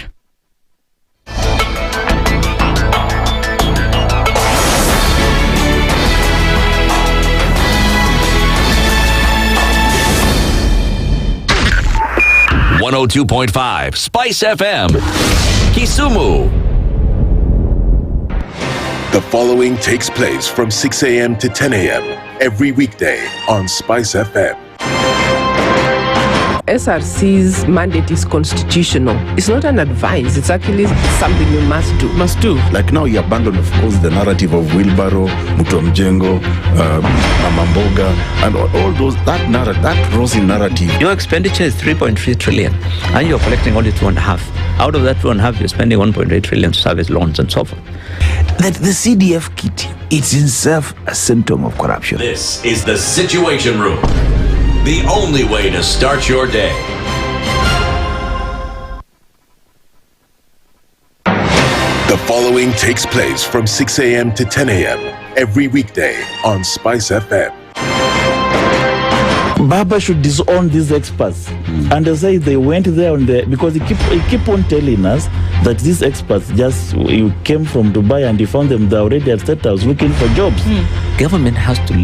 .5 Spice FM, Kisumu. The following takes place from 6 a.m. to 10 a.m. every weekday on Spice FM. SRC's mandate is constitutional. It's not an advice. It's actually something you must do. Must do. Like now you abandon, of course, the narrative of wheelbarrow, Mutanu, Mama, and all those, that rosy narrative. Your expenditure is 3.3 trillion, and you're collecting only 2.5. Out of that 2.5, you're spending 1.8 trillion to service loans and so forth. That the CDF kit, it's itself a symptom of corruption. This is the Situation Room, the only way to start your day. The following takes place from 6 a.m. to 10 a.m. every weekday on Spice FM. Baba should disown these experts and they say they went there on the, because he keep on telling us that these experts you came from Dubai and you found them there already at State House looking for jobs. Government has to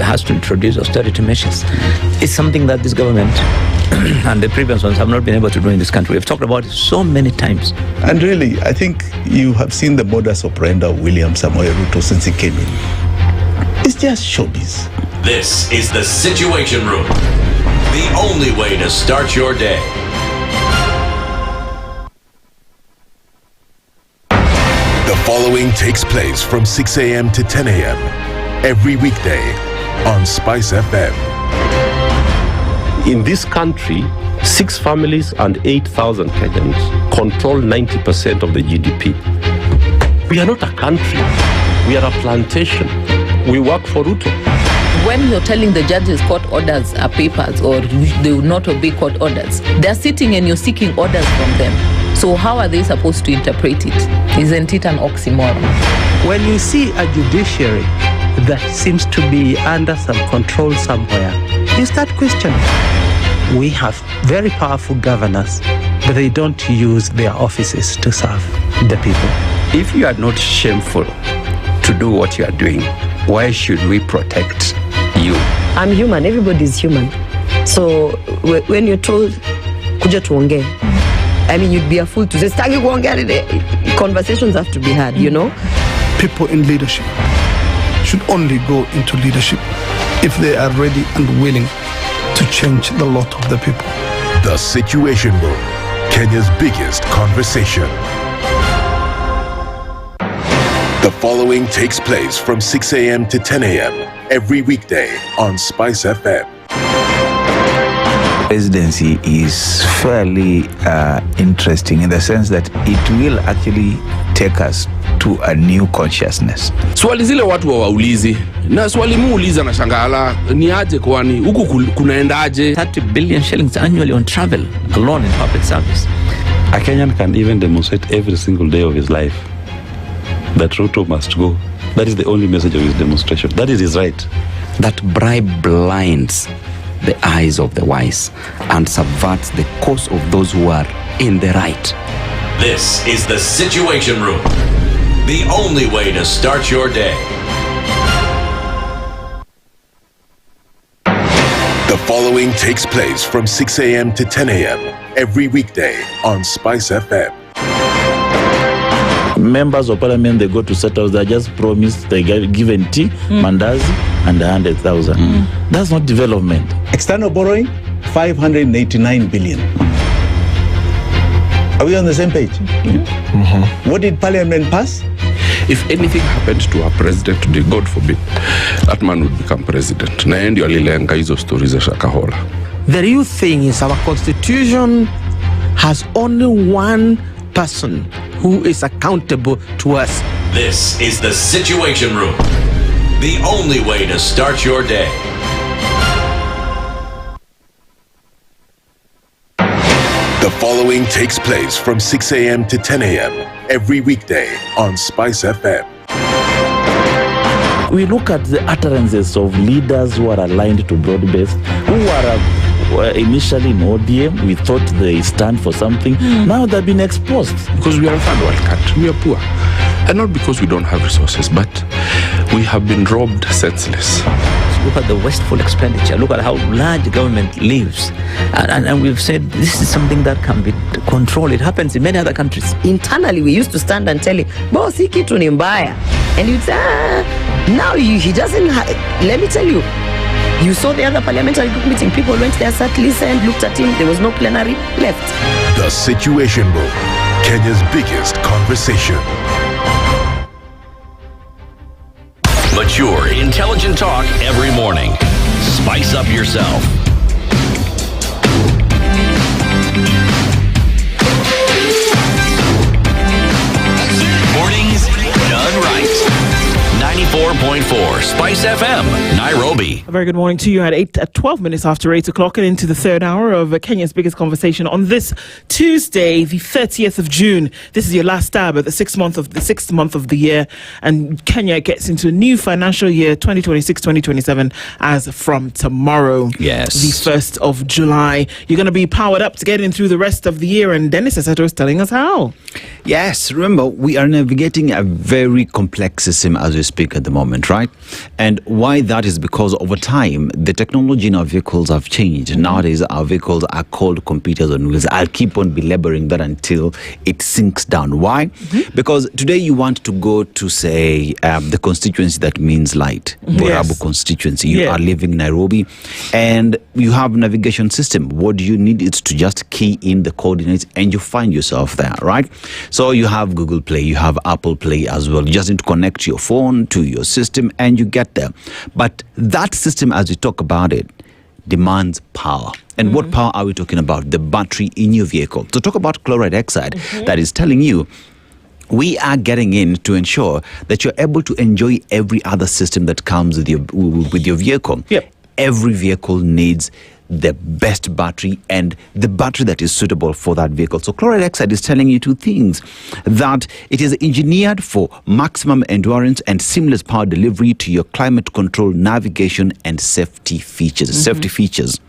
has to introduce austerity measures. It's something that this government and the previous ones have not been able to do in this country. We've talked about it so many times. And really, I think you have seen the modus operandi of William Samoei Ruto since he came in. It's just showbiz. This is the Situation Room, the only way to start your day. The following takes place from 6 a.m. to 10 a.m. every weekday on Spice FM. In this country, 6 families and 8,000 Kenyans control 90% of the GDP. We are not a country. We are a plantation. We work for Ruto. When you're telling the judges court orders are papers or they will not obey court orders, they're sitting and you're seeking orders from them. So how are they supposed to interpret it? Isn't it an oxymoron? When you see a judiciary that seems to be under some control somewhere, you start questioning. We have very powerful governors, but they don't use their offices to serve the people. If you are not shameful to do what you are doing, why should we protect you? I'm human. Everybody's human. So when you're told, kuja tuongee, I mean, you'd be a fool to say, stagi kuongea. Conversations have to be had, you know? People in leadership should only go into leadership if they are ready and willing to change the lot of the people. The Situation Room, Kenya's biggest conversation. The following takes place from 6 a.m. to 10 a.m. every weekday on Spice FM. Presidency is fairly interesting in the sense that it will actually take us to a new consciousness. Swali zile watu waulizi na swali muuliza na shangala ni aje kwani huku kunaendaje? 30 billion shillings annually on travel alone in public service. A Kenyan can even demonstrate every single day of his life that Ruto must go. That is the only message of his demonstration. That is his right. That bribe blinds the eyes of the wise and subverts the cause of those who are in the right. This is the Situation Room, the only way to start your day. The following takes place from 6 a.m. to 10 a.m. every weekday on Spice FM. Members of parliament, they go to settle, they just promised they get given tea, mandazi, and 100,000. That's not development. External borrowing 589 billion. Are we on the same page? What did Parliament pass? If anything happened to our president today, God forbid, that man would become president. Na ndio alilenga hizo stories za Shakahola. The real thing is our constitution has only one person who is accountable to us. This is the Situation Room, the only way to start your day. The following takes place from 6 a.m. to 10 a.m. every weekday on SpiceFM. We look at the utterances of leaders who are aligned to broad-based, who were initially in ODM. We thought they stand for something. Now they've been exposed. Because we are a third world country, we are poor. And not because we don't have resources, but we have been robbed senseless. Look at the wasteful expenditure. Look at how large government lives. And we've said this is something that can be controlled. It happens in many other countries. Internally, we used to stand and tell him, boss, hii kitu ni mbaya. And you'd say, now he doesn't let me tell you, you saw the other parliamentary group meeting. People went there, sat, listened, looked at him. There was no plenary, left. The Situation Room, Kenya's biggest conversation. Mature, intelligent talk every morning. Spice up yourself. Mornings done right. 94.4 Spice FM, Nairobi. A very good morning to you at 12 minutes after 8 o'clock and into the third hour of Kenya's biggest conversation on this Tuesday, the 30th of June. This is your last stab at the sixth month of the year, and Kenya gets into a new financial year, 2026-2027, as from tomorrow. Yes. The 1st of July. You're going to be powered up to get in through the rest of the year, and Dennis Aseto is telling us how. Yes, remember, we are navigating a very complex system as we speak at the moment, right? And why that is because over time, the technology in our vehicles have changed. Nowadays, our vehicles are called computers on wheels. I'll keep on belaboring that until it sinks down. Why? Because today you want to go to, say, the constituency that means light, Borabu constituency. You are living in Nairobi, and you have a navigation system. What do you need is to just key in the coordinates, and you find yourself there, right? So you have Google Play, you have Apple Play as well. You just need to connect your phone to your system and you get there. But that system, as we talk about it, demands power. And what power are we talking about? The battery in your vehicle. So talk about chloride oxide that is telling you we are getting in to ensure that you're able to enjoy every other system that comes with your vehicle. Every vehicle needs the best battery and the battery that is suitable for that vehicle. So chloride oxide is telling you two things: that it is engineered for maximum endurance and seamless power delivery to your climate control, navigation, and safety features. Safety features.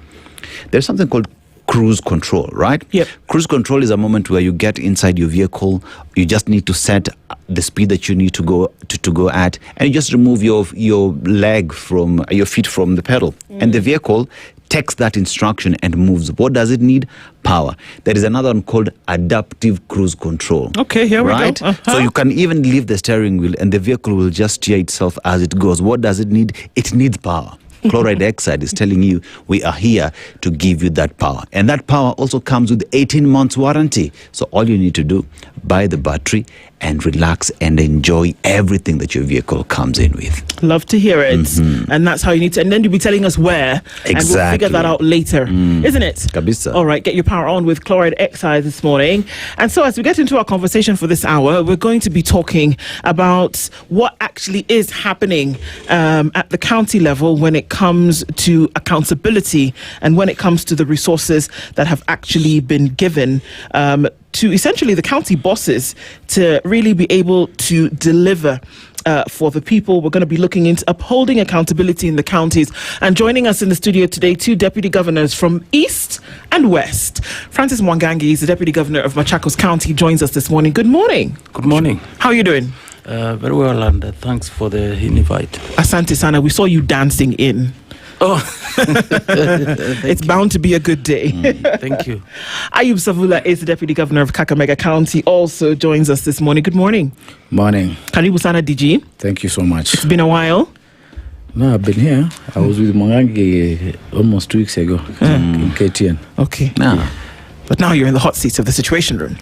There's something called cruise control, right? Cruise control is a moment where you get inside your vehicle, you just need to set the speed that you need to go at, and you just remove your leg from your feet from the pedal, and the vehicle takes that instruction and moves. What does it need? Power. There is another one called adaptive cruise control. Okay, here we go. So you can even leave the steering wheel and the vehicle will just steer itself as it goes. What does it need? It needs power. Chloride oxide is telling you we are here to give you that power. And that power also comes with 18 months warranty. So all you need to do, buy the battery and relax and enjoy everything that your vehicle comes in with. Love to hear it. And that's how you need to. And then you'll be telling us where. And we'll figure that out later. Isn't it? Kabisa. All right, get your power on with chloride oxide this morning. And so as we get into our conversation for this hour, we're going to be talking about what actually is happening at the county level when it comes to accountability and when it comes to the resources that have actually been given to essentially the county bosses to really be able to deliver for the people. We're going to be looking into upholding accountability in the counties. And joining us in the studio today, two deputy governors from East and West. Francis Mwangangi is the deputy governor of Machakos County. He joins us this morning. Good morning. Good morning. How are you doing? Very well, and thanks for the invite. Asante Sana, we saw you dancing in. Oh, it's bound to be a good day. Thank you. Ayub Savula is the deputy governor of Kakamega County, also joins us this morning. Good morning. Morning. Karibu Sana DG. Thank you so much. It's been a while. No, I've been here. I was with Mungai almost 2 weeks ago in KTN. Okay. But now you're in the hot seat of the Situation Room.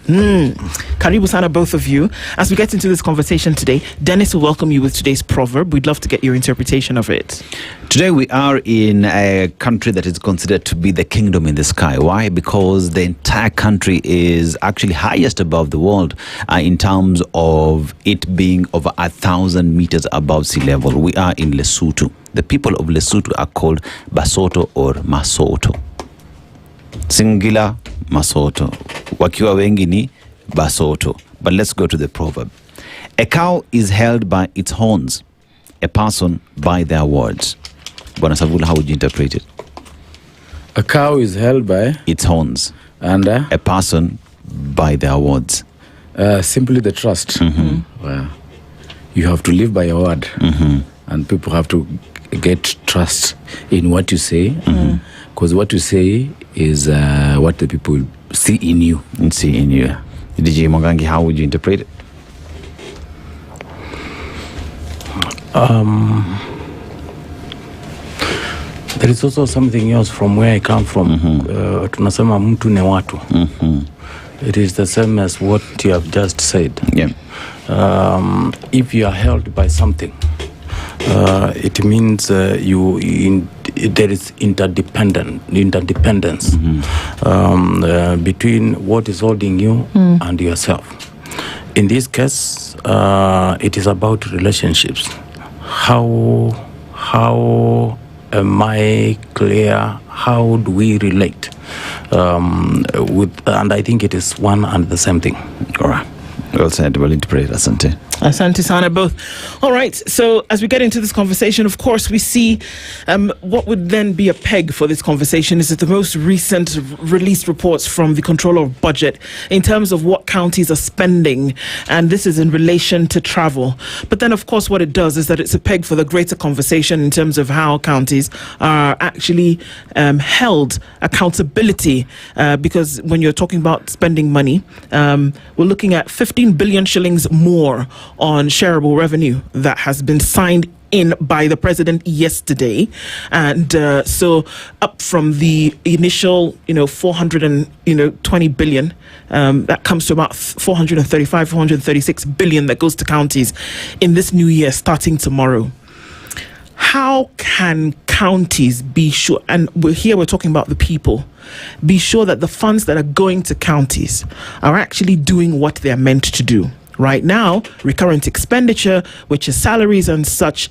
Karibu sana, both of you. As we get into this conversation today, Dennis will welcome you with today's proverb. We'd love to get your interpretation of it. Today we are in a country that is considered to be the kingdom in the sky. Why? Because the entire country is actually highest above the world in terms of it being over 1,000 meters above sea level. We are in Lesotho. The people of Lesotho are called Basotho or Masoto. Singular Masoto. Wakiwa wengi ni Basotho. But let's go to the proverb. A cow is held by its horns, a person by their words. Bwana Savula, how would you interpret it? A cow is held by its horns, and a person by their words. Simply the trust. Well, you have to live by your word, and people have to get trust in what you say, because what you say is what the people see in you. DJ Mogangi, how would you interpret it? There is also something else from where I come from. Tunasema mtu ne watu. It is the same as what you have just said. If you are held by something, it means there is interdependence between what is holding you and yourself. In this case, it is about relationships. How am I clear? How do we relate? And I think it is one and the same thing. All right. Well said. Well interpreted. Asante. Asante sana both. All right, so as we get into this conversation, of course, we see what would then be a peg for this conversation is that the most recent released reports from the Controller of Budget in terms of what counties are spending, and this is in relation to travel. But then, of course, what it does is that it's a peg for the greater conversation in terms of how counties are actually held accountability, because when you're talking about spending money, we're looking at 15 billion shillings more on shareable revenue that has been signed in by the president yesterday, and so up from the initial 420 billion, that comes to about 436 billion that goes to counties in this new year starting tomorrow. How can counties be sure, and we're talking about the people, be sure that the funds that are going to counties are actually doing what they're meant to do? Right now, recurrent expenditure, which is salaries and such,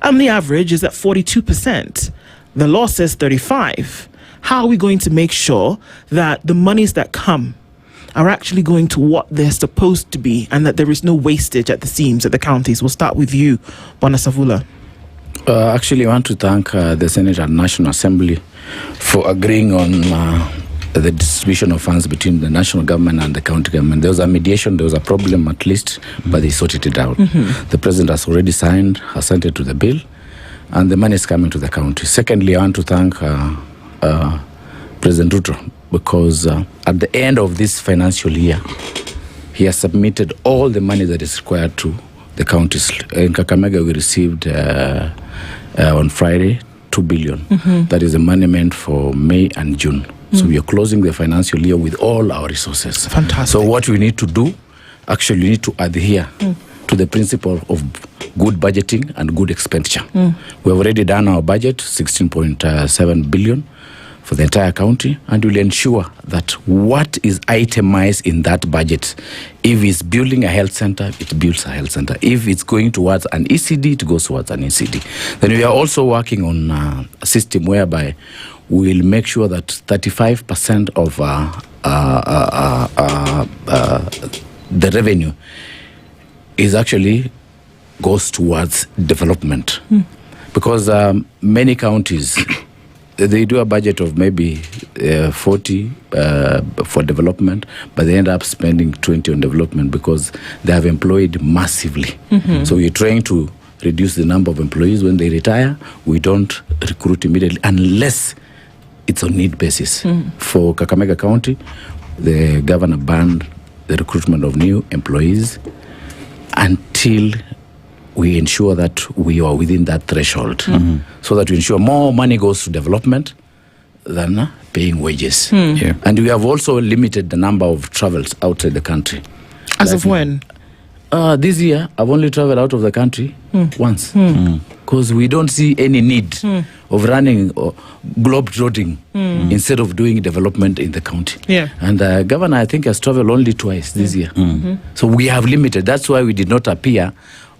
the average is at 42%. The law says 35%. How are we going to make sure that the monies that come are actually going to what they're supposed to be, and that there is no wastage at the seams at the counties? We'll start with you, Bwana Savula. Actually, I want to thank the Senate and National Assembly for agreeing on the distribution of funds between the national government and the county government. There was a mediation, there was a problem at least, but they sorted it out. The president has already assented to the bill, and the money is coming to the county. Secondly, I want to thank President Ruto, because at the end of this financial year, he has submitted all the money that is required to the counties. In Kakamega, we received on Friday 2 billion. That is the money meant for May and June. So we are closing the financial year with all our resources. Fantastic. So what we need to do, actually, we need to adhere to the principle of good budgeting and good expenditure. We have already done our budget, 16.7 billion for the entire county, and we'll ensure that what is itemized in that budget, if it's building a health center, it builds a health center. If it's going towards an ECD, it goes towards an ECD. Then we are also working on a system whereby we'll make sure that 35% of the revenue is actually goes towards development. Because many counties, they do a budget of maybe 40 for development, but they end up spending 20 on development because they have employed massively. So we're trying to reduce the number of employees. When they retire, we don't recruit immediately unless it's on need basis. For Kakamega County, the governor banned the recruitment of new employees until we ensure that we are within that threshold, so that we ensure more money goes to development than paying wages. Yeah. And we have also limited the number of travels outside the country. As of when? This year, I've only traveled out of the country once, because we don't see any need of running or globe-trotting instead of doing development in the county. Yeah. And the governor, I think, has traveled only twice this year. So we have limited. That's why we did not appear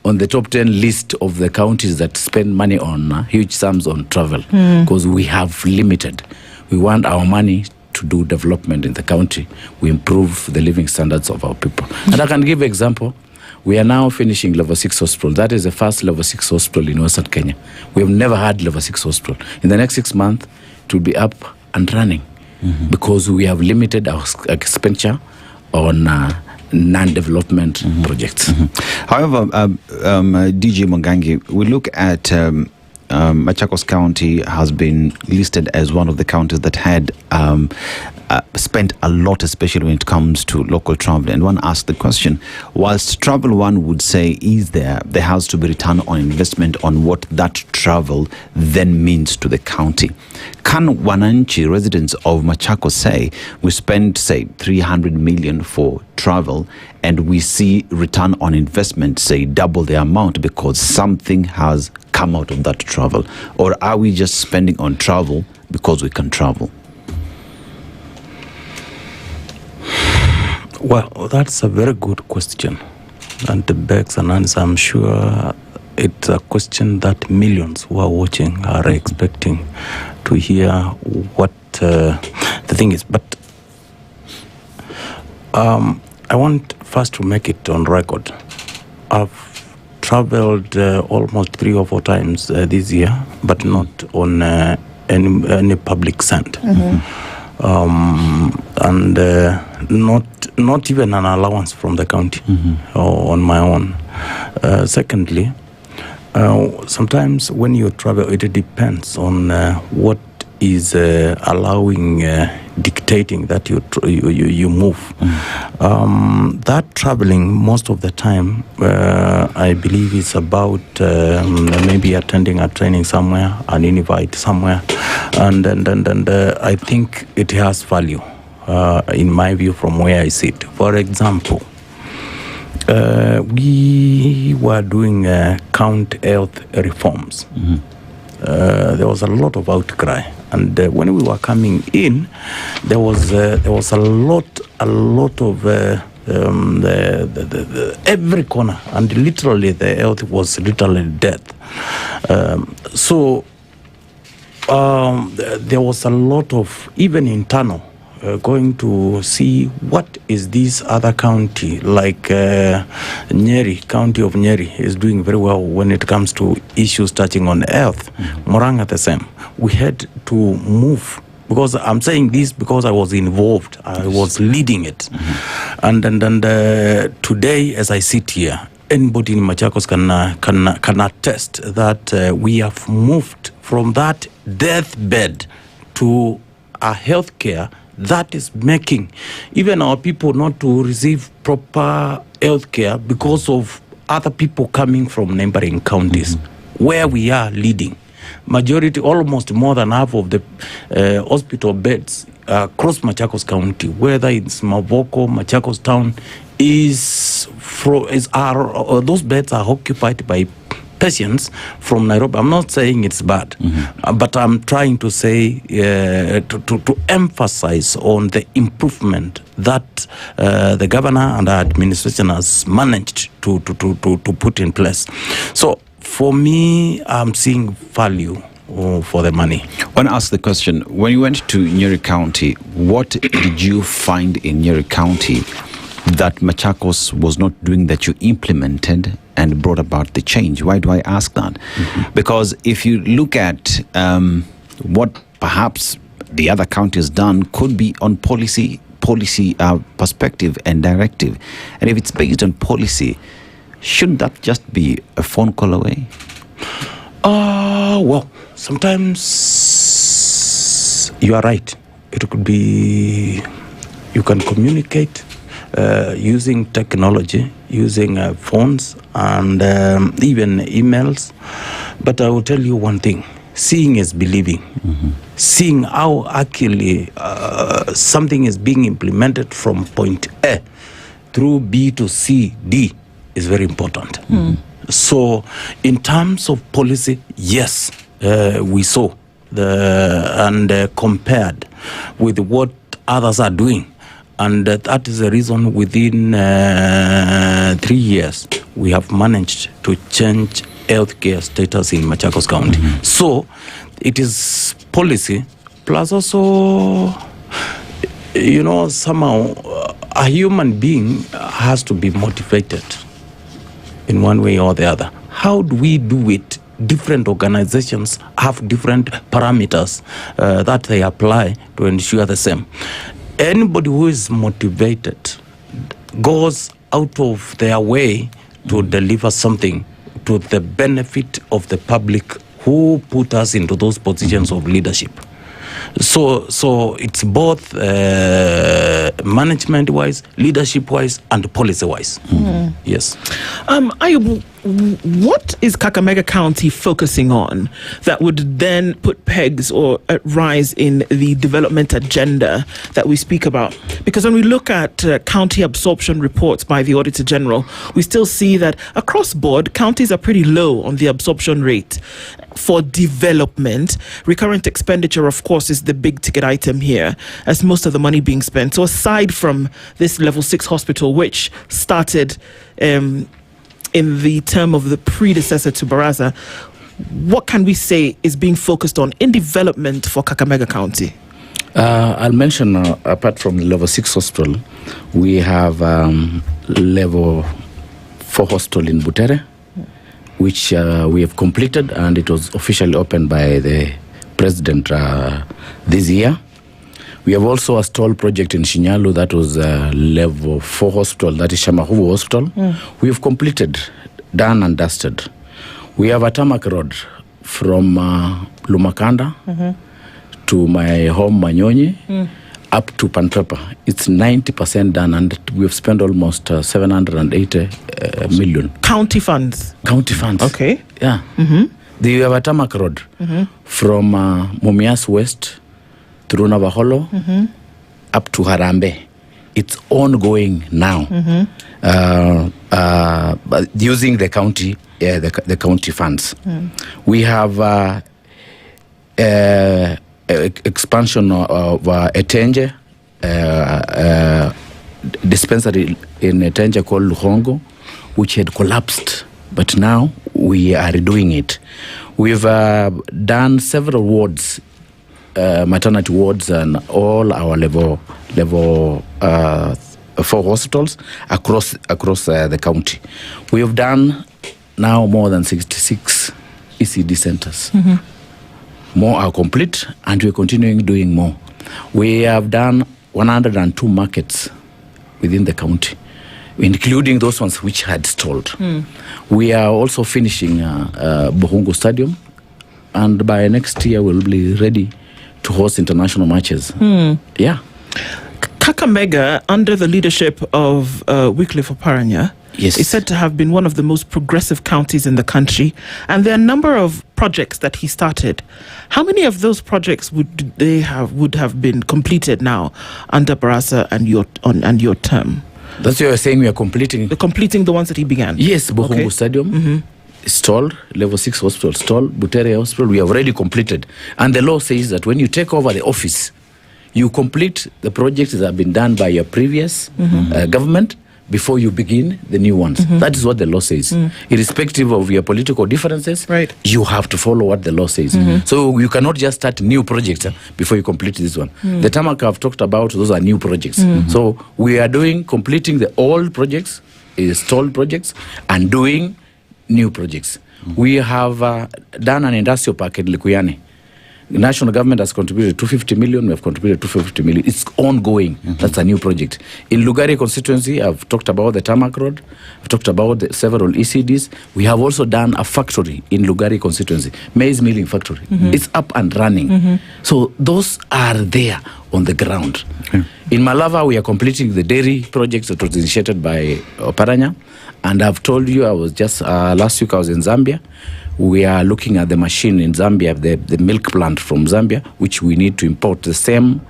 on the top 10 list of the counties that spend money on huge sums on travel, because we have limited. We want our money to do development in the county. We improve the living standards of our people. And I can give an example. We are now finishing level 6 hospital. That is the first level 6 hospital in Western Kenya. We have never had level 6 hospital. In the next 6 months, it will be up and running, because we have limited our expenditure on non-development projects. However, DJ Mungai, we look at Machakos County has been listed as one of the counties that had spent a lot, especially when it comes to local travel. And one asked the question, whilst travel, one would say, is there has to be return on investment on what that travel then means to the county. Can Wananchi, residents of Machakos, say we spend, say, 300 million for travel and we see return on investment, say, double the amount because something has come out of that travel? Or are we just spending on travel because we can travel? Well, that's a very good question, and it begs an answer. I'm sure it's a question that millions who are watching are expecting to hear what the thing is. But I want first to make it on record. I've traveled almost 3 or 4 times this year, but not on any public send. And not even an allowance from the county or on my own. Secondly, sometimes when you travel, it depends on what is dictating that you move. That traveling most of the time, I believe, is about maybe attending a training somewhere, an invite somewhere, and I think it has value. In my view, from where I sit. For example, we were doing county health reforms. There was a lot of outcry, and when we were coming in, there was a lot of every corner, and literally the health was literally death. So there was a lot of even internal. Going to see what is this other county, like Njeri, county of Njeri, is doing very well when it comes to issues touching on health. Moranga the same. We had to move, because I'm saying this because I was involved, I was leading it. And today, as I sit here, anybody in Machakos can attest that we have moved from that deathbed to a healthcare that is making even our people not to receive proper health care because of other people coming from neighboring counties, where we are leading. Majority, almost more than half of the hospital beds across Machakos County, whether it's Mavoko, Machakos Town, those beds are occupied by patients from Nairobi. I'm not saying it's bad, but I'm trying to say to emphasize on the improvement that the governor and our administration has managed to put in place. So for me, I'm seeing value for the money. I want to ask the question, when you went to Njeri County, what did you find in Njeri County that Machakos was not doing that you implemented and brought about the change? Why do I ask that? Because if you look at what perhaps the other county has done, could be on policy perspective and directive. And if it's based on policy, shouldn't that just be a phone call away? Well, sometimes you are right. It could be, you can communicate, using technology, using phones and even emails. But I will tell you one thing. Seeing is believing. Seeing how actually something is being implemented from point A through B to C, D is very important. So in terms of policy, yes, we saw and compared with what others are doing. And that is the reason within 3 years, we have managed to change healthcare status in Machakos County. So it is policy, plus also, somehow a human being has to be motivated in one way or the other. How do we do it? Different organizations have different parameters that they apply to ensure the same. Anybody who is motivated goes out of their way to deliver something to the benefit of the public who put us into those positions of leadership. So it's both management-wise, leadership-wise, and policy-wise. Yes. Ayub, what is Kakamega County focusing on that would then put pegs or rise in the development agenda that we speak about? Because when we look at county absorption reports by the Auditor General, we still see that across board, counties are pretty low on the absorption rate for development. Recurrent expenditure, of course, is the big ticket item here, as most of the money being spent. So aside from this level 6 hospital, which started in the term of the predecessor to Barasa, what can we say is being focused on in development for Kakamega County? I'll mention, apart from level 6 hospital, we have level 4 hospital in Butere, which we have completed, and it was officially opened by the president this year. We have also a stall project in Shinyalu that was level 4 hospital, that is Shamahuvu Hospital. We have completed, done and dusted. We have a tarmac road from Lumakanda to my home Manyonyi up to Pantrepa. It's 90% done, and we have spent almost 780 million. County funds? County funds. Okay. Yeah. We have a tarmac road from Mumias West through Navaholo up to Harambe. It's ongoing now, but using the county, the county funds. We have expansion of Etenje dispensary in Etenje called Luhongo, which had collapsed, but now we are redoing it. We've done several wards, maternity wards, and all our level 4 hospitals across the county. We have done now more than 66 ECD centers. More are complete, and we're continuing doing more. We have done 102 markets within the county, including those ones which had stalled. We are also finishing Buhungu Stadium, and by next year we'll be ready to host international matches. Yeah. Kakamega, under the leadership of Wycliffe Oparanya, is said to have been one of the most progressive counties in the country, and there are a number of projects that he started. How many of those projects would have been completed now under Barasa and your term? That's what you're saying. We are completing the ones that he began. Yes, Buhungu Stadium. Stalled, level 6 hospital stalled, Butere hospital we have already completed. And the law says that when you take over the office, you complete the projects that have been done by your previous government before you begin the new ones. That is what the law says. Irrespective of your political differences, you have to follow what the law says. So you cannot just start new projects before you complete this one. The tarmac I've talked about, those are new projects. So we are completing the old projects, stalled projects, and doing new projects. We have done an industrial park in Likuyani. The national government has contributed 250 million. We have contributed 250 million. It's ongoing. That's a new project. In Lugari constituency, I've talked about the tarmac road. I've talked about several ECDs. We have also done a factory in Lugari constituency, maize milling factory. It's up and running. So those are there on the ground. In Malava, we are completing the dairy project that was initiated by Oparanya. And I've told you, I was just, last week I was in Zambia. We are looking at the machine in Zambia, the milk plant from Zambia, which we need to import the same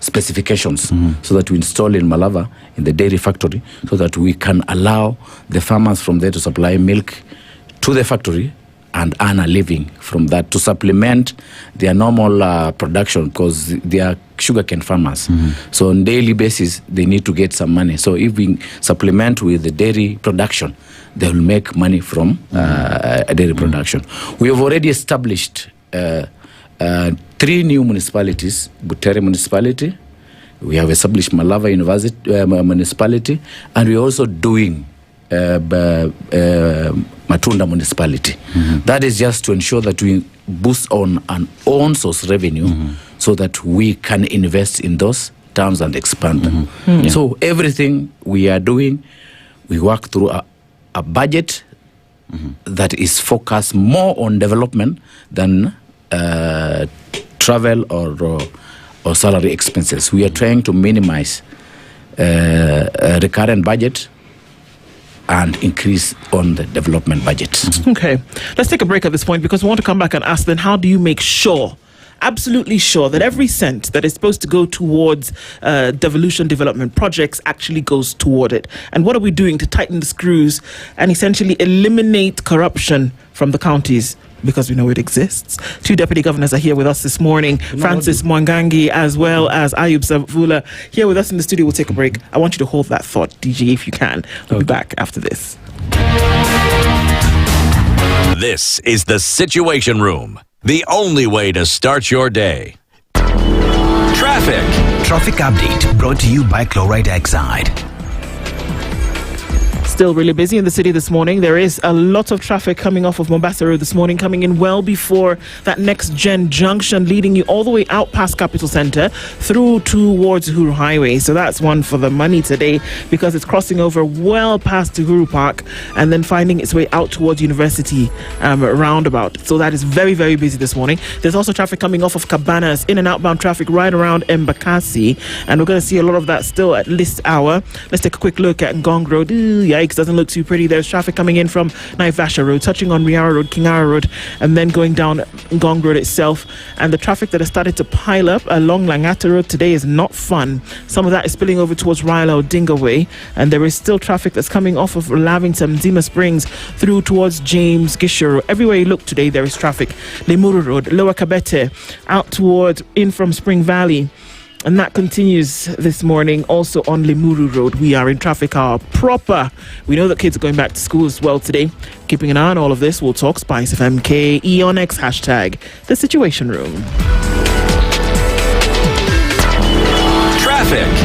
specifications so that we install in Malava in the dairy factory, so that we can allow the farmers from there to supply milk to the factory and earn a living from that to supplement their normal production, because they are sugarcane farmers. So on daily basis, they need to get some money. So if we supplement with the dairy production, they will make money from dairy production. We have already established 3 new municipalities: Butere municipality, we have established Malava University municipality, and we're also doing Matunda municipality. That is just to ensure that we boost on an own source revenue so that we can invest in those towns and expand them. So everything we are doing, we work through a budget that is focused more on development than travel or salary expenses. We are trying to minimize recurrent budget and increase on the development budget. Okay, let's take a break at this point, because we want to come back and ask then, how do you make sure, absolutely sure, that every cent that is supposed to go towards devolution development projects actually goes toward it? And what are we doing to tighten the screws and essentially eliminate corruption from the counties? Because we know it exists. 2 deputy governors are here with us this morning. Francis Mwangangi as well as Ayub Savula here with us in the studio. We'll take a break. I want you to hold that thought, DG, if you can. We'll be back after this. This is the Situation Room, the only way to start your day. Traffic. Traffic update brought to you by Chloride Oxide. Still really busy in the city this morning. There is a lot of traffic coming off of Mombasa Road this morning, coming in well before that next gen junction, leading you all the way out past Capital Centre through towards Uhuru Highway. So that's one for the money today, because it's crossing over well past Uhuru Park and then finding its way out towards University roundabout. So that is very, very busy this morning. There's also traffic coming off of Cabanas, in and outbound traffic right around Embakasi, and we're going to see a lot of that still at this hour. Let's take a quick look at Ngong Road. Ooh, yikes, doesn't look too pretty. There's traffic coming in from Naivasha Road, touching on Riara Road, Kingara Road, and then going down Ngong Road itself. And the traffic that has started to pile up along Langata Road today is not fun. Some of that is spilling over towards Raila Odinga Way, and there is still traffic that's coming off of Lavington, Zima Springs, through towards James Gishuru. Everywhere you look today, there is traffic. Limuru Road, Lower Kabete, out towards in from Spring Valley. And that continues this morning also on Limuru Road. We are in traffic hour proper. We know that kids are going back to school as well today. Keeping an eye on all of this, we'll talk SpiceFM KE on X, hashtag The Situation Room.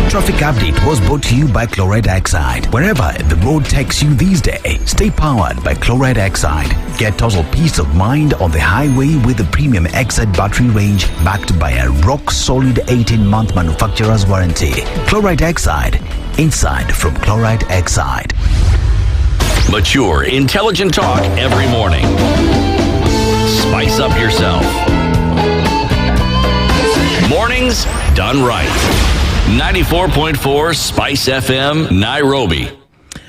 Traffic update was brought to you by Chloride Oxide. Wherever the road takes you these days, stay powered by Chloride Oxide. Get total peace of mind on the highway with the premium Oxide battery range, backed by a rock-solid 18-month manufacturer's warranty. Chloride Oxide, inside from Chloride Oxide. Mature, intelligent talk every morning. Spice up yourself. Mornings done right. 94.4 Spice FM, Nairobi.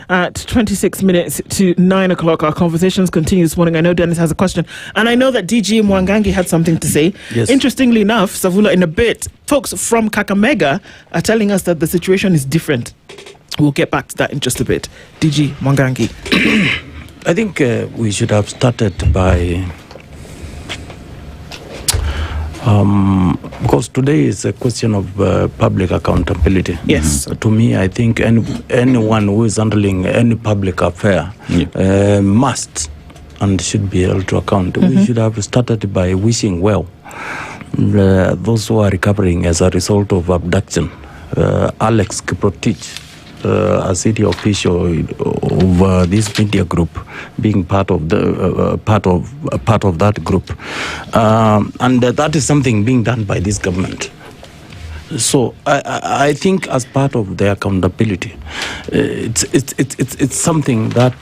At 26 minutes to 9 o'clock, our conversations continue this morning. I know Dennis has a question, and I know that DG Mwangangi had something to say. Yes. Interestingly enough, Savula, in a bit, folks from Kakamega are telling us that the situation is different. We'll get back to that in just a bit. DG Mwangangi. I think we should have started by... because today is a question of public accountability. Yes. To me, I think anyone who is handling any public affair must and should be held to account. We should have started by wishing well those who are recovering as a result of abduction. Alex Kiprotich, a city official of this media group being part of the part of that group, and that is something being done by this government. So I think as part of the accountability, it's something that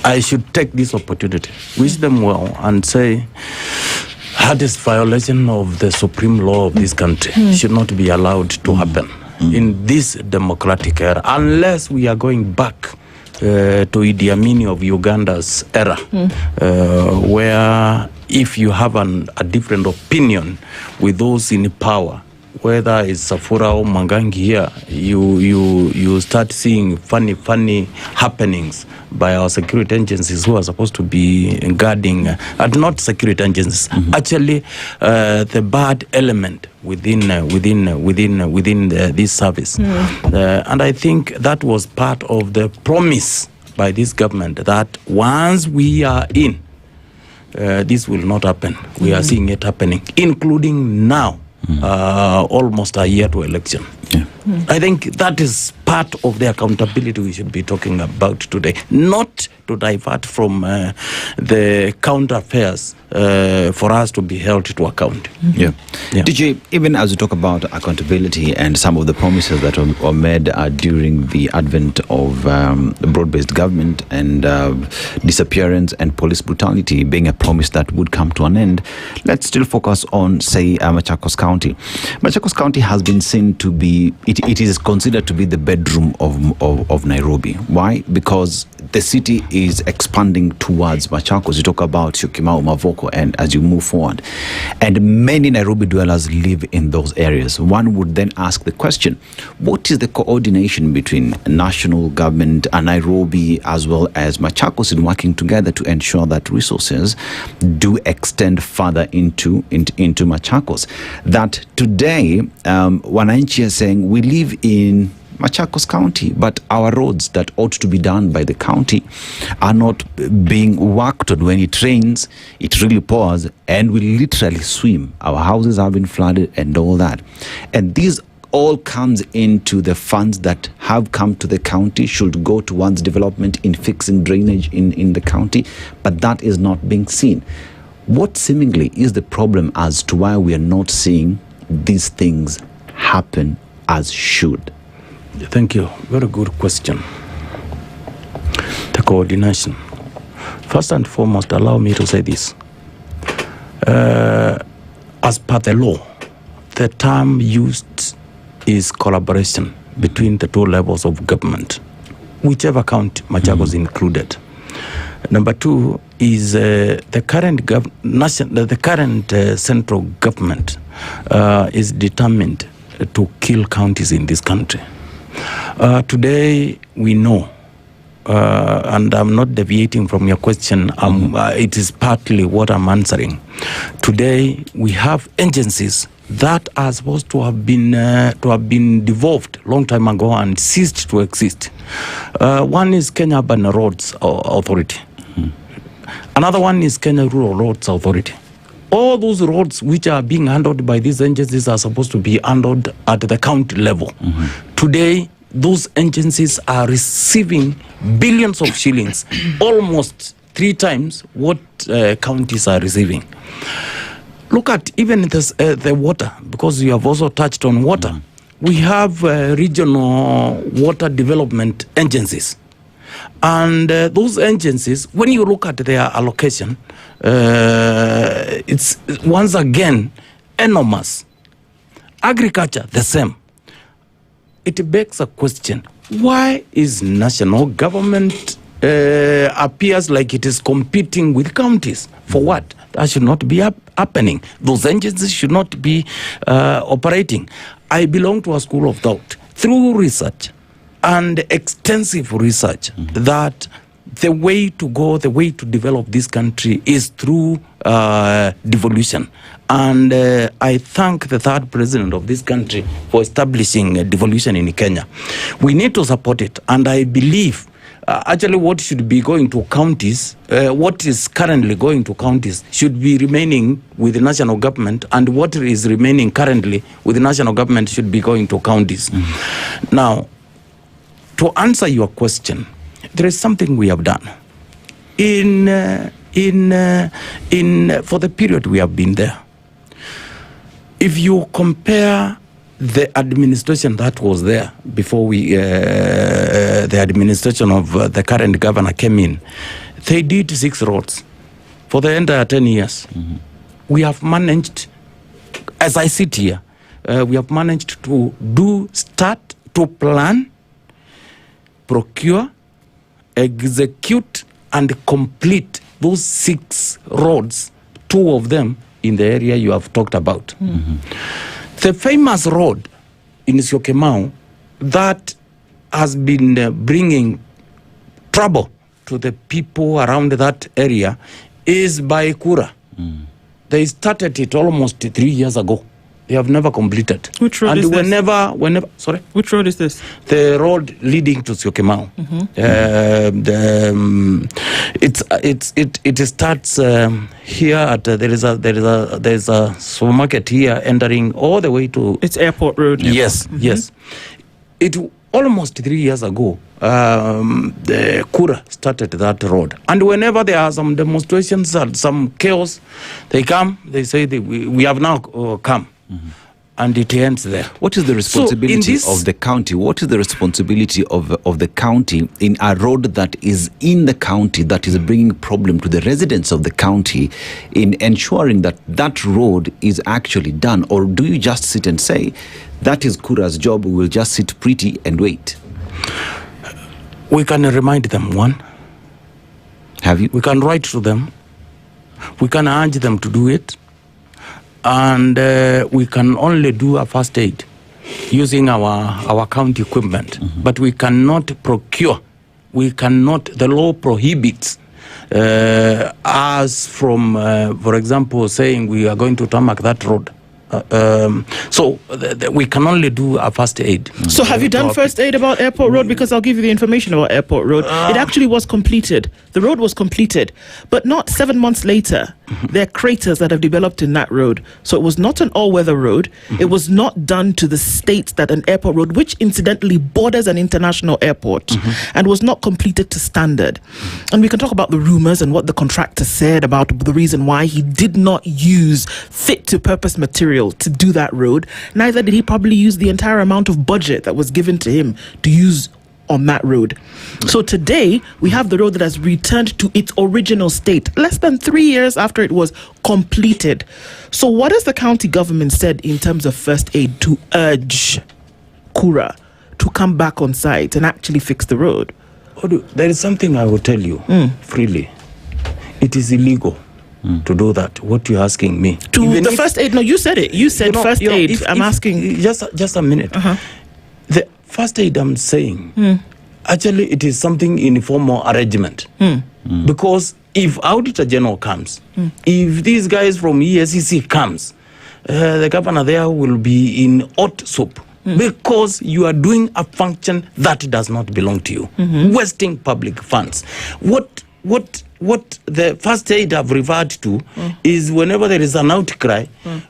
I should take this opportunity, wish them well, and say that is violation of the supreme law of this country should not be allowed to happen in this democratic era, unless we are going back to Idi Amin of Uganda's era, where if you have a different opinion with those in power, whether it's Safura or Mangangi here, you start seeing funny happenings by our security agencies who are supposed to be guarding, not security agencies, actually the bad element within this service. And I think that was part of the promise by this government that once we are in, this will not happen. We are seeing it happening, including now, almost a year to election. I think that is part of the accountability we should be talking about today, not to divert from the counter affairs for us to be held to account. DJ, even as we talk about accountability and some of the promises that were made during the advent of broad-based government and disappearance and police brutality being a promise that would come to an end, let's still focus on, say, Machakos County. Machakos County has been seen to be, it is considered to be the bedroom of Nairobi. Why? Because the city is expanding towards Machakos. You talk about Syokimau, Mavoko, and as you move forward. And many Nairobi dwellers live in those areas. One would then ask the question, what is the coordination between national government and Nairobi as well as Machakos in working together to ensure that resources do extend further into Machakos? That today, Wananchi are saying, we live in Machakos County, but our roads that ought to be done by the county are not being worked on. When it rains, it really pours, and we literally swim. Our houses have been flooded and all that. And this all comes into the funds that have come to the county, should go towards development in fixing drainage in the county, but that is not being seen. What seemingly is the problem as to why we are not seeing these things happen as should? Thank you. Very good question. The coordination. First and foremost, allow me to say this. As per the law, the term used is collaboration between the two levels of government, whichever county Machakos included. Number two is the current central government is determined to kill counties in this country. Today, we know, and I'm not deviating from your question, it is partly what I'm answering. Today, we have agencies that are supposed to have been devolved long time ago and ceased to exist. One is Kenya Urban Roads Authority. Another one is Kenya Rural Roads Authority. All those roads which are being handled by these agencies are supposed to be handled at the county level. Today, those agencies are receiving billions of shillings, almost 3 times what counties are receiving. Look at even the water, because you have also touched on water. We have regional water development agencies. And those agencies, when you look at their allocation, it's once again enormous. Agriculture, the same. It begs a question, why is national government appears like it is competing with counties? For what? That should not be happening. Those agencies should not be operating. I belong to a school of thought, through research and extensive research, that the way to go, the way to develop this country is through devolution. And I thank the third president of this country for establishing devolution in Kenya. We need to support it, and I believe Actually, what should be going to counties, what is currently going to counties should be remaining with the national government, and what is remaining currently with the national government should be going to counties. Now, to answer your question, there is something we have done. For the period we have been there, if you compare the administration that was there before the administration of the current governor came in, they did 6 roads for the entire 10 years. We have managed, as I sit here, we have managed to start to plan, procure, execute, and complete those 6 roads, 2 of them in the area you have talked about. The famous road in Syokimau that has been bringing trouble to the people around that area is by Kura. They started it almost 3 years ago. They have never completed. Which road is this? Sorry? Which road is this? The road leading to Syokimau. It starts here at there is a supermarket here entering all the way to. It's Airport Road. Yes, yes. It almost 3 years ago. The Kura started that road, and whenever there are some demonstrations and some chaos, they come. They say we have now come. And it ends there. What is the responsibility of the county? What is the responsibility of the county in a road that is in the county that is bringing problem to the residents of the county in ensuring that that road is actually done? Or do you just sit and say, that is Kura's job, we will just sit pretty and wait? We can remind them, one. Have you? We can write to them. We can urge them to do it. And we can only do a first aid using our county equipment, but we cannot procure. We cannot. The law prohibits us from, for example, saying we are going to tarmac that road. So we can only do a first aid. So have you done first aid about Airport Road? Because I'll give you the information about Airport Road. It actually was completed. The road was completed, but not 7 months later. There are craters that have developed in that road. So it was not an all-weather road. It was not done to the state that an airport road, which incidentally borders an international airport, and was not completed to standard. And we can talk about the rumors and what the contractor said about the reason why he did not use fit-to-purpose material to do that road. Neither did he probably use the entire amount of budget that was given to him to use on that road. So today we have the road that has returned to its original state less than 3 years after it was completed. So what has the county government said in terms of first aid to urge Kura to come back on site and actually fix the road? There is something I will tell you freely. It is illegal to do that. What you're asking me to even the first aid? No, you said it. You said first aid. I'm asking. Just a minute. The first aid I'm saying, actually, it is something in formal arrangement. Because if Auditor General comes, if these guys from ESCC comes, the governor there will be in hot soup. Because you are doing a function that does not belong to you, wasting public funds. What the first aid have referred to is whenever there is an outcry,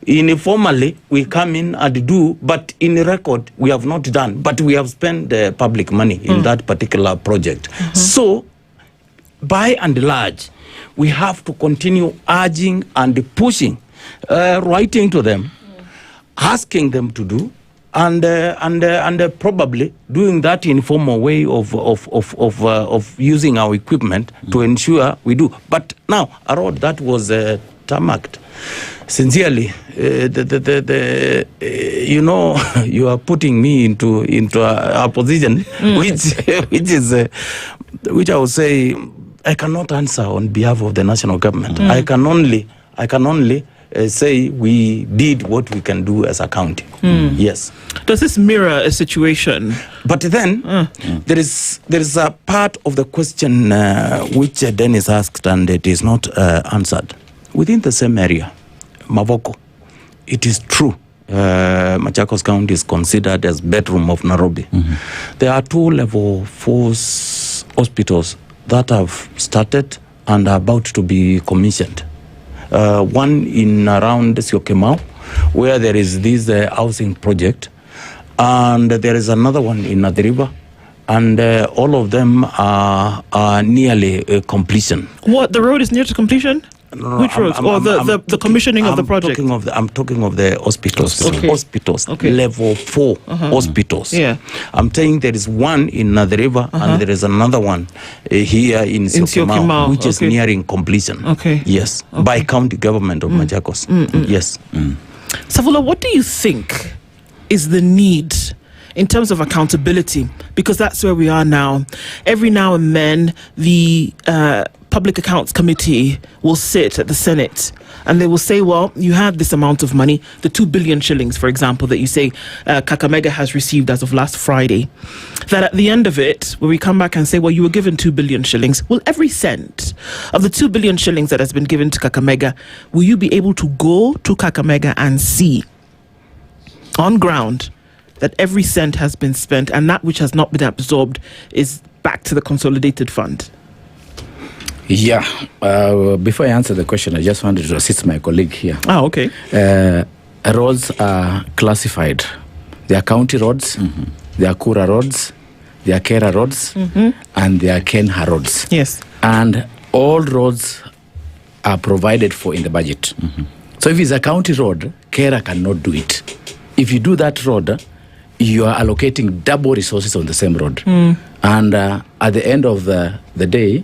informally we come in and do, but in record we have not done, but we have spent the public money in that particular project. So, by and large, we have to continue urging and pushing, writing to them, asking them to do, and probably doing that in formal way of using our equipment to ensure we do. But now a road that was tarmacked, sincerely, you know, you are putting me into a position which I would say I cannot answer on behalf of the national government. I can only say we did what we can do as a county. Yes. Does this mirror a situation? But then there is a part of the question which Dennis asked and it is not answered. Within the same area, Mavoko, it is true. Machakos County is considered as bedroom of Nairobi. There are 2 level 4s hospitals that have started and are about to be commissioned. One in around Syokimau, where there is this housing project, and there is another one in Athi River, and all of them are nearly completion. What, the road is near to completion? Which roads? The commissioning of the project? I'm talking of the hospitals. Okay. Hospitals. Okay. Level 4 hospitals. Yeah. I'm saying there is one in Athi River and there is another one here in Syokimau, which is nearing completion. Okay. Yes. By county government of Machakos. Yes. Savula, what do you think is the need in terms of accountability? Because that's where we are now. Every now and then, the Public Accounts Committee will sit at the Senate and they will say, well, you have this amount of money, the 2 billion shillings, for example, that you say Kakamega has received as of last Friday. That at the end of it, when we come back and say, well, you were given 2 billion shillings, well, every cent of the 2 billion shillings that has been given to Kakamega, will you be able to go to Kakamega and see on ground that every cent has been spent and that which has not been absorbed is back to the consolidated fund? Yeah. Before I answer the question, I just wanted to assist my colleague here. Ah, okay. Roads are classified. They are county roads, they are Kura roads, they are Kera roads, and they are Kenha roads. Yes. And all roads are provided for in the budget. So if it's a county road, Kera cannot do it. If you do that road, you are allocating double resources on the same road. And at the end of the day,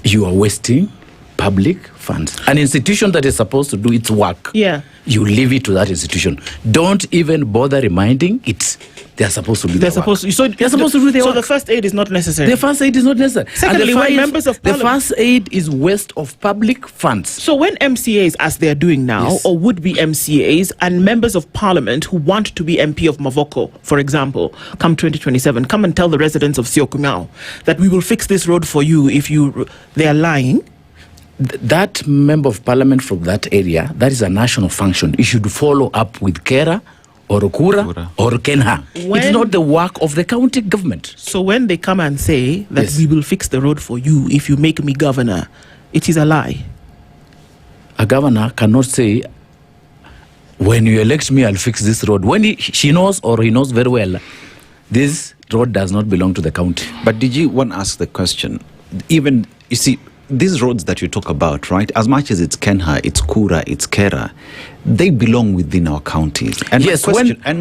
you are wasting public funds. An institution that is supposed to do its work, you leave it to that institution. Don't even bother reminding it. They are supposed to do their work. They're supposed to do their work. So the first aid is not necessary? The first aid is not necessary. Secondly, when members of parliament... The first aid is waste of public funds. So when MCAs, as they're doing now, or would-be MCAs, and members of parliament who want to be MP of Mavoko, for example, come 2027, come and tell the residents of Syokimau that we will fix this road for you if you... They are lying. That member of parliament from that area, that is a national function. You should follow up with Kera or Kura or Kenha. It's not the work of the county government. So when they come and say that we will fix the road for you if you make me governor, it is a lie. A governor cannot say, when you elect me, I'll fix this road. When she knows or he knows very well, this road does not belong to the county. But did you want to ask the question? Even, you see, these roads that you talk about, right, as much as it's Kenha, it's Kura, it's Kera, they belong within our counties. And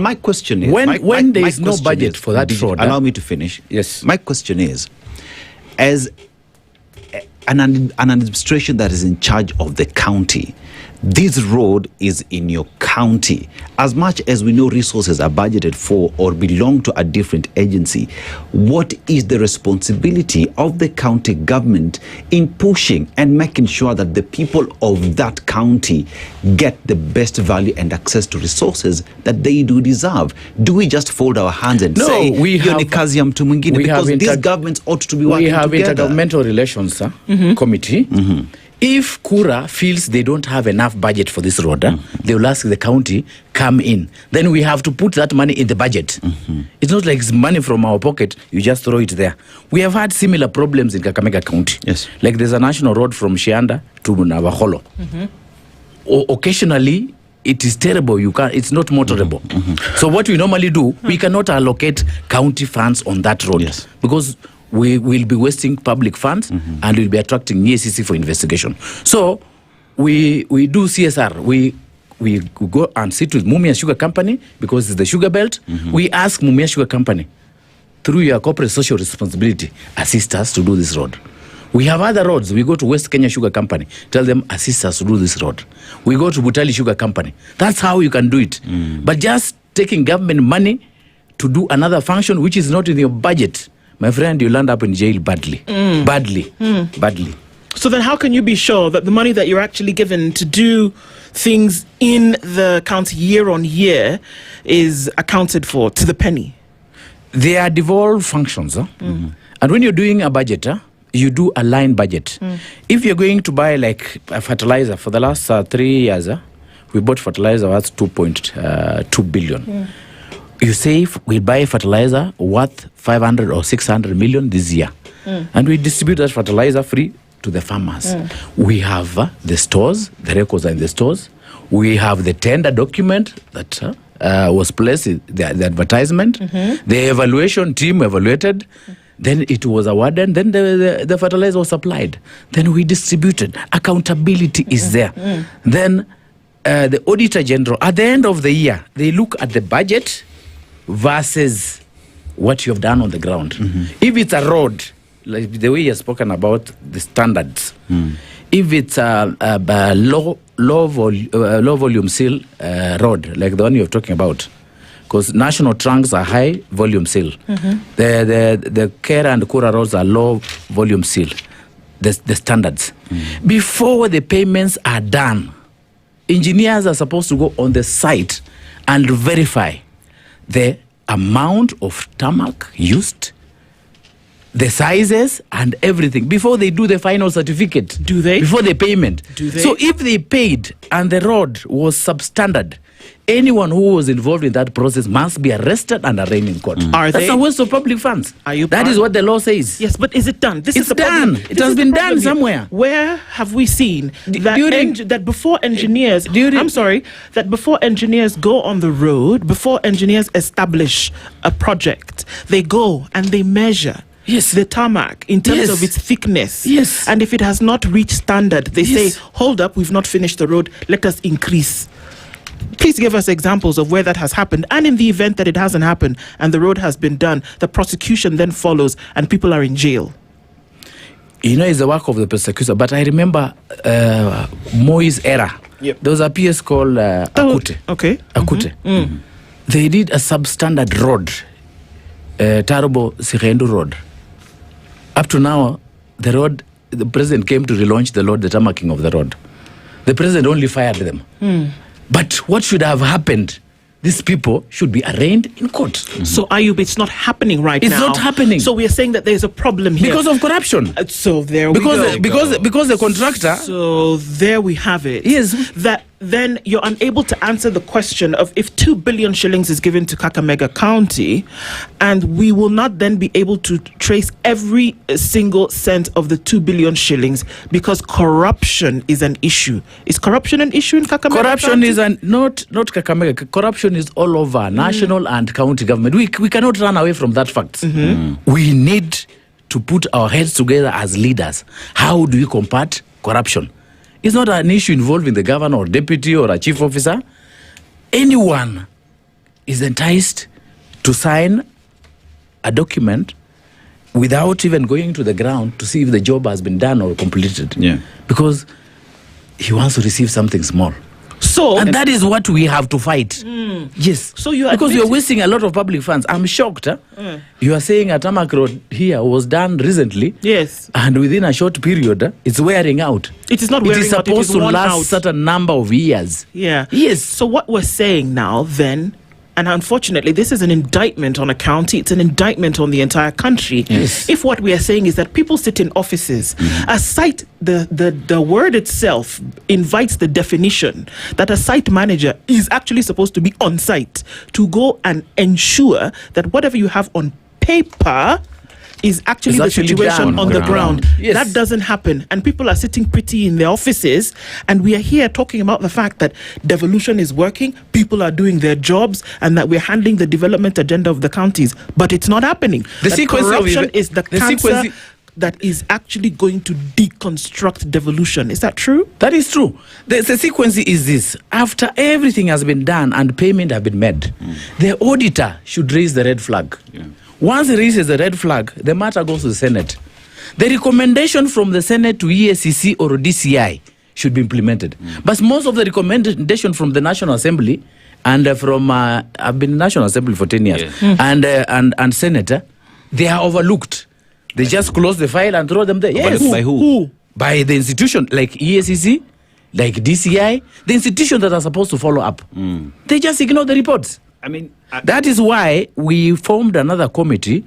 my question is... When there is no budget for that road... Allow me to finish. Yes. My question is, as an administration that is in charge of the county, this road is in your county. As much as we know resources are budgeted for or belong to a different agency, what is the responsibility of the county government in pushing and making sure that the people of that county get the best value and access to resources that they do deserve? Do we just fold our hands and say, because these governments ought to be working together? We have intergovernmental relations committee. If Kura feels they don't have enough budget for this road, they will ask the county, come in. Then we have to put that money in the budget. It's not like it's money from our pocket, you just throw it there. We have had similar problems in Kakamega County. Yes. Like there's a national road from Shianda to Navaholo. Occasionally, it is terrible. It's not motorable. So what we normally do, we cannot allocate county funds on that road because we will be wasting public funds and we'll be attracting EACC for investigation. So we do CSR. We go and sit with Mumia Sugar Company because it's the sugar belt. We ask Mumia Sugar Company, through your corporate social responsibility, assist us to do this road. We have other roads. We go to West Kenya Sugar Company, tell them assist us to do this road. We go to Butali Sugar Company. That's how you can do it. But just taking government money to do another function which is not in your budget, my friend, you'll end up in jail badly. Badly. So then how can you be sure that the money that you're actually given to do things in the county year on year is accounted for to the penny? They are devolved functions. And when you're doing a budget, you do a line budget. If you're going to buy like a fertilizer, for the last 3 years, we bought fertilizer worth 2.2 billion. You say we buy fertilizer worth 500 or 600 million this year, and we distribute that fertilizer free to the farmers. We have the stores, the records are in the stores. We have the tender document that was placed in the advertisement. The evaluation team evaluated. Then it was awarded. Then the fertilizer was supplied. Then we distributed. Accountability is there. Then the Auditor General, at the end of the year, they look at the budget versus what you have done on the ground. If it's a road, like the way you have spoken about the standards, if it's a low volume seal road, like the one you're talking about, because national trunks are high volume seal. The Kera and Kura roads are low volume seal, the standards. Before the payments are done, engineers are supposed to go on the site and verify the amount of tarmac used, the sizes and everything before they do the final certificate. Do they? Before the payment. Do they? So if they paid and the road was substandard, anyone who was involved in that process must be arrested and arraigned in court. Are That's they? a waste of public funds. Are you? That is what the law says. Yes, but is it done? This It's is the done. problem. It has been done somewhere. Where have we seen that during- that before engineers? That before engineers go on the road, before engineers establish a project, they go and they measure. Yes. The tarmac in terms Yes. of its thickness. Yes. And if it has not reached standard, they Yes. say, hold up, we've not finished the road, let us increase. Please give us examples of where that has happened. And in the event that it hasn't happened and the road has been done, the prosecution then follows and people are in jail. You know, it's the work of the prosecutor. But I remember Moi's era. Yep. There was a PS called Akute. Okay. Akute. They did a substandard road, Tarobo Sirendu Road. Up to now, the road, the president came to relaunch the road, the tarmacking of the road. The president only fired them. But what should have happened? These people should be arraigned in court. So Ayub, it's not happening right It's now. not happening. So we are saying that there's a problem here. Because of corruption. So there we go. Because the contractor. So there we have it. Yes. That then you're unable to answer the question of if 2 billion shillings is given to Kakamega County, and we will not then be able to trace every single cent of the 2 billion shillings because corruption is an issue. Is corruption an issue in Kakamega Corruption County? is not Kakamega. Corruption is all over national and county government. We cannot run away from that fact. We need to put our heads together as leaders. How do we combat corruption? It's not an issue involving the governor or deputy or a chief officer. Anyone is enticed to sign a document without even going to the ground to see if the job has been done or completed. Because he wants to receive something small. And that is what we have to fight. Yes. So you because admit- you're wasting a lot of public funds. I'm shocked. You are saying a tarmac road here was done recently. Yes. And within a short period, it's wearing out. It is not wearing It is out, it supposed is to worn last out. certain number of years. Yeah. Yes. So what we're saying now then, and unfortunately this is an indictment on a county, it's an indictment on the entire country. Yes. If what we are saying is that people sit in offices, a site, the word itself invites the definition that a site manager is actually supposed to be on site to go and ensure that whatever you have on paper is actually It's the actually situation done on the ground. Yes. That doesn't happen. And people are sitting pretty in their offices. And we are here talking about the fact that devolution is working, people are doing their jobs, and that we're handling the development agenda of the counties. But it's not happening. The That sequence of corruption eve- is the cancer that is actually going to deconstruct devolution. Is that true? That is true. The sequence is this. After everything has been done and payment have been made, the auditor should raise the red flag. Once he raises the red flag, the matter goes to the Senate. The recommendation from the Senate to EACC or DCI should be implemented. But most of the recommendation from the National Assembly and from I've been in National Assembly for 10 years and Senate, they are overlooked. They just close the file and throw them there. Yes. By who? By the institution like EACC, like DCI, the institutions that are supposed to follow up. They just ignore the reports. That is why we formed another committee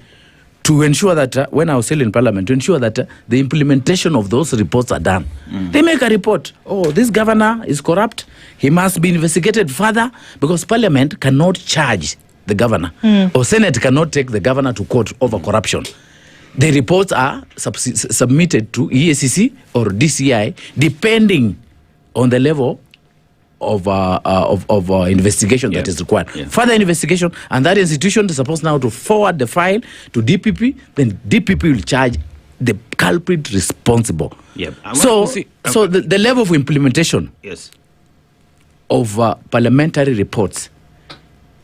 to ensure that when I was still in Parliament, to ensure that the implementation of those reports are done. They make a report. Oh, this governor is corrupt. He must be investigated further because Parliament cannot charge the governor, or Senate cannot take the governor to court over corruption. The reports are submitted to EACC or DCI, depending on the level of investigation that is required. Further investigation, and that institution is supposed now to forward the file to DPP. Then DPP will charge the culprit responsible. So the level of implementation of parliamentary reports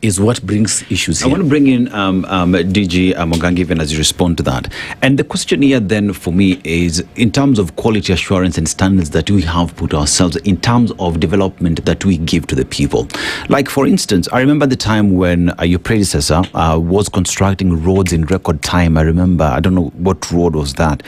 is what brings issues here. I want to bring in DG Mungai even as you respond to that. And the question here then for me is, in terms of quality assurance and standards that we have put ourselves, in terms of development that we give to the people. Like, for instance, I remember the time when your predecessor was constructing roads in record time. I remember, I don't know what road was that.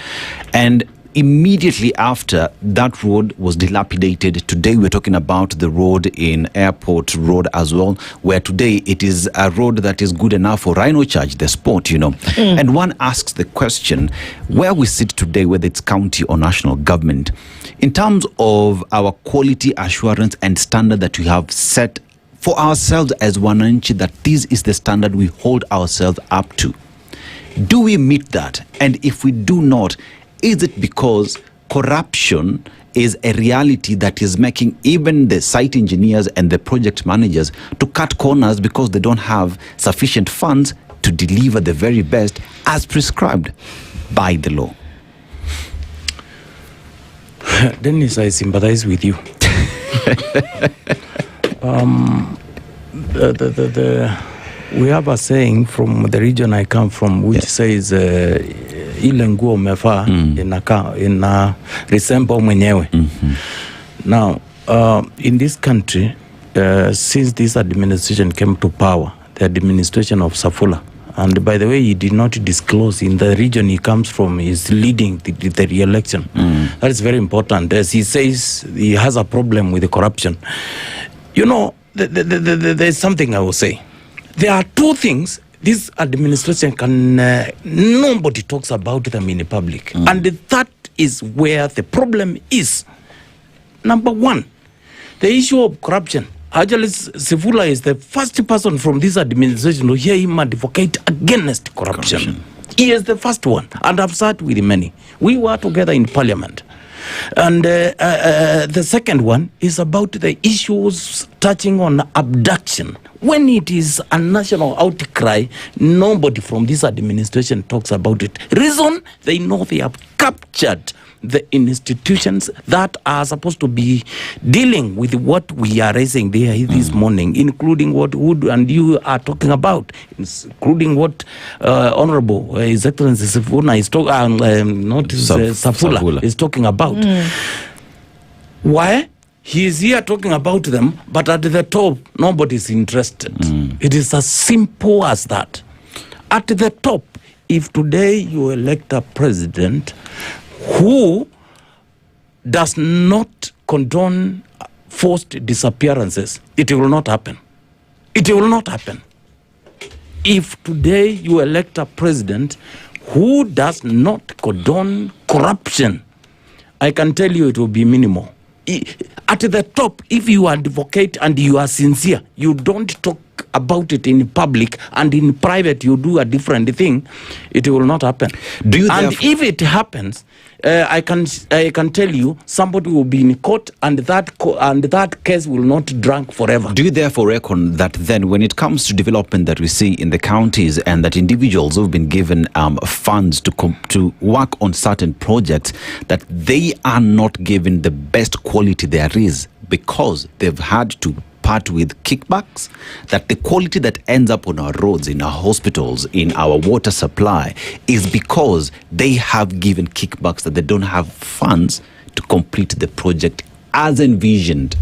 And immediately after, that road was dilapidated. Today we're talking about the road in Airport Road as well, where today it is a road that is good enough for Rhino Charge, the sport, And one asks the question, where we sit today, whether it's county or national government, in terms of our quality assurance and standard that we have set for ourselves as wananchi, that this is the standard we hold ourselves up to. Do we meet that? And if we do not, is it because corruption is a reality that is making even the site engineers and the project managers to cut corners because they don't have sufficient funds to deliver the very best as prescribed by the law? Dennis, I sympathize with you. We have a saying from the region I come from, which says, ile nguo umevaa ina resemble mwenyewe. Now, in this country, since this administration came to power, the administration of Safula, and by the way, he did not disclose in the region he comes from, is leading the re-election. That is very important. As he says, he has a problem with the corruption. There's something I will say. There are two things this administration can, nobody talks about them in the public. And that is where the problem is. Number one, the issue of corruption. Actually, Sifula is the first person from this administration to hear him advocate against corruption. He is the first one, and I've sat with many. We were together in parliament. And the second one is about the issues touching on abduction. When it is a national outcry, nobody from this administration talks about it. Reason, they know they have captured the institutions that are supposed to be dealing with what we are raising there this morning, including what Wood and you are talking about, including what Honorable His Excellency Sifuna is talking, Safula is talking about. Why? He is here talking about them, but at the top, nobody is interested. It is as simple as that. At the top, if today you elect a president who does not condone forced disappearances, it will not happen. It will not happen. If today you elect a president who does not condone corruption, I can tell you it will be minimal. At the top, if you advocate and you are sincere, you don't talk about it in public, and in private you do a different thing, it will not happen. And if it happens, I can tell you, somebody will be in court, and that case will not drag forever. Do you therefore reckon that then, when it comes to development that we see in the counties, and that individuals who've been given funds to work on certain projects, that they are not given the best quality there is because they've had to part with kickbacks, that the quality that ends up on our roads, in our hospitals, in our water supply, is because they have given kickbacks, that they don't have funds to complete the project as envisioned?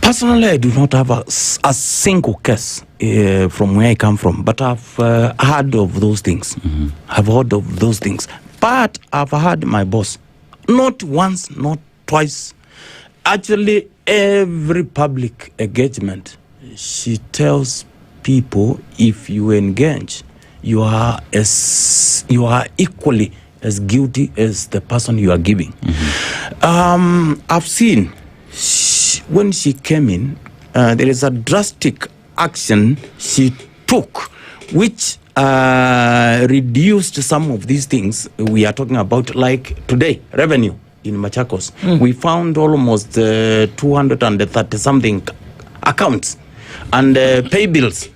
Personally, I do not have a single case from where I come from, but I've heard of those things. I've heard of those things. But I've heard my boss, not once, not twice. Actually, every public engagement, she tells people, if you engage, you are equally as guilty as the person you are giving. I've seen when she came in, there is a drastic action she took, which reduced some of these things we are talking about, like today, revenue in Machakos. We found almost 230-something accounts and pay bills,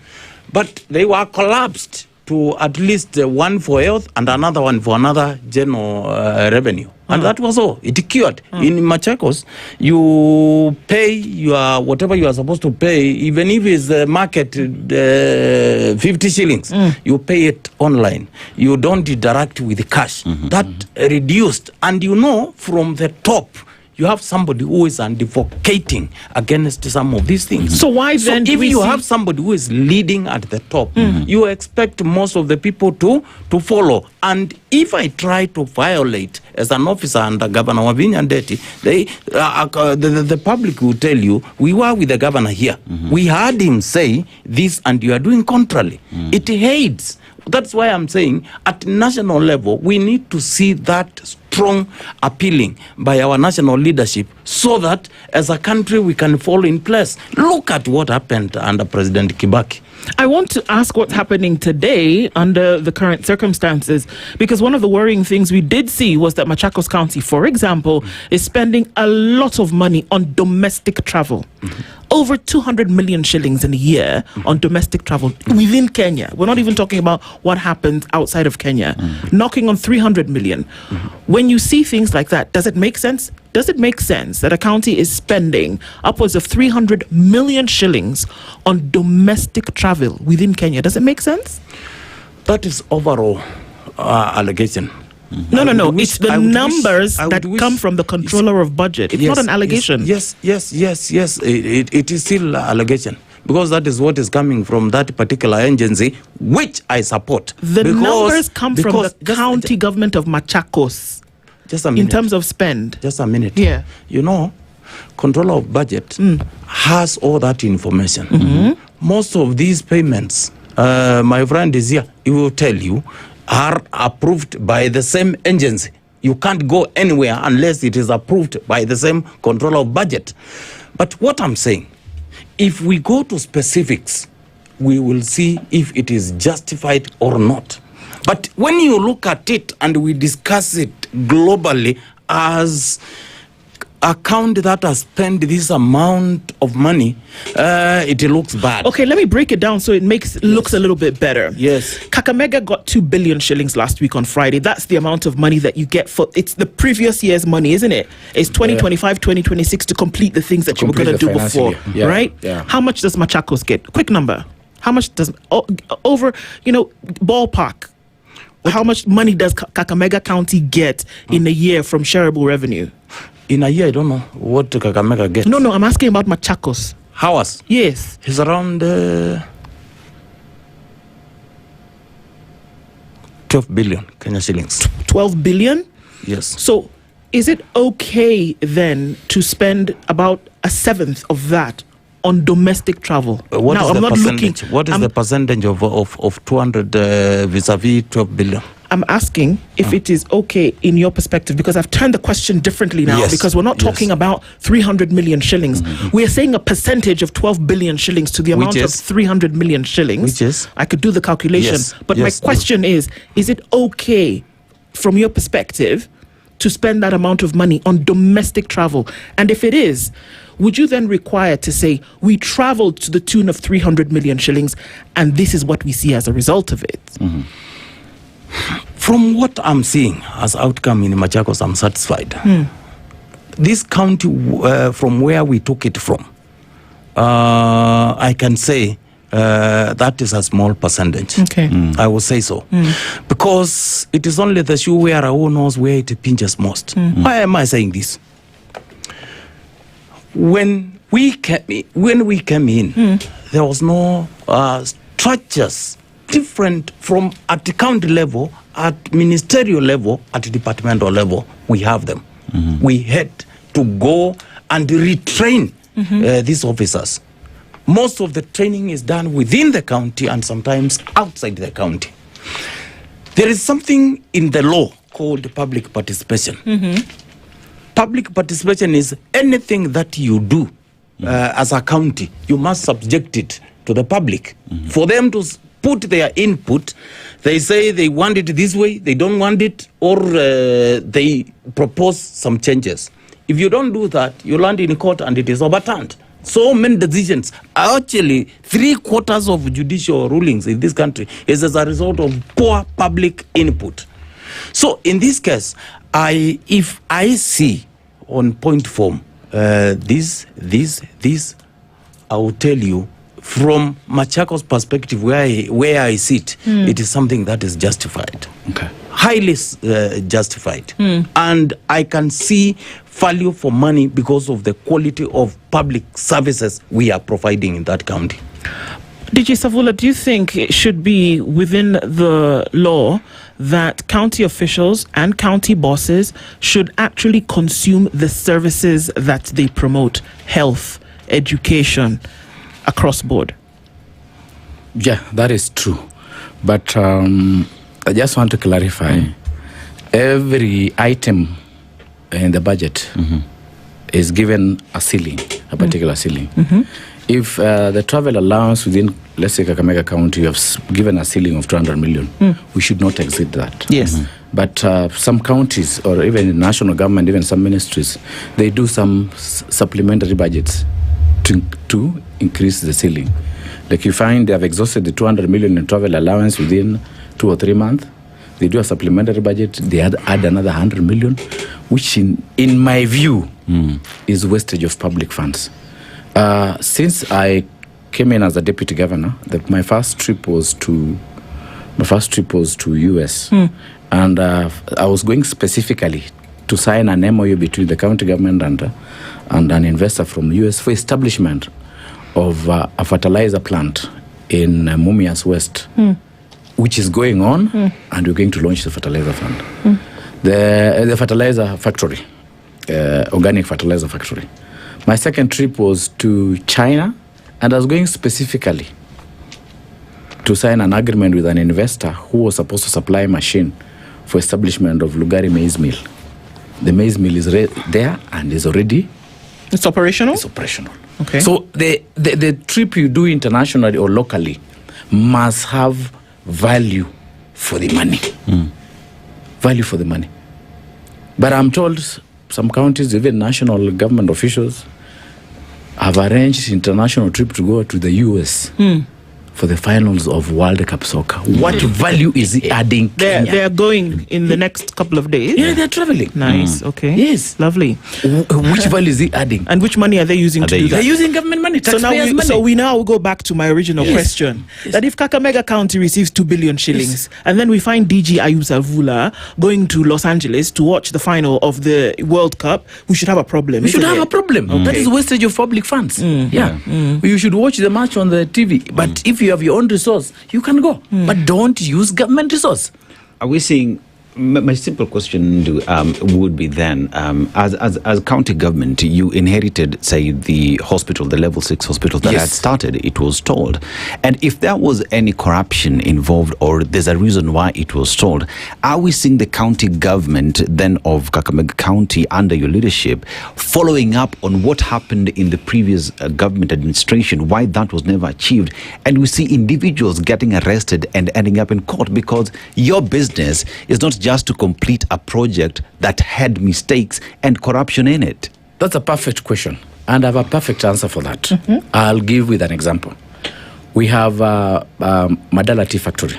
but they were collapsed to at least one for health and another one for another general revenue. And that was all. It cured. In Machakos, you pay your whatever you are supposed to pay, even if it's market 50 shillings, you pay it online. You don't interact with cash. That reduced. And you know, from the top, you have somebody who is advocating against some of these things. So why then if you have somebody who is leading at the top, you expect most of the people to follow. And if I try to violate as an officer under Governor Wavinya Ndeti, the public will tell you, we were with the governor here. We heard him say this and you are doing contrary. It hates. That's why I'm saying at national level, we need to see that strong appealing by our national leadership so that as a country we can fall in place. Look at what happened under President Kibaki. I want to ask what's happening today under the current circumstances, because one of the worrying things we did see was that Machakos County, for example, is spending a lot of money on domestic travel. Over 200 million shillings in a year on domestic travel within Kenya. We're not even talking about what happens outside of Kenya. Knocking on 300 million. When you see things like that, does it make sense? Does it make sense that a county is spending upwards of 300 million shillings on domestic travel within Kenya? Does it make sense? That is overall allegation. No. It's the numbers that come from the controller of budget. It's not an allegation. Yes. It is still allegation. Because that is what is coming from that particular agency, which I support. The numbers come from the county government of Machakos. Just a minute. In terms of spend. Just a minute. Yeah. You know, controller of budget has all that information. Most of these payments, my friend is here, he will tell you, are approved by the same agency. You can't go anywhere unless it is approved by the same controller of budget. But what I'm saying, if we go to specifics, we will see if it is justified or not. But when you look at it and we discuss it globally as a county that has spent this amount of money, it looks bad. Okay, let me break it down so it looks a little bit better. Yes. Kakamega got 2 billion shillings last week on Friday. That's the amount of money that you get for, it's the previous year's money, isn't it? It's 2025, 2026 to complete the things that you were going to do before, right? Yeah. How much does Machakos get? Quick number. How much does, over, ballpark, how much money does Kakamega County get in a year from shareable revenue? In a year, I don't know what Kakamega gets. No, I'm asking about Machakos. Hours? Yes. It's around 12 billion Kenya shillings. 12 billion? Yes. So is it okay then to spend about a seventh of that on domestic travel? What is the percentage of 200 vis-a-vis 12 billion? I'm asking if it is okay in your perspective, because I've turned the question differently now, because we're not talking about 300 million shillings. We are saying a percentage of 12 billion shillings to the amount of 300 million shillings. Which is? I could do the calculation. But my question is it okay from your perspective to spend that amount of money on domestic travel? And if it is, would you then require to say, we traveled to the tune of 300 million shillings and this is what we see as a result of it? From what I'm seeing as outcome in Machakos, I'm satisfied. This county, from where we took it from, I can say that is a small percentage. Okay. I will say so. Because it is only the shoe wearer who knows where it pinches most. Why am I saying this? When we came in, there was no structures different from at the county level, at ministerial level, at departmental level. We have them. We had to go and retrain these officers. Most of the training is done within the county and sometimes outside the county. There is something in the law called public participation. Public participation is anything that you do as a county, you must subject it to the public for them to put their input. They say they want it this way, they don't want it, or they propose some changes. If you don't do that, you land in court and it is overturned. So many decisions, actually 3/4 of judicial rulings in this country is as a result of poor public input. So in this case, if I see on point form this, I will tell you from Machakos perspective, where I sit, it is something that is justified. Okay. Highly justified. And I can see value for money because of the quality of public services we are providing in that county. DJ Savula, do you think it should be within the law that county officials and county bosses should actually consume the services that they promote, health, education, across board? Yeah, that is true. But I just want to clarify. Every item in the budget is given a ceiling, a particular ceiling. If the travel allowance within, let's say, Kakamega County, you have given a ceiling of 200 million, we should not exceed that. Yes. But some counties, or even the national government, even some ministries, they do some supplementary budgets to increase the ceiling. Like you find they have exhausted the 200 million in travel allowance within 2 or 3 months. They do a supplementary budget, they add another 100 million, which in my view is wastage of public funds. Since I came in as a deputy governor, my first trip was to US, and I was going specifically to sign an MOU between the county government and an investor from the US for establishment of a fertilizer plant in Mumias West, which is going on, and we're going to launch the fertilizer fund. The fertilizer factory, organic fertilizer factory. My second trip was to China, and I was going specifically to sign an agreement with an investor who was supposed to supply a machine for establishment of Lugari maize mill. The maize mill is there and is already... It's operational? It's operational. Okay. So the trip you do internationally or locally must have value for the money. Value for the money. But I'm told some counties, even national government officials, have arranged international trip to go to the US for the finals of World Cup soccer. What value is it adding? They're going in the next couple of days. Yeah, they're traveling. Nice. Okay. Yes. Lovely. Which value is it adding? And which money are they using to do that? They're using government money, taxpayers' money. So we now go back to my original question. Yes. That if Kakamega County receives 2 billion shillings, and then we find DG Ayub Savula going to Los Angeles to watch the final of the World Cup, we should have a problem. We should have a problem. That is wastage of public funds. You should watch the match on the TV. But if you have your own resource, you can go. But don't use government resource. Are we seeing... My simple question would be then, as county government, you inherited, say, the hospital, the level 6 hospital that had started, it was stalled. And if there was any corruption involved, or there's a reason why it was stalled, are we seeing the county government then of Kakamega County under your leadership following up on what happened in the previous government administration, why that was never achieved? And we see individuals getting arrested and ending up in court because your business is not just to complete a project that had mistakes and corruption in it? That's a perfect question, and I have a perfect answer for that. I'll give with an example. We have Madala Tea Factory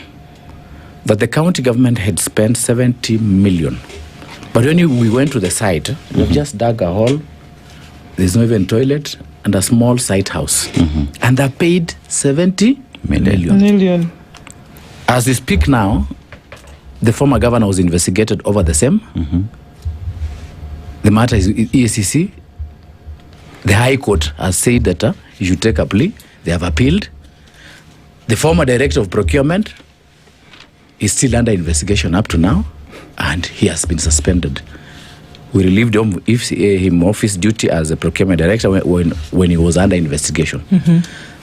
that the county government had spent 70 million. But when we went to the site, we've just dug a hole, there's no even toilet, and a small site house. And they paid 70 million. As we speak now, the former governor was investigated over the same. The matter is EACC. The High Court has said that you should take a plea. They have appealed. The former director of procurement is still under investigation up to now, and he has been suspended. We relieved him office duty as a procurement director when he was under investigation.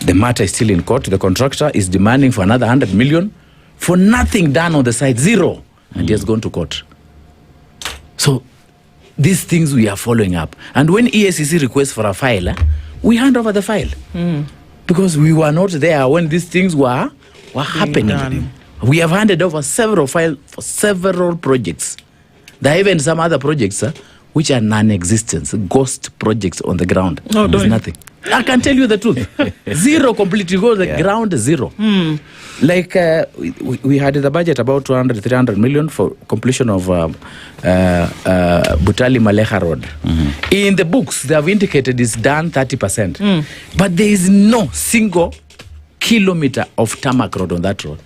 The matter is still in court. The contractor is demanding for another 100 million for nothing done on the site, zero, and he has gone to court. So these things we are following up. And when EACC requests for a file, we hand over the file. because we were not there when these things were happening. We have handed over several files for several projects. There are even some other projects which are non-existent, ghost projects on the ground. No, there's nothing. I can tell you the truth. Zero completely goes the ground, zero. Like we had the budget about 300 million for completion of Butali Maleha Road. In the books, they have indicated it's done 30%. But there is no single kilometer of tarmac road on that road.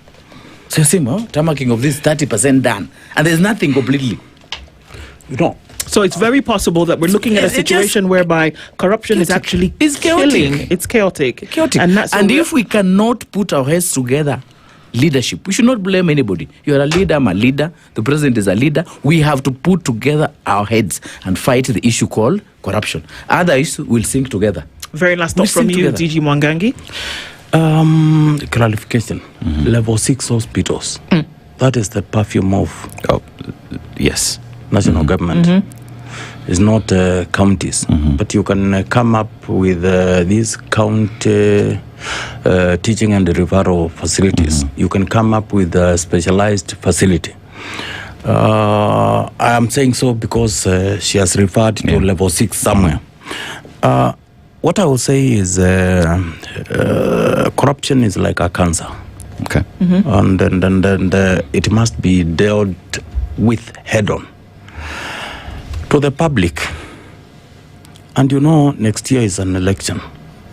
So you see, tarmacking of this 30% done. And there's nothing completely. You know. So it's very possible that we're looking at a situation whereby corruption is actually killing. It's chaotic. And if we cannot put our heads together, leadership, we should not blame anybody. You're a leader, I'm a leader, the president is a leader. We have to put together our heads and fight the issue called corruption. Otherwise, we'll sink together. Very last thought from you, DG Mwangangi. Clarification. Level 6 hospitals. That is the perfume of national government. It's not counties. But you can come up with these county teaching and referral facilities. You can come up with a specialized facility. I am saying so because she has referred to level 6 somewhere. What I will say is corruption is like a cancer. Okay. And then it must be dealt with head on. To the public, and you know next year is an election.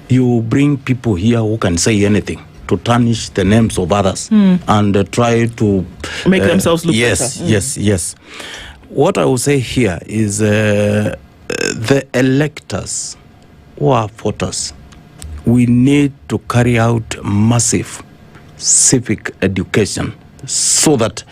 You bring people here who can say anything to tarnish the names of others and try to make themselves look better. Yes. What I will say here is the electors who are voters, we need to carry out massive civic education so that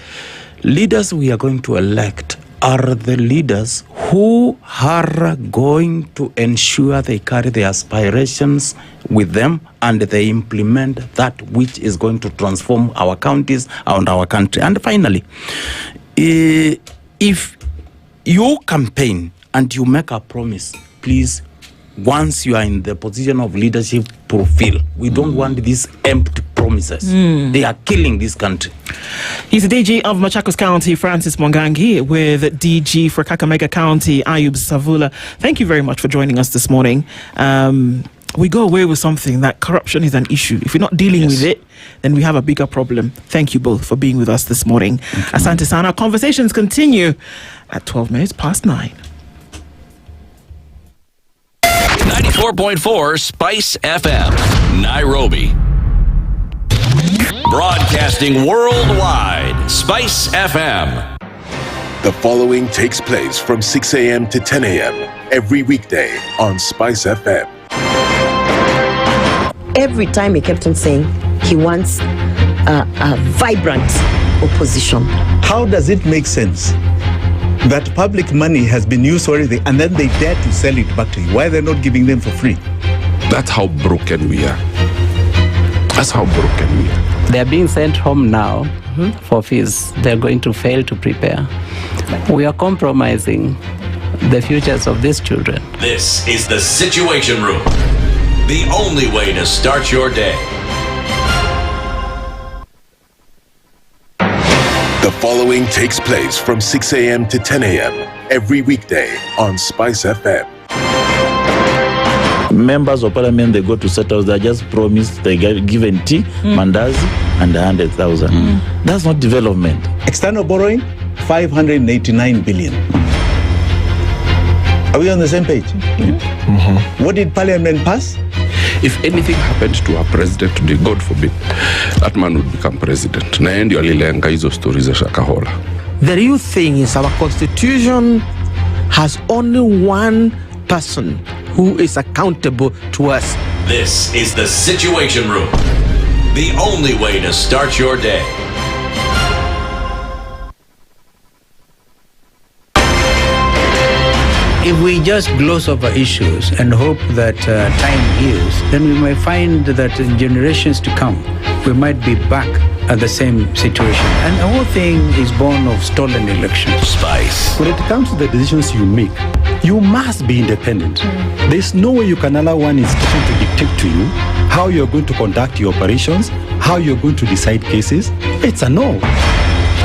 leaders we are going to elect are the leaders who are going to ensure they carry their aspirations with them and they implement that which is going to transform our counties and our country. And finally, if you campaign and you make a promise, please, once you are in the position of leadership, fulfill. We don't want these empty promises. They are killing this country. He's the DG of Machakos County, Francis Mwangangi, with DG for Kakamega County, Ayub Savula. Thank you very much for joining us this morning. We go away with something that corruption is an issue. If we're not dealing with it, then we have a bigger problem. Thank you both for being with us this morning. Asante Sana. Our conversations continue at 12 minutes past 9. 94.4 Spice FM, Nairobi. Broadcasting worldwide, Spice FM. The following takes place from 6 a.m. to 10 a.m. every weekday on Spice FM. Every time he kept on saying he wants a vibrant opposition. How does it make sense that public money has been used already and then they dare to sell it back to you? Why are they not giving them for free? That's how broken we are. That's how broken we are. They are being sent home now for fees. They're going to fail to prepare. We are compromising the futures of these children. This is the Situation Room, the only way to start your day. The following takes place from 6 a.m. to 10 a.m. every weekday on Spice FM. Members of parliament, they go to settle, they just promised they get given tea, mandazi, and 100,000. That's not development. External borrowing, 589 billion. Are we on the same page? What did parliament pass? If anything happened to our president today, God forbid, that man would become president. Na ndio alilenga hizo stories za Shakahola. The real thing is our constitution has only one person who is accountable to us. This is the Situation Room, the only way to start your day. If we just gloss over issues and hope that time heals, then we may find that in generations to come, we might be back at the same situation. And the whole thing is born of stolen elections. Spice. When it comes to the decisions you make, you must be independent. There's no way you can allow one institution to dictate to you how you're going to conduct your operations, how you're going to decide cases. It's a no.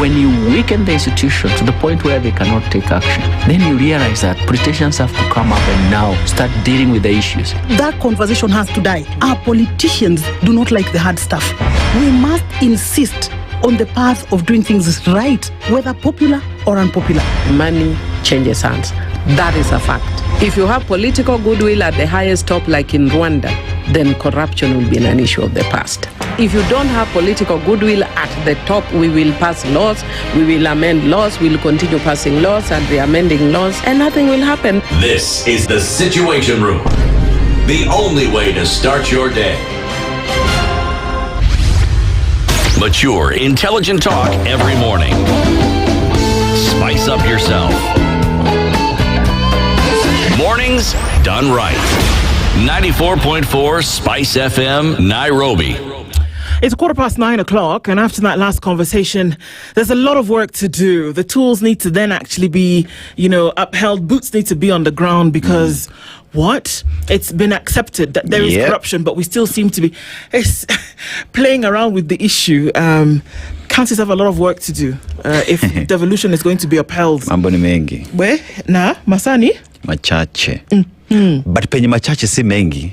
When you weaken the institution to the point where they cannot take action, then you realize that politicians have to come up and now start dealing with the issues. That conversation has to die. Our politicians do not like the hard stuff. We must insist on the path of doing things right, whether popular or unpopular. Money changes hands. That is a fact. If you have political goodwill at the highest top, like in Rwanda, then corruption will be an issue of the past. If you don't have political goodwill at the top, we will pass laws, we will amend laws, we will continue passing laws and re-amending laws, and nothing will happen. This is the Situation Room, the only way to start your day. Mature, intelligent talk every morning. Spice up yourself. Mornings done right. 94.4 Spice FM, Nairobi. It's 9:15, and after that last conversation, there's a lot of work to do. The tools need to then actually be, upheld. Boots need to be on the ground because it's been accepted that there is corruption, but we still seem to be playing around with the issue. Councils have a lot of work to do if devolution is going to be upheld. Mambo ni mengi. Where? Na, Masani? Machache. But penye machache si mengi.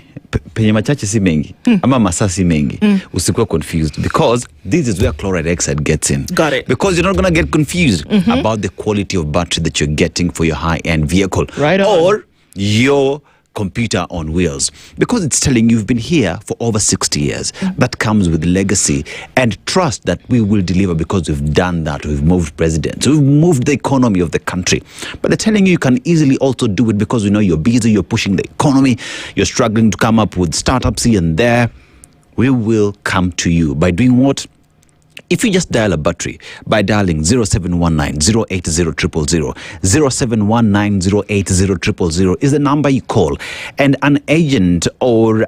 Ama masaa si mengi. Usikuwa confused because this is where chloride dioxide gets in. Got it. Because you're not going to get confused about the quality of battery that you're getting for your high-end vehicle. Right on. Or your computer on wheels, because it's telling you've been here for over 60 years. That comes with legacy and trust that we will deliver because we've done that. We've moved presidents, we've moved the economy of the country. But they're telling you can easily also do it because we know you're busy, you're pushing the economy, you're struggling to come up with startups here and there. We will come to you by doing what? If you just dial a battery by dialing 0719 080 000, 0719 080 000 is the number you call, and an agent or a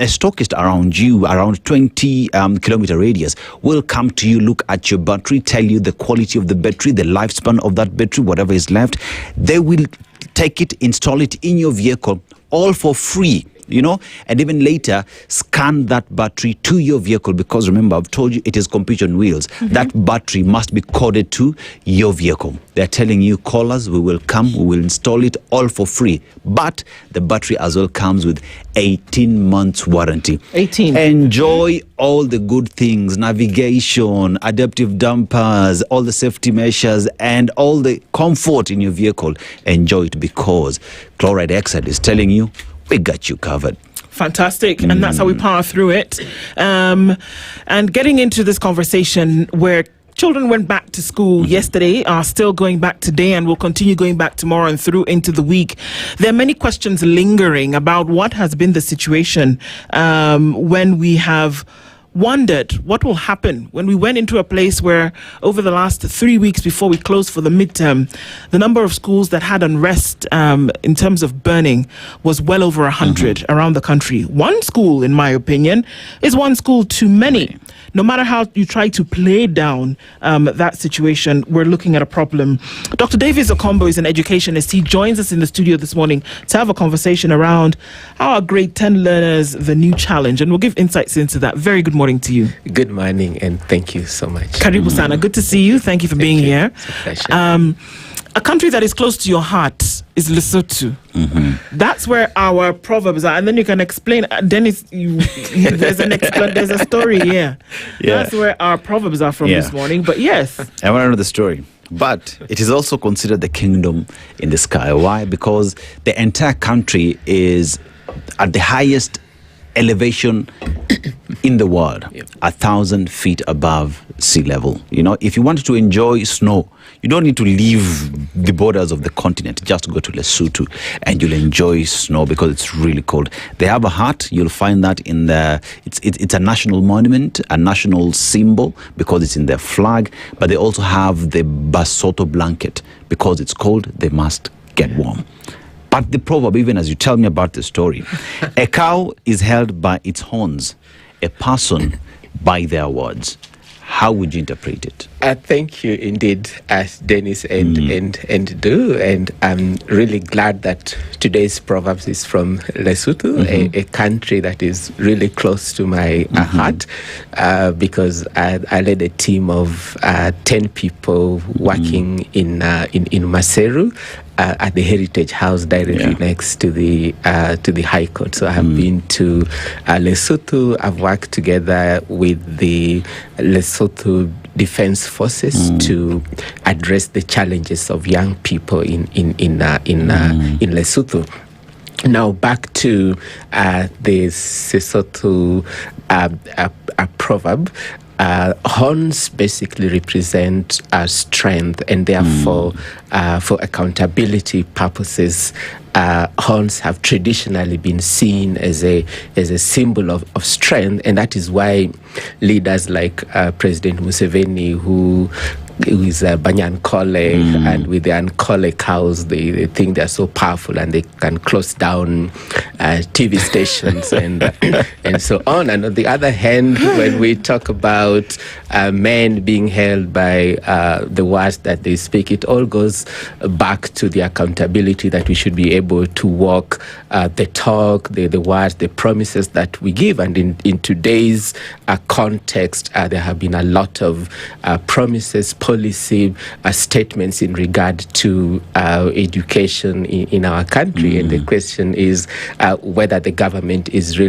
stockist around you, around 20 kilometer radius, will come to you, look at your battery, tell you the quality of the battery, the lifespan of that battery, whatever is left. They will take it, install it in your vehicle, all for free. And even later scan that battery to your vehicle, because remember, I've told you it is computer on wheels. That battery must be coded to your vehicle. They're telling you, call us, we will come, we will install it all for free. But the battery as well comes with 18 months warranty. 18. Enjoy all the good things, navigation, adaptive dampers, all the safety measures, and all the comfort in your vehicle. Enjoy it because chloride dioxide is telling you, we got you covered. Fantastic. And that's how we power through it. And getting into this conversation where children went back to school yesterday, are still going back today, and will continue going back tomorrow and through into the week. There are many questions lingering about what has been the situation when we have wondered what will happen when we went into a place where over the last 3 weeks before we closed for the midterm, the number of schools that had unrest in terms of burning was well over 100 around the country. One school, in my opinion, is one school too many. No matter how you try to play down that situation, we're looking at a problem. Dr. Davis Okombo is an educationist. He joins us in the studio this morning to have a conversation around our grade 10 learners, the new challenge, and we'll give insights into that. Very good morning to you. Good morning, and thank you so much. Karibu sana. Good to see you. Thank you for being here. A country that is close to your heart is Lesotho. That's where our proverbs are, and then you can explain. Dennis, there's a story here. That's where our proverbs are from this morning. But yes, I want to know the story. But it is also considered the kingdom in the sky. Why? Because the entire country is at the highest elevation in the world, 1,000 feet above sea level. If you wanted to enjoy snow, you don't need to leave the borders of the continent. Just go to Lesotho and you'll enjoy snow because it's really cold. They have a hat. You'll find that in the it's a national monument, a national symbol because it's in their flag. But they also have the Basotho blanket because it's cold. They must get warm. But the proverb, even as you tell me about the story, a cow is held by its horns, a person by their words. How would you interpret it? Thank you indeed, Dennis and Nduh. And I'm really glad that today's Proverbs is from Lesotho, a country that is really close to my heart, because I led a team of 10 people working in Maseru, at the Heritage House directly next to the High Court. So I have been to Lesotho. I've worked together with the Lesotho Defense Forces to address the challenges of young people in Lesotho. Now back to the Sesotho proverb. Horns basically represent strength, and therefore, for accountability purposes, horns have traditionally been seen as a symbol of strength, and that is why leaders like President Museveni, who is a Banyankole, and with the Ankole cows, they think they're so powerful and they can close down TV stations and so on. And on the other hand, when we talk about men being held by the words that they speak, it all goes back to the accountability that we should be able to walk the talk, the words, the promises that we give. And in today's context, there have been a lot of promises, policy statements in regard to education in our country. And the question is whether the government is really